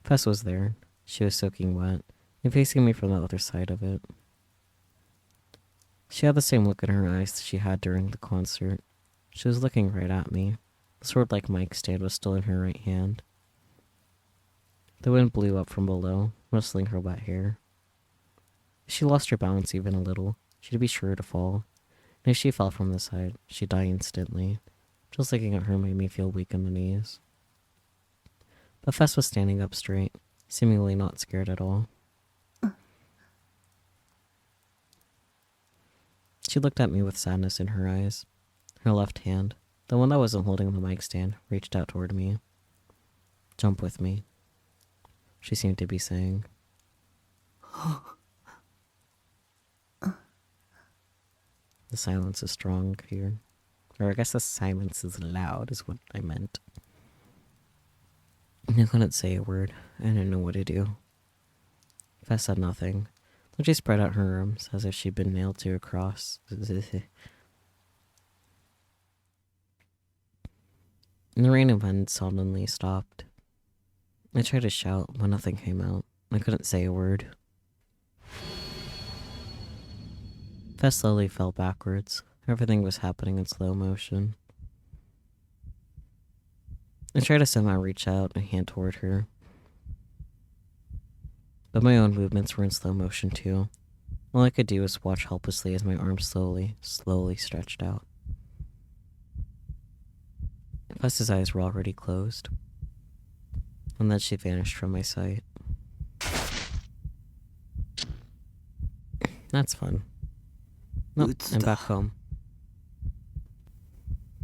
Fess was there. She was soaking wet and facing me from the other side of it. She had the same look in her eyes she had during the concert. She was looking right at me. The sword-like mic stand was still in her right hand. The wind blew up from below, rustling her wet hair. If she lost her balance even a little, she'd be sure to fall. And if she fell from the side, she'd die instantly. Just looking at her made me feel weak in the knees. But Fess was standing up straight, seemingly not scared at all. She looked at me with sadness in her eyes. Her left hand, the one that wasn't holding the mic stand, reached out toward me. "Jump with me," she seemed to be saying. The silence is strong here. Or I guess the silence is loud, is what I meant. I couldn't say a word. I didn't know what to do. Fess said nothing. She spread out her arms as if she'd been nailed to a cross. And the rain and wind suddenly stopped. I tried to shout, but nothing came out. I couldn't say a word. Fess slowly fell backwards. Everything was happening in slow motion. I tried to somehow reach out a hand toward her. But my own movements were in slow motion too. All I could do was watch helplessly as my arms slowly stretched out. Fess's eyes were already closed. And then she vanished from my sight. That's fun. Nope, I'm back home.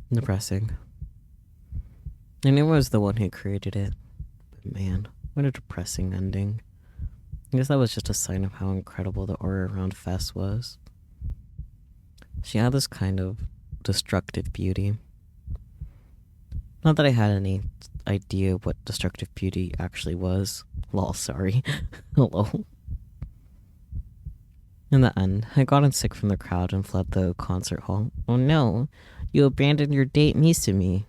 Depressing. I knew I was the one who created it. But man, what a depressing ending. I guess that was just a sign of how incredible the aura around Fess was. She had this kind of destructive beauty. Not that I had any idea what destructive beauty actually was. Lol, sorry. Hello. In the end, I gotten sick from the crowd and fled the concert hall. Oh no, you abandoned your date Misumi.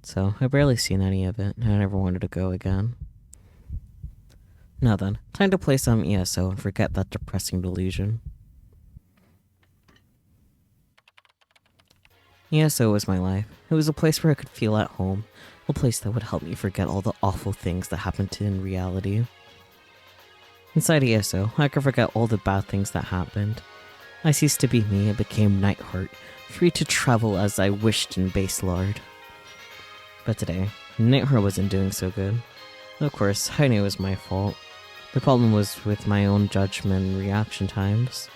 So, I barely seen any of it, and I never wanted to go again. Now then, time to play some ESO and forget that depressing delusion. ESO was my life. It was a place where I could feel at home, a place that would help me forget all the awful things that happened in reality. Inside ESO, I could forget all the bad things that happened. I ceased to be me and became Nightheart, free to travel as I wished in Baselard. But today, Nightheart wasn't doing so good. Of course, I knew it was my fault. The problem was with my own judgment and reaction times.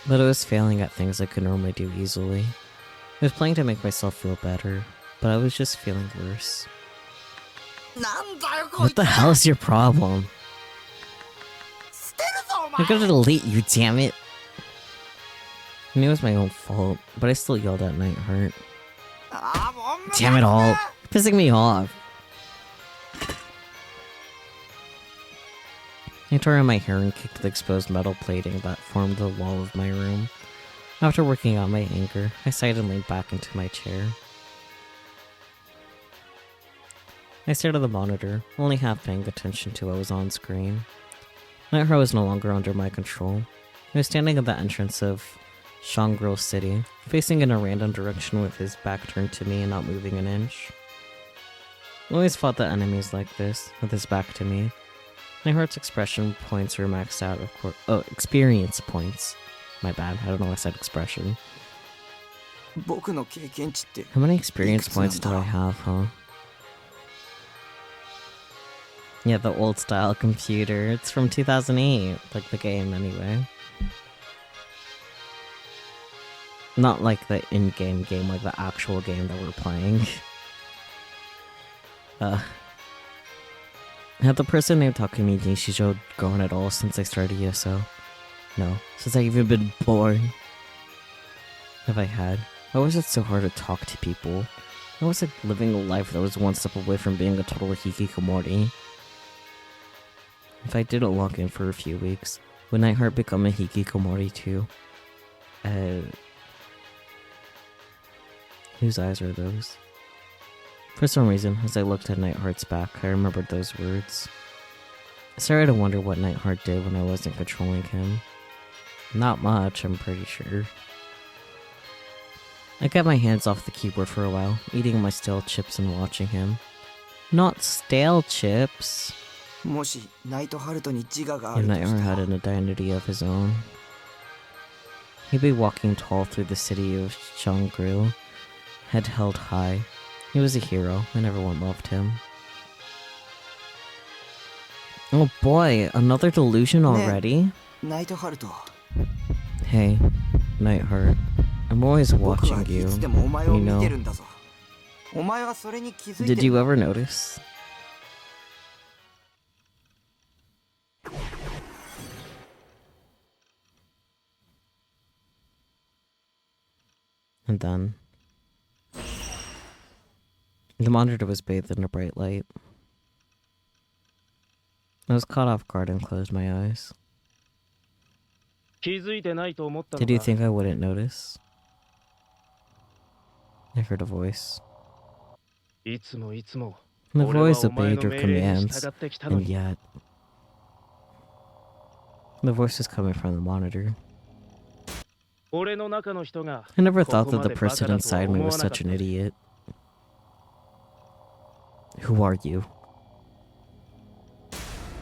But I was failing at things I could normally do easily. I was playing to make myself feel better, but I was just feeling worse. What the hell is your problem? I'm gonna delete you, damn it! I knew it was my own fault, but I still yelled at Nightheart. Damn it all! You're pissing me off! I tore out my hair and kicked the exposed metal plating that formed the wall of my room. After working out my anger, I sighed and leaned back into my chair. I stared at the monitor, only half paying attention to what was on screen. Nightheart was no longer under my control. He was standing at the entrance of Shangri City, facing in a random direction with his back turned to me and not moving an inch. I always fought the enemies like this, with his back to me. Nightheart's expression points were maxed out, of course. Oh, experience points. My bad, I don't know why I said expression. 僕の経験値って How many experience points do I have, huh? Yeah, the old style computer. It's from 2008, like the game anyway. Not like the in-game game, like the actual game that we're playing. Had the person named Takumi Nishijo grown at all since I started ESO? No, since I even been born. Have I had? Why was it so hard to talk to people? I was like living a life that was one step away from being a total hikikomori. If I didn't log in for a few weeks, would Nightheart become a hikikomori too? Whose eyes are those? For some reason, as I looked at Nightheart's back, I remembered those words. I started to wonder what Nightheart did when I wasn't controlling him. Not much, I'm pretty sure. I kept my hands off the keyboard for a while, eating my stale chips and watching him. Not stale chips. もしナイトハルトに自我があ And るとし Nightheart た had ら an identity of his own. He'd be walking tall through the city of Shangri, head held high. He was a hero, and everyone loved him. Oh boy, another delusion already? ナイトハルト Hey, Nightheart. I'm always 僕は watching い you. つでもお前を You 見 know. てるんだぞお前はそれに気づいて Did you ever notice? And then the monitor was bathed in a bright light. I was caught off guard and closed my eyes. 気づいてないと思った Did の you か think I wouldn't notice? I heard a voice. いつもいつも The 俺は voice お前 obeyed の your 命令に commands, 従ってきたの and に yet... The voice was coming from the monitor. 俺の中の人が I never こ thought こ that ま the でバカ person だとは inside me 思 was わなかっ such た an idiot.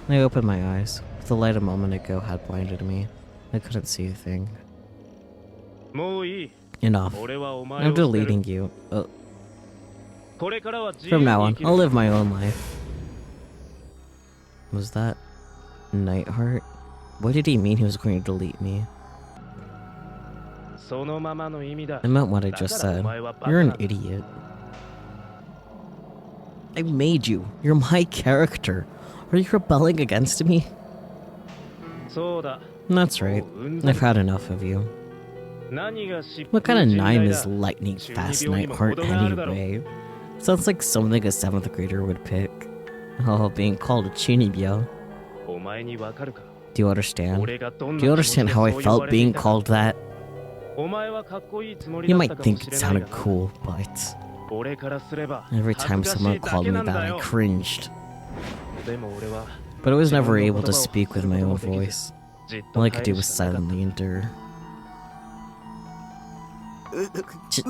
I opened my eyes. The light a moment ago had blinded me. I couldn't see a thing. もういい Enough. 俺はお前 I'm を捨てる deleting you. これからは自 From 由 now に on, 生き I'll る live my own life. Was that Nightheart? What did he mean he was going to delete me? そのままの意味だ I meant what I just だから said. お前はバカ You're な an んだ idiot. I made you. You're my character. Are you rebelling against me? そうだ That's right. もううんざり I've had enough of you. 何が疾 What 風 kind of 陣 name 雷 is だ lightning fast 中二病にも Nightheart 程があるだろう anyway? Sounds like something a 7th grader would pick. Oh, being called a chinibyo. お前にわかるか Do you understand? 俺がどん Do you な気持 understand ちで how I そう言わ felt れてい being たか called that? お前はかっこいいつもり You だった might かも think し it れない sounded が cool, but 俺からすれば every 恥 time ずかし someone いだ called け me なん that, だ I よ cringed. でも俺は But I was 自 never 分の able 言 to 葉を speak 発 with する my こと own もできず voice. じっと All I could 耐え do る was しかなかった silently endure.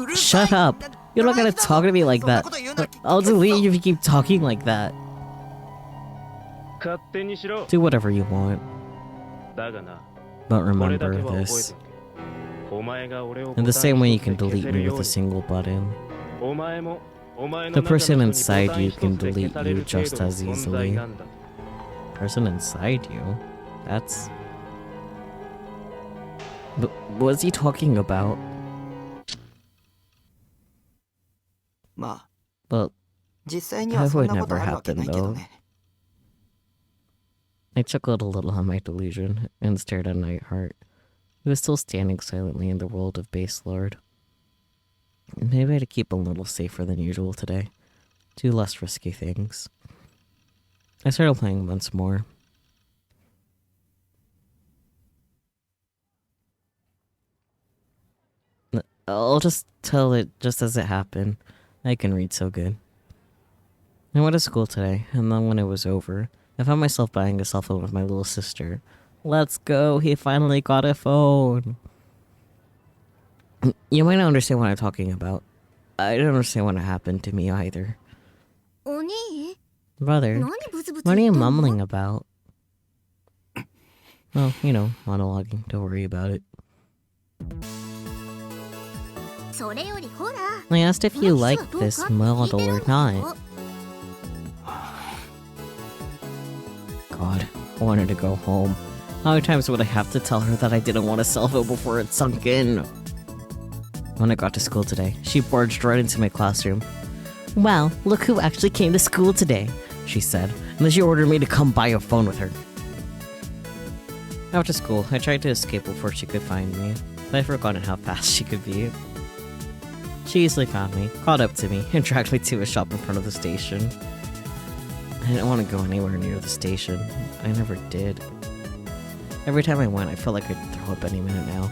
うるさい Shut up! You're not gonna talk to me like そんな that. こと言うな I'll delete you if you keep talking like that. 勝手にしろ Do whatever you want. だがな But これだ remember けは覚え this. ておけお前が俺を In the same way you can ボタン一つ delete で消せ me るよ with う a に single button, お前もお前の the 中の人 person に inside ボタン you 一 can つで消 delete され you る程 just 度の as 存在 easily. なんだ Person inside you? That's... But what is he talking about? まあ Well, 実際にはそんなことあるわけないけど That would never happen, ね I chuckled a little on my delusion and stared at Nightheart, who was still standing silently in the world of Base Lord. Maybe I had to keep a little safer than usual today. Do less risky things. I started playing once more. I'll just tell it just as it happened. I can read so good. I went to school today, and then when it was over, I found myself buying a cell phone with my little sister. Let's go, he finally got a phone. You might not understand what I'm talking about. I don't understand what happened to me either. お兄 Brother, 何ブツブツ what are 言 you ってんの mumbling about? Oh, you know, monologuing. Don't worry about it. それよりほら I asked if you マ like キス this はどうかって聞いて model る or んだ not. よ God, I wanted to go home. How many times would I have to tell her that I didn't want a cell phone before it sunk in? When I got to school today, she barged right into my classroom. Wow, look who actually came to school today, she said, and then she ordered me to come buy a phone with her. After school, I tried to escape before she could find me, but I'd forgotten how fast she could be. She easily found me, caught up to me, and dragged me to a shop in front of the station. I didn't want to go anywhere near the station. I never did. Every time I went, I felt like I'd throw up any minute now.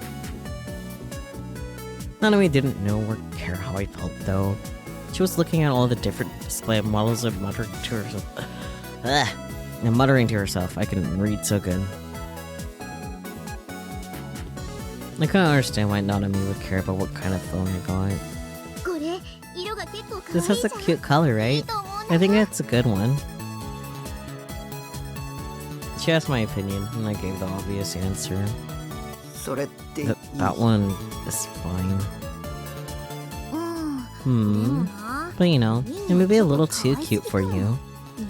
Nanami didn't know or care how I felt, though. She was looking at all the different display models and muttering to herself. Ugh! And muttering to herself, I couldn't read so good. I couldn't understand why Nanami would care about what kind of phone I got. これ色が結構可愛い This has a じゃん cute color, い right? いと思うんだ I think it's a good one. She asked my opinion, and I gave the obvious answer. それっていい That one is fine. うんでも Hmm. な But you know, it may be a little too cute for you.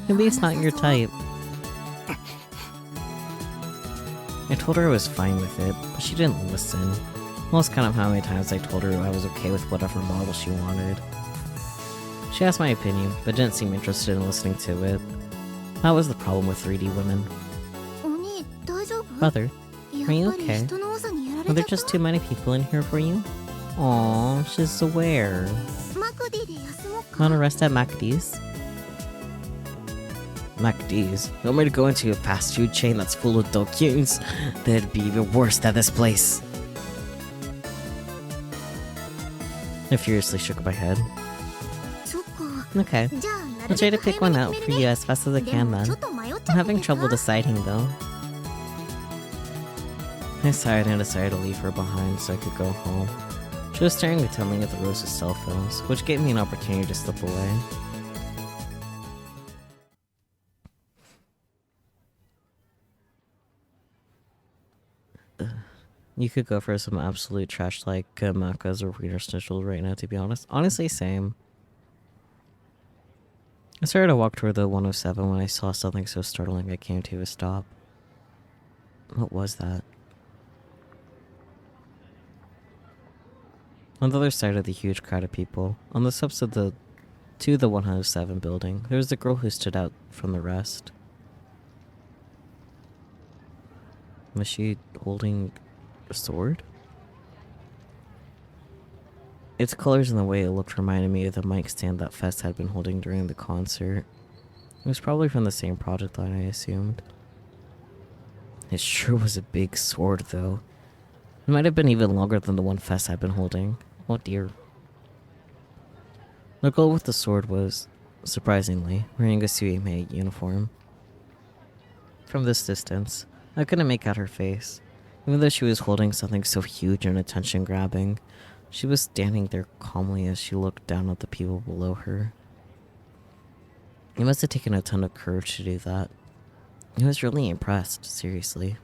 Maybe it's not your type. I told her I was fine with it, but she didn't listen. Lost count of how many times I told her I was okay with whatever model she wanted. She asked my opinion, but didn't seem interested in listening to it. That was the problem with 3D women. お兄大丈夫 Brother, や are you っぱり okay? 人の多さにやら Are れ there ちゃっ just た too many people in here for you? Aww, she's aware. マクディで休もうか Want to rest at MacD's? MacD's? You want me to go into a fast food chain that's full of dokyuns? That'd be even worse than this place. I furiously shook my head. そっか Okay, じゃあな I'll る try べ to く pick 早 one め out に for 決め you る as fast as I ねで can も then. ちょっと迷っちゃ I'm って having てさ trouble deciding though. I sighed and decided to leave her behind so I could go home. She was staring intently at the rows of cell phones, which gave me an opportunity to slip away. You could go for some absolute trash like macas or wiener schnitzel right now, to be honest. Honestly, same. I started to walk toward the 107 when I saw something so startling I came to a stop. What was that? On the other side of the huge crowd of people, on the steps of the 107 building, there was a girl who stood out from the rest. Was she holding a sword? Its colors and the way it looked reminded me of the mic stand that Fest had been holding during the concert. It was probably from the same project line, I assumed. It sure was a big sword, though. It might have been even longer than the one Fest had been holding. Oh dear. The girl with the sword was, surprisingly, wearing a Suimei uniform. From this distance, I couldn't make out her face. Even though she was holding something so huge and attention-grabbing, she was standing there calmly as she looked down at the people below her. It must have taken a ton of courage to do that. I was really impressed, seriously.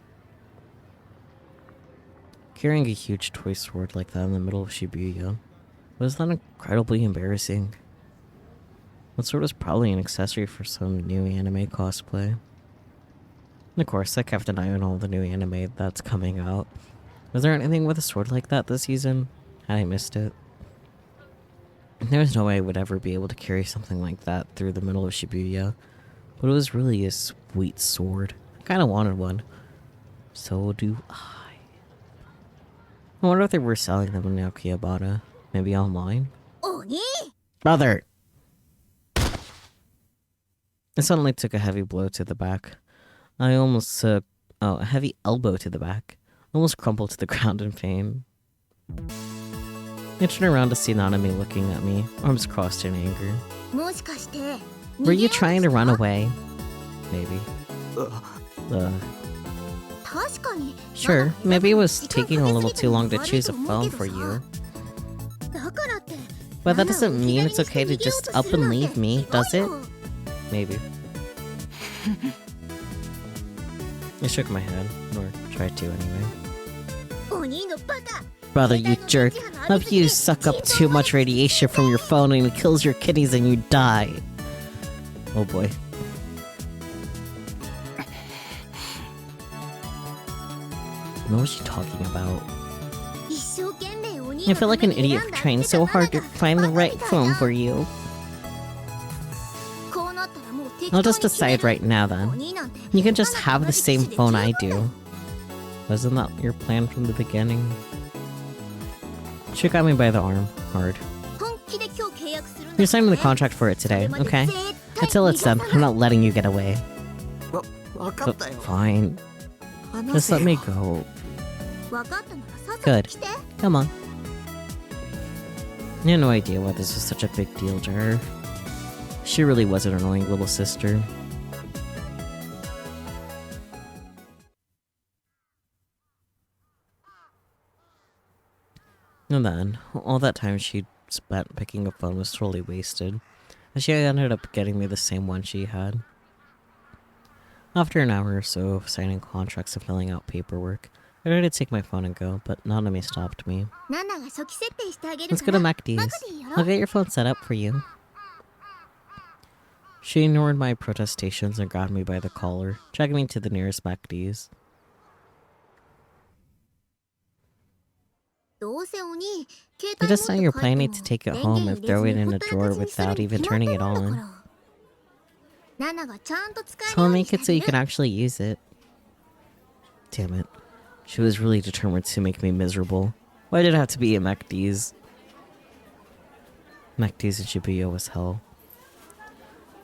Carrying a huge toy sword like that in the middle of Shibuya, was that incredibly embarrassing? That sword was probably an accessory for some new anime cosplay. And of course, I kept an eye on all the new anime that's coming out. Was there anything with a sword like that this season? Had I missed it? There was no way I would ever be able to carry something like that through the middle of Shibuya, but it was really a sweet sword. I kinda wanted one. So do I. I wonder if they were selling them in Akihabara. Maybe online? お兄 Brother! I suddenly took a heavy blow to the back. I almost took... a heavy elbow to the back. Almost crumpled to the ground in pain. I turned around to see Nanami looking at me, arms crossed in anger. もしかして Were you trying to run away? Maybe. あ 確かに Sure, maybe it was taking a little too long to choose a phone for you. だからって But that doesn't mean it's okay to just up and leave me, does it? Maybe. I shook my head, or tried to anyway. お兄のバカ Brother, you jerk. Hope you suck up too much radiation from your phone and it kills your kidneys and you die. Oh boy. What was she talking about? 一生懸命お兄 I の feel like an ために idiot 選んだ trying って so たま hard to だ find the right バカ phone だ for you. こうなったらもう適 I'll 当 just に決め decide る right now お then. 兄なんて You can just have the same 同じ口で phone I 十分だ do. Wasn't that your plan from the beginning? She got me by the arm, hard. 本気で今日契約するんだ You're signing the ね contract for it today, それまで okay? 絶対 Until it's done, 逃が I'm さない not letting you get away. わか But ったよ fine. 話 Just せ let よ me go. 分かったならさっさ Good. と来て Come on. I had no idea why this was such a big deal to her. She really was an annoying little sister. And then, all that time she spent picking a phone was totally wasted, and she ended up getting me the same one she had. After an hour or so of signing contracts and filling out paperwork, I tried to take my phone and go, but Nanami stopped me. ナナが初期設定してあげる Let's か go ら to MacD's. マクディやろ I'll get your phone set up for you. She ignored my protestations and grabbed me by the collar, dragging me to the nearest MacD's. どうせお兄携 I 帯 just 持 thought っ you て were 帰って planning も to take it 電 home 源 and 入れ throw ず it に in ほ a ったら drawer かしにする without に even 決まって turning る it んだ on. からナナがちゃんと使える So よ I'll うに make して it so あ you げ can る actually use it. Damn it. She was really determined to make me miserable. Why did it have to be at MacD's? MacD's in Shibuya was hell.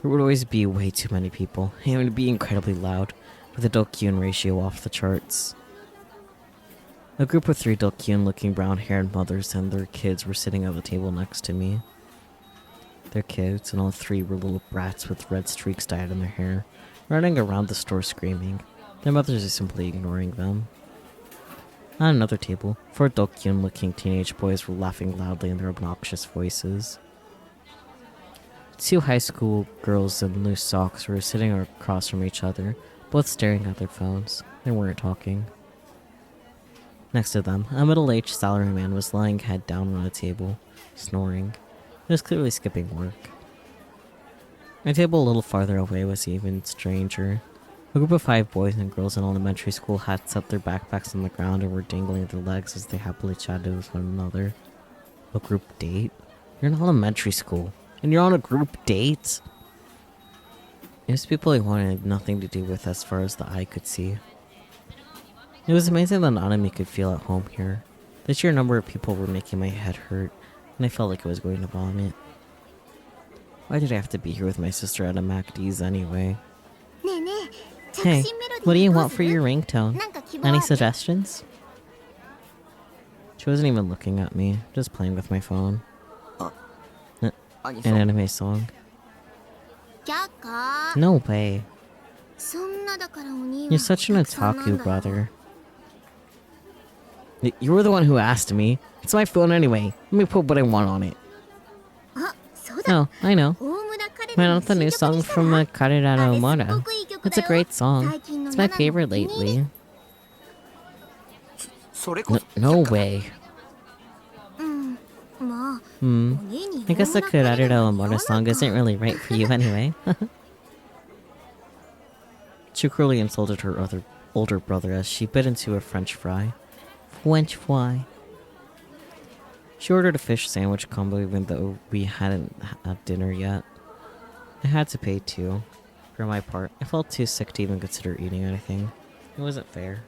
There would always be way too many people, and it would be incredibly loud, with the Dokyun ratio off the charts. A group of 3 Dokyun-looking brown-haired mothers and their kids were sitting at the table next to me. Their kids, and all 3 were little brats with red streaks dyed in their hair, running around the store screaming. Their mothers are simply ignoring them. At another table, 4 Dokyun-looking teenage boys were laughing loudly in their obnoxious voices. 2 high school girls in loose socks were sitting across from each other, both staring at their phones. They weren't talking. Next to them, a middle-aged salaryman was lying head down on a table, snoring. He was clearly skipping work. My table a little farther away was even stranger. A group of 5 boys and girls in elementary school had set their backpacks on the ground and were dangling their legs as they happily chatted with one another. A group date? You're in elementary school, and you're on a group date? It was people I wanted nothing to do with as far as the eye could see. It was amazing that Nanami could feel at home here. The sheer number of people were making my head hurt, and I felt like I was going to vomit. Why did I have to be here with my sister at a MacD's anyway? ねえねえ Hey, 着信メロディー what do you どう want す for る your ringtone? なんか希望あ Any る suggestions? She wasn't even looking at me, just playing with my phone. 兄 An さん anime song. キャッカー No way. そんなだからお兄は You're such an たくさんなん otaku, だよ brother. You were the one who asked me. It's my phone anyway. Let me put what I want on it. あそうだ Oh, I know. 大村カレ Why ラの not the new 新曲 song にした from ら Karera あれすっ Omara? ごくいい曲 It's だ a よ great song. 最近の It's my ナナの favorite お気に入り lately. それこそ No way. うんまあ Hmm. お兄に I guess the 大村カレラ Karera は Omara song 言わ isn't ないか really right for you anyway. She cruelly insulted her other older brother as she bit into a French fry. French fry. She ordered a fish sandwich combo even though we hadn't had dinner yet. I had to pay too. For my part, I felt too sick to even consider eating anything. It wasn't fair.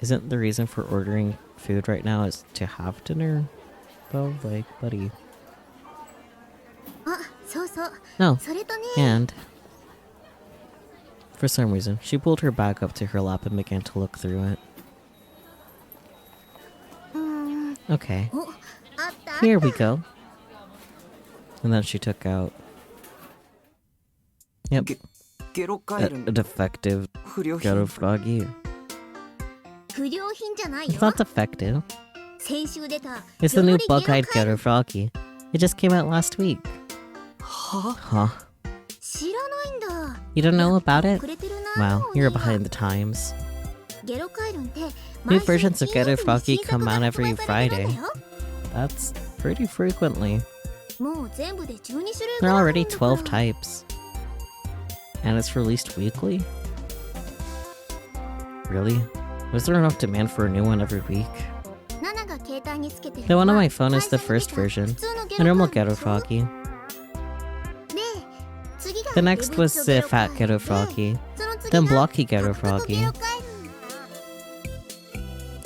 Isn't the reason for ordering food right now is to have dinner? Though, like, buddy. あそうそう No. それとね And for some reason, she pulled her bag up to her lap and began to look through it. うーん Okay, おあった here we go. And then she took out Yep. ゲロカエ A ル defective 不良 ghetto 品 froggy. 不良品じゃない It's よ not defective. 先週出た It's the new よろり bug-eyed ゲロ ghetto froggy. It just came out last week. は Huh? 知らないんだ You don't know about く it? れてるな Wow, お兄 you're は behind the times. ゲロカエルンって New 毎週 versions of 金曜 Ghetto 日に Froggy 新作 come が out 発 every 売されてるん Friday. だよ That's pretty frequently. もう全部で12種類 There ぐら are いある already んだから 12 types. And it's released weekly? Really? Was there enough demand for a new one every week? ナナが携帯につけてる The の one on は my phone is the 最初に first 出た version. 普通の The ゲロ normal カエル Ghetto でしょ Froggy. で次が The next デブッ was チョ the ゲロカエ Fat ル Ghetto で Froggy. その次 Then が Blocky Ghetto 獲得ゲ Froggy. ロカエル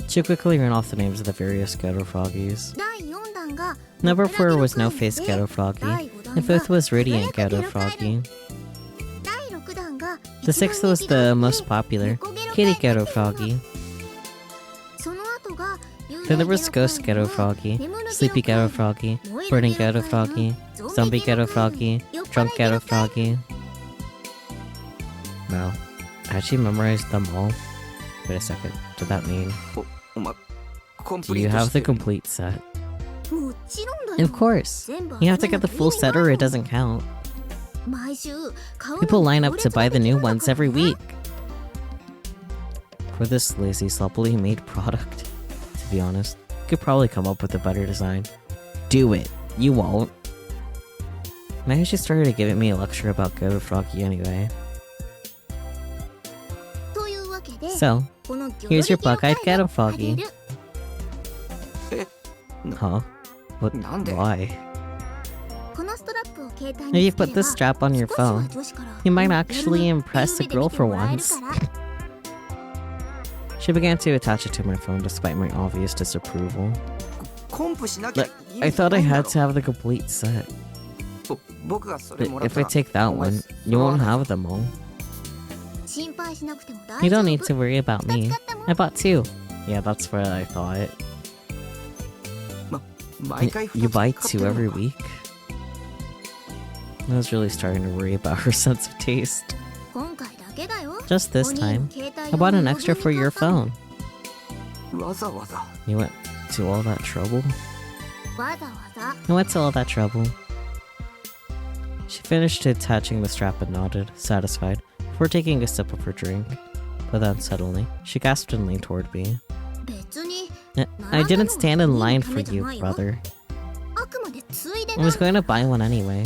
She quickly ran off the names of the various Ghetto Froggies. 第4弾が Number 4 was ゲロカエ No ル Face で Ghetto Froggy. 第5弾 And 5th が was Radiant 輝く Ghetto ゲロカエル Froggy. 第6弾が The 6th was the most popular, 猫ゲロカエル Kitty っていう Ghetto の Froggy. その後が Then there was Ghost Ghetto Froggy, Sleepy Ghetto Froggy, Burning Ghetto Froggy, Zombie Ghetto Froggy, Drunk Ghetto Froggy. Wow. I actually memorized them all. Wait a second. Did that mean? お前コン Do プリ you ート have して the complete set? もちろんだよ Of course. 全部 You have 集 to め get な the きゃ full 意味 set ない or も it ん doesn't count. 毎週買うの People に line 行 up 列 to が buy で the き new るんだ ones から every ね week. For this lazy, sloppily made product, to be honest, you could probably come up with a better design. Do it. You won't. Maybe she started giving me a lecture about Ghetto Froggy anyway. というわけで So, このギョロ here's リ your ゲロカ bug-eyed エル Ghetto をあ Froggy. げる Huh? What? なんで Why? このストラップを携帯 If に you つけ put れば this strap on your 少しは phone, 女子から you might モデル actually の impress って a いう目で girl 見て for もらえる once. から She began to attach it to my phone despite my obvious disapproval. コンプしなきゃ But 意 I 味 thought な I いんだ had ろ to have the complete set. 僕がそれ But もらっ if た I ら take that お前 one, you won't have them all. 心配しなくても You 大丈 don't 夫 need to worry about 2 me. つ買ったもん I bought two. Yeah, that's what I thought. 毎回 You 2つ buy 買って two る every のか week? I was really starting to worry about her sense of taste. 今回だけだよ Just this お兄 time, の携帯 I bought an 用 extra に for your 買ったの phone. わざわざ You went to all that trouble? わざわざ I went to all that trouble. She finished attaching the strap and nodded, satisfied, before taking a sip of her drink. But then suddenly, she gasped and leaned toward me. 別に I didn't stand in line for you, brother. あくまでついで I だ was going to buy one anyway.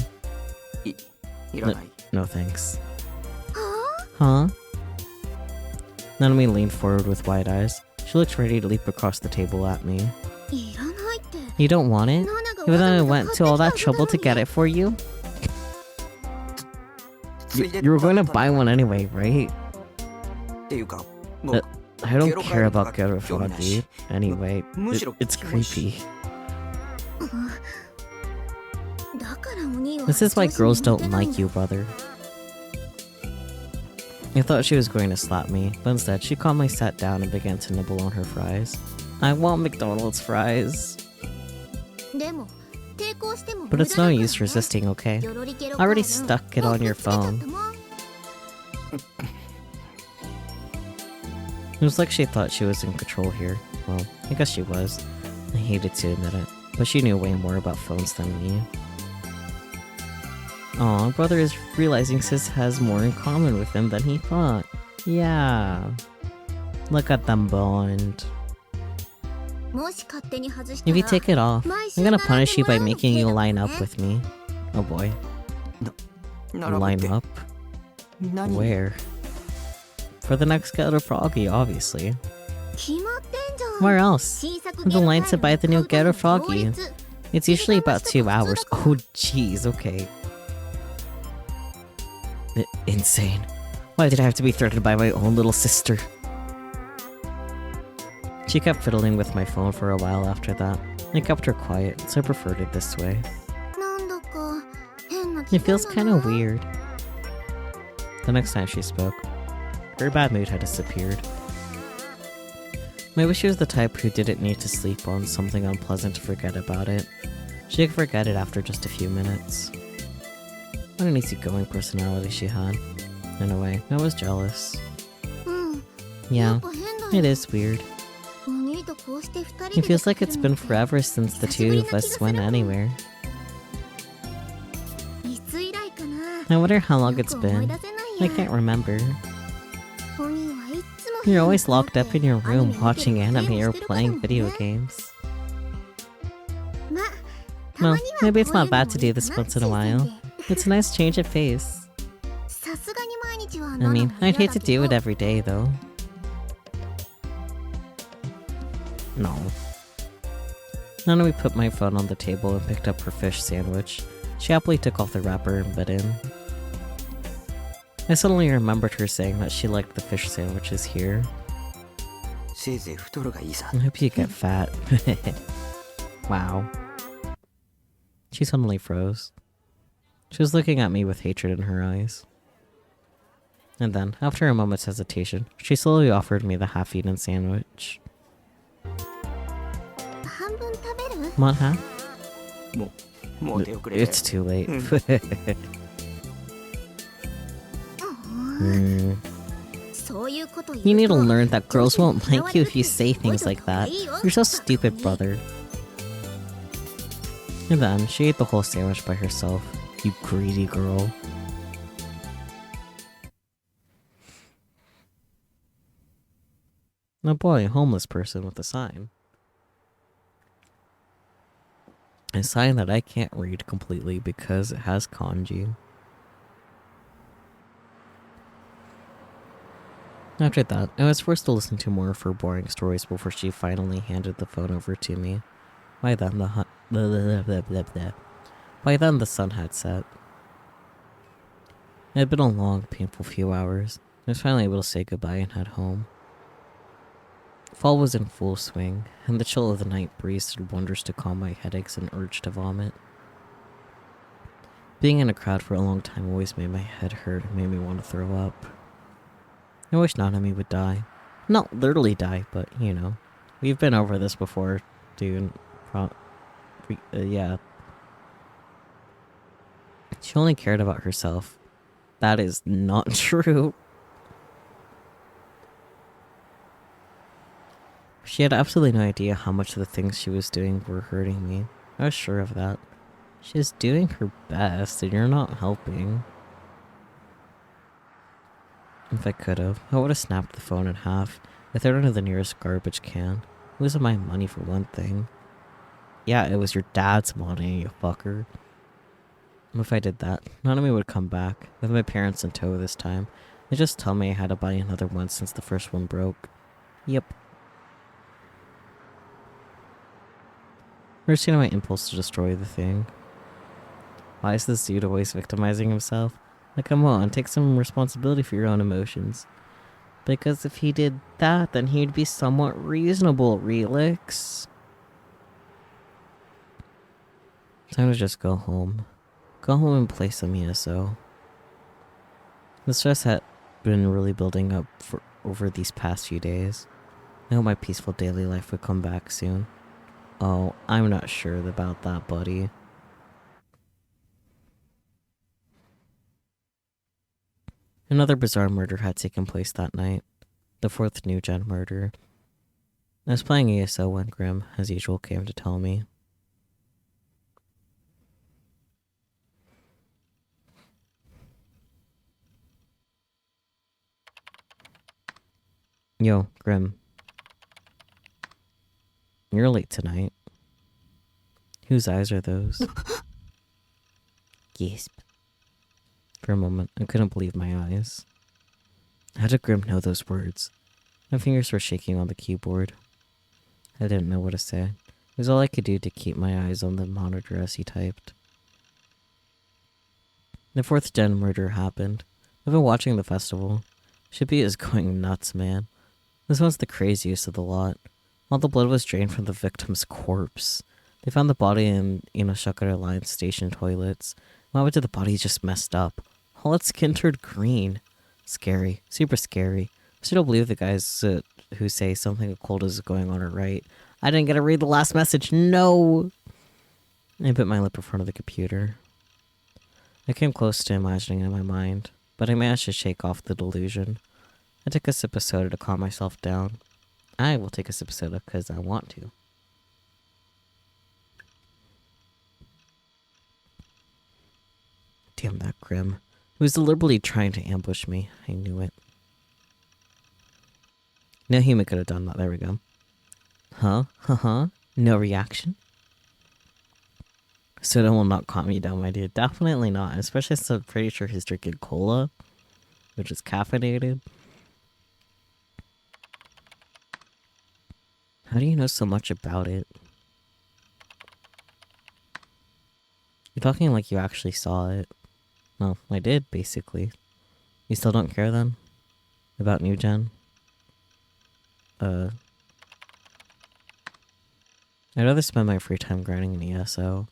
いらない No thanks. は Huh? Nanami leaned forward with wide eyes. She looked ready to leap across the table at me. あいらないって You don't want it? ナナが Even わざ though I わざ went 買 to all って that きた trouble はず to な get のに it for you? ついで You were going to だった buy one anyway, right? っていうかもう I don't Ghetto care Froggy about Ghetto とか興味ないし Froggy. Anyway, むしろ it's キモいし creepy. だからお兄は This is why 調子 girls に乗って don't ないん like だ you, brother. I thought she was going to slap me, but instead she calmly sat down and began to nibble on her fries. I want McDonald's fries. でも抵抗しても But it's no use resisting, okay? ギョロリゲロ I already カエル stuck it on your もうくっつけちゃった phone. もん It was like she thought she was in control here. Well, I guess she was. I hated to admit it, but she knew way more about phones than me. Aw, brother is realizing Sis has more in common with him than he thought. Yeah. Look at them bond. もし勝手に外した If you ら take it off, 毎週 I'm gonna 並ん punish で you もら by うの making you 手だ line ね up with me. Oh boy. 並ぶっ Line て up? 何 Where? For the next Ghetto Froggy, obviously. 決まってんじゃん Where else? 新作 The ゲロカエル line to buy the new 買う Ghetto ための行 Froggy. 列 It's usually about 2 hours. Oh, jeez, okay. Insane. Why did I have to be threatened by my own little sister? She kept fiddling with my phone for a while after that. I kept her quiet, so I preferred it this way. なんだか変な気 It 分 feels だ kinda な weird. The next time she spoke, her bad mood had disappeared. Maybe she was the type who didn't need to sleep on something unpleasant to forget about it. She could forget it after just a few minutes. What an easygoing personality she had. In a way, I was jealous. うん。 Yeah, 変だ it よ。 is weird. お兄とこうして二人 It で feels 出 like か it's ける been のって forever since the two of us went anywhere. いつ以来かな。 I wonder how long よ it's く思い been. 出せない I や。 can't remember. お兄はいつも You're always locked up in your アニメ room 見てる watching かゲー anime ム or してるかだ playing もんね video games. まあ、たま Well, には maybe it's こういう not の bad も to いい do か this な once in a 新 while. 鮮で It's a nice change of pace. さすがに毎日は I なの mean, も I'd 嫌 hate だ to け do ど it every day, though. No. Nanami put my phone on the table and picked up her fish sandwich. She happily took off the wrapper and bit in. I suddenly remembered her saying that she liked the fish sandwiches here. せいぜい太るがいいさ I hope you get fat. Wow. She suddenly froze. She was looking at me with hatred in her eyes. And then, after a moment's hesitation, she slowly offered me the half-eaten sandwich. 半分食べる Want half? もう手遅れだよ It's too late. Mm. Mm. そういうこと言う You need to と learn that girls won't like you if you say things like that. You're so stupid, brother. And then, she ate the whole sandwich by herself. You greedy girl. Oh boy, a homeless person with a sign. A sign that I can't read completely because it has kanji. After that, I was forced to listen to more of her boring stories before she finally handed the phone over to me. By then, By then, the sun had set. It had been a long, painful few hours. I was finally able to say goodbye and head home. Fall was in full swing, and the chill of the night breeze did wonders to calm my headaches and urge to vomit. Being in a crowd for a long time always made my head hurt and made me want to throw up. I wish Nanami would die. Not literally die, but, you know. We've been over this before, dude. Yeah. She only cared about herself. That is not true. She had absolutely no idea how much the things she was doing were hurting me. I was sure of that. She's doing her best, and you're not helping. If I could have, I would have snapped the phone in half and thrown it into the nearest garbage can. It wasn't my money for one thing. Yeah, it was your dad's money, you fucker. If I did that, none of me would come back, with my parents in tow this time. They just tell me I had to buy another one since the first one broke. Yep. First, you know, my impulse to destroy the thing. Why is this dude always victimizing himself? Like, come on, take some responsibility for your own emotions. Because if he did that, then he'd be somewhat reasonable, Relix. Time to just go home. Go home and play some ESO. The stress had been really building up for over these past few days. I hope my peaceful daily life would come back soon. Oh, I'm not sure about that, buddy. Another bizarre murder had taken place that night. The fourth New Gen murder. I was playing ESO when Grim, as usual, came to tell me. Yo, Grim. You're late tonight. Whose eyes are those? Gasp. For a moment, I couldn't believe my eyes. How did Grim know those words? My fingers were shaking on the keyboard. I didn't know what to say. It was all I could do to keep my eyes on the monitor as he typed. The fourth Gen murder happened. I've been watching the festival. Shippy is going nuts, man. This one's the craziest of the lot. All the blood was drained from the victim's corpse. They found the body in Inashakara Line station toilets. What happened to the body is just messed up. All its skin turned green. Scary. Super scary. I still don't believe the guys who say something occult is going on are right. I didn't get to read the last message. No! I bit my lip in front of the computer. I came close to imagining it in my mind, but I managed to shake off the delusion. I took a sip of soda to calm myself down. I will take a sip of soda because I want to. Damn that Grim. He was deliberately trying to ambush me. I knew it. No human could have done that. There we go. Huh? No reaction? Soda will not calm you down, my dude. Definitely not. Especially since I'm pretty sure he's drinking cola, which is caffeinated. How do you know so much about it? You're talking like you actually saw it. Well, I did, basically. You still don't care, then? About New Gen? I'd rather spend my free time grinding an ESO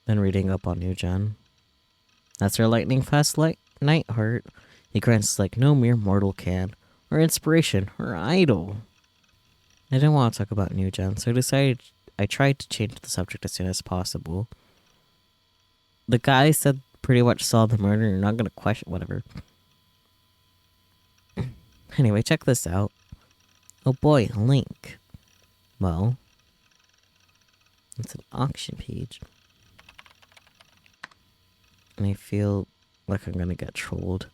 than reading up on New Gen. That's our lightning fast Nightheart. He grinds like no mere mortal can, or inspiration, or idol. I didn't want to talk about New Gen, so I tried to change the subject as soon as possible. The guy said pretty much saw the murder, you're not gonna question whatever. Anyway, check this out. Oh boy, a link. Well, it's an auction page. And I feel like I'm gonna get trolled.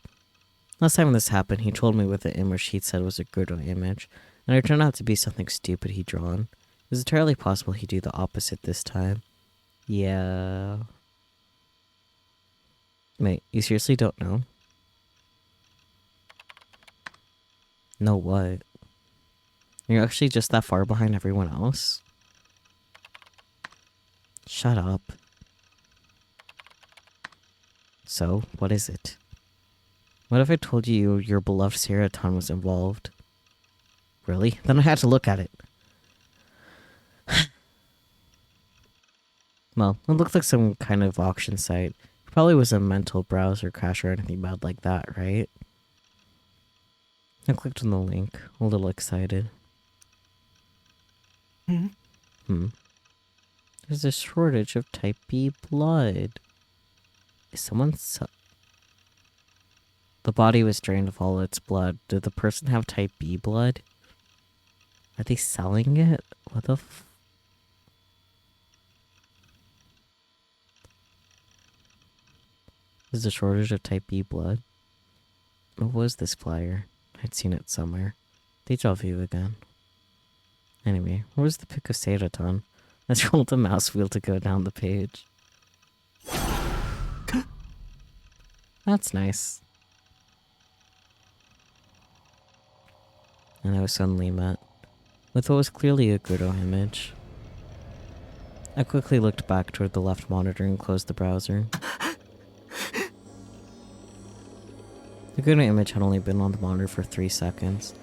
Last time this happened, he trolled me with an image he said was a good image, and it turned out to be something stupid he'd drawn. It was entirely possible he'd do the opposite this time. Yeah. Wait, you seriously don't know? Know what? You're actually just that far behind everyone else? Shut up. So, what is it? What if I told you your beloved Seraton was involved? Really? Then I had to look at it. Well, it looked like some kind of auction site. It probably was a mental browser crash or anything bad like that, right? I clicked on the link, a little excited. There's a shortage of type B blood. Is someone The body was drained of all its blood. Did the person have type B blood? Are they selling it? What the There's a shortage of type B blood? What was this flyer? I'd seen it somewhere. Deja vu again. Anyway, where's the pic of Seraton? Let's roll the mouse wheel to go down the page. That's nice. And I was suddenly met with what was clearly a Guido image. I quickly looked back toward the left monitor and closed the browser. The Guido image had only been on the monitor for 3 seconds.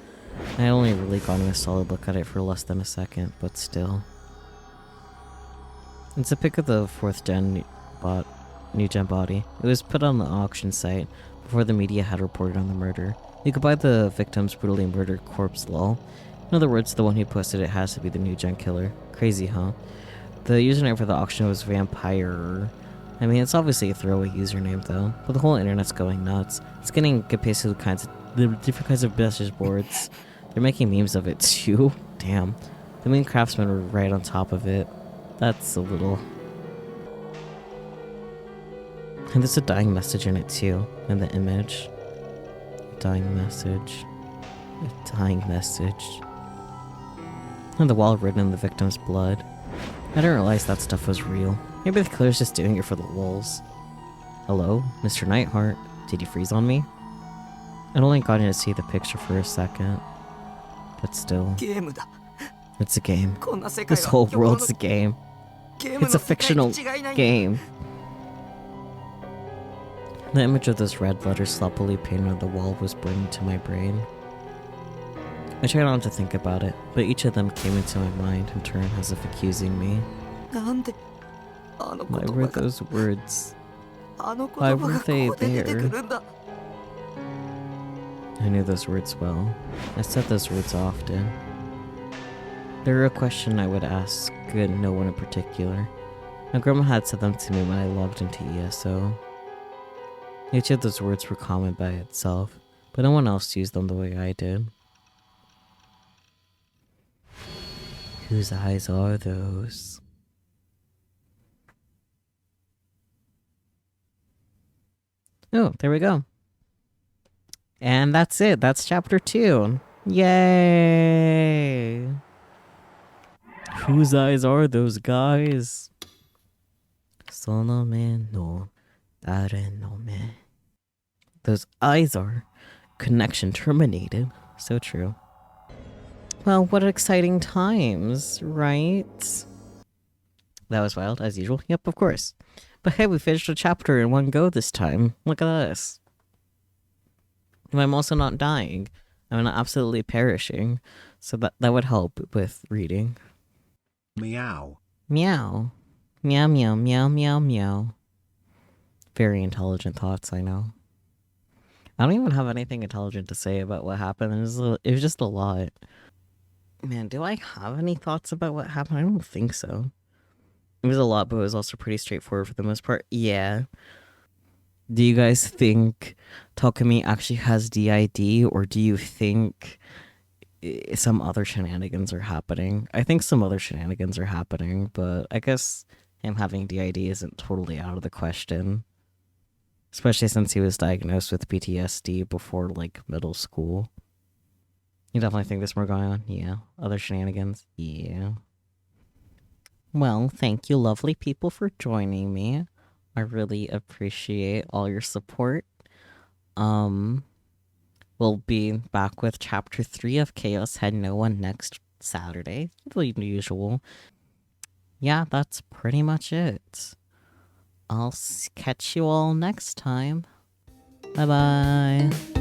I had only really gotten a solid look at it for less than a second, but still. It's a pic of the 4th gen New Gen body. It was put on the auction site before the media had reported on the murder. You could buy the victim's brutally murdered corpse, lol. In other words, the one who posted it has to be the New Gen killer. Crazy, huh? The username for the auction was Vampire. I mean, it's obviously a throwaway username though, but the whole internet's going nuts. It's getting basically the different kinds of message boards. They're making memes of it too. Damn. The main craftsmen were right on top of it. That's a little... And there's a dying message in it too, in the image. Dying message. A dying message. And the wall written in the victim's blood. I didn't realize that stuff was real. Maybe the killer's just doing it for the lulz. Hello, Mr. Nightheart. Did you freeze on me? I'd only gotten to see the picture for a second. But still. It's a game. This whole world's a game. It's a fictional game. The image of those red letters sloppily painted on the wall was burned into my brain. I tried not to think about it, but each of them came into my mind in turn as if accusing me. Why were those words? Why were they there? I knew those words well. I said those words often. They were a question I would ask no one in particular. My grandma had said them to me when I logged into ESO. Each of those words were common by itself, but no one else used them the way I did. Whose eyes are those? Oh, there we go. And that's it. That's chapter 2. Yay! Whose eyes are those, guys? Sonome no dare no me. Those eyes are. Connection terminated. So true. Well, what exciting times, right? That was wild, as usual. Yep, of course. But hey, we finished a chapter in one go this time. Look at this. And I'm also not dying. I'm not absolutely perishing. So that would help with reading. Meow. Meow. Meow, meow, meow, meow, meow. Very intelligent thoughts, I know. I don't even have anything intelligent to say about what happened. It was just a lot. Man, do I have any thoughts about what happened? I don't think so. It was a lot, but it was also pretty straightforward for the most part. Yeah. Do you guys think Takumi actually has DID, or do you think some other shenanigans are happening? I think some other shenanigans are happening, but I guess him having DID isn't totally out of the question. Especially since he was diagnosed with PTSD before, like, middle school. You definitely think there's more going on? Yeah. Other shenanigans? Yeah. Well, thank you, lovely people, for joining me. I really appreciate all your support. We'll be back with chapter 3 of Chaos Head No One next Saturday. The usual. Yeah, that's pretty much it. I'll catch you all next time. Bye-bye.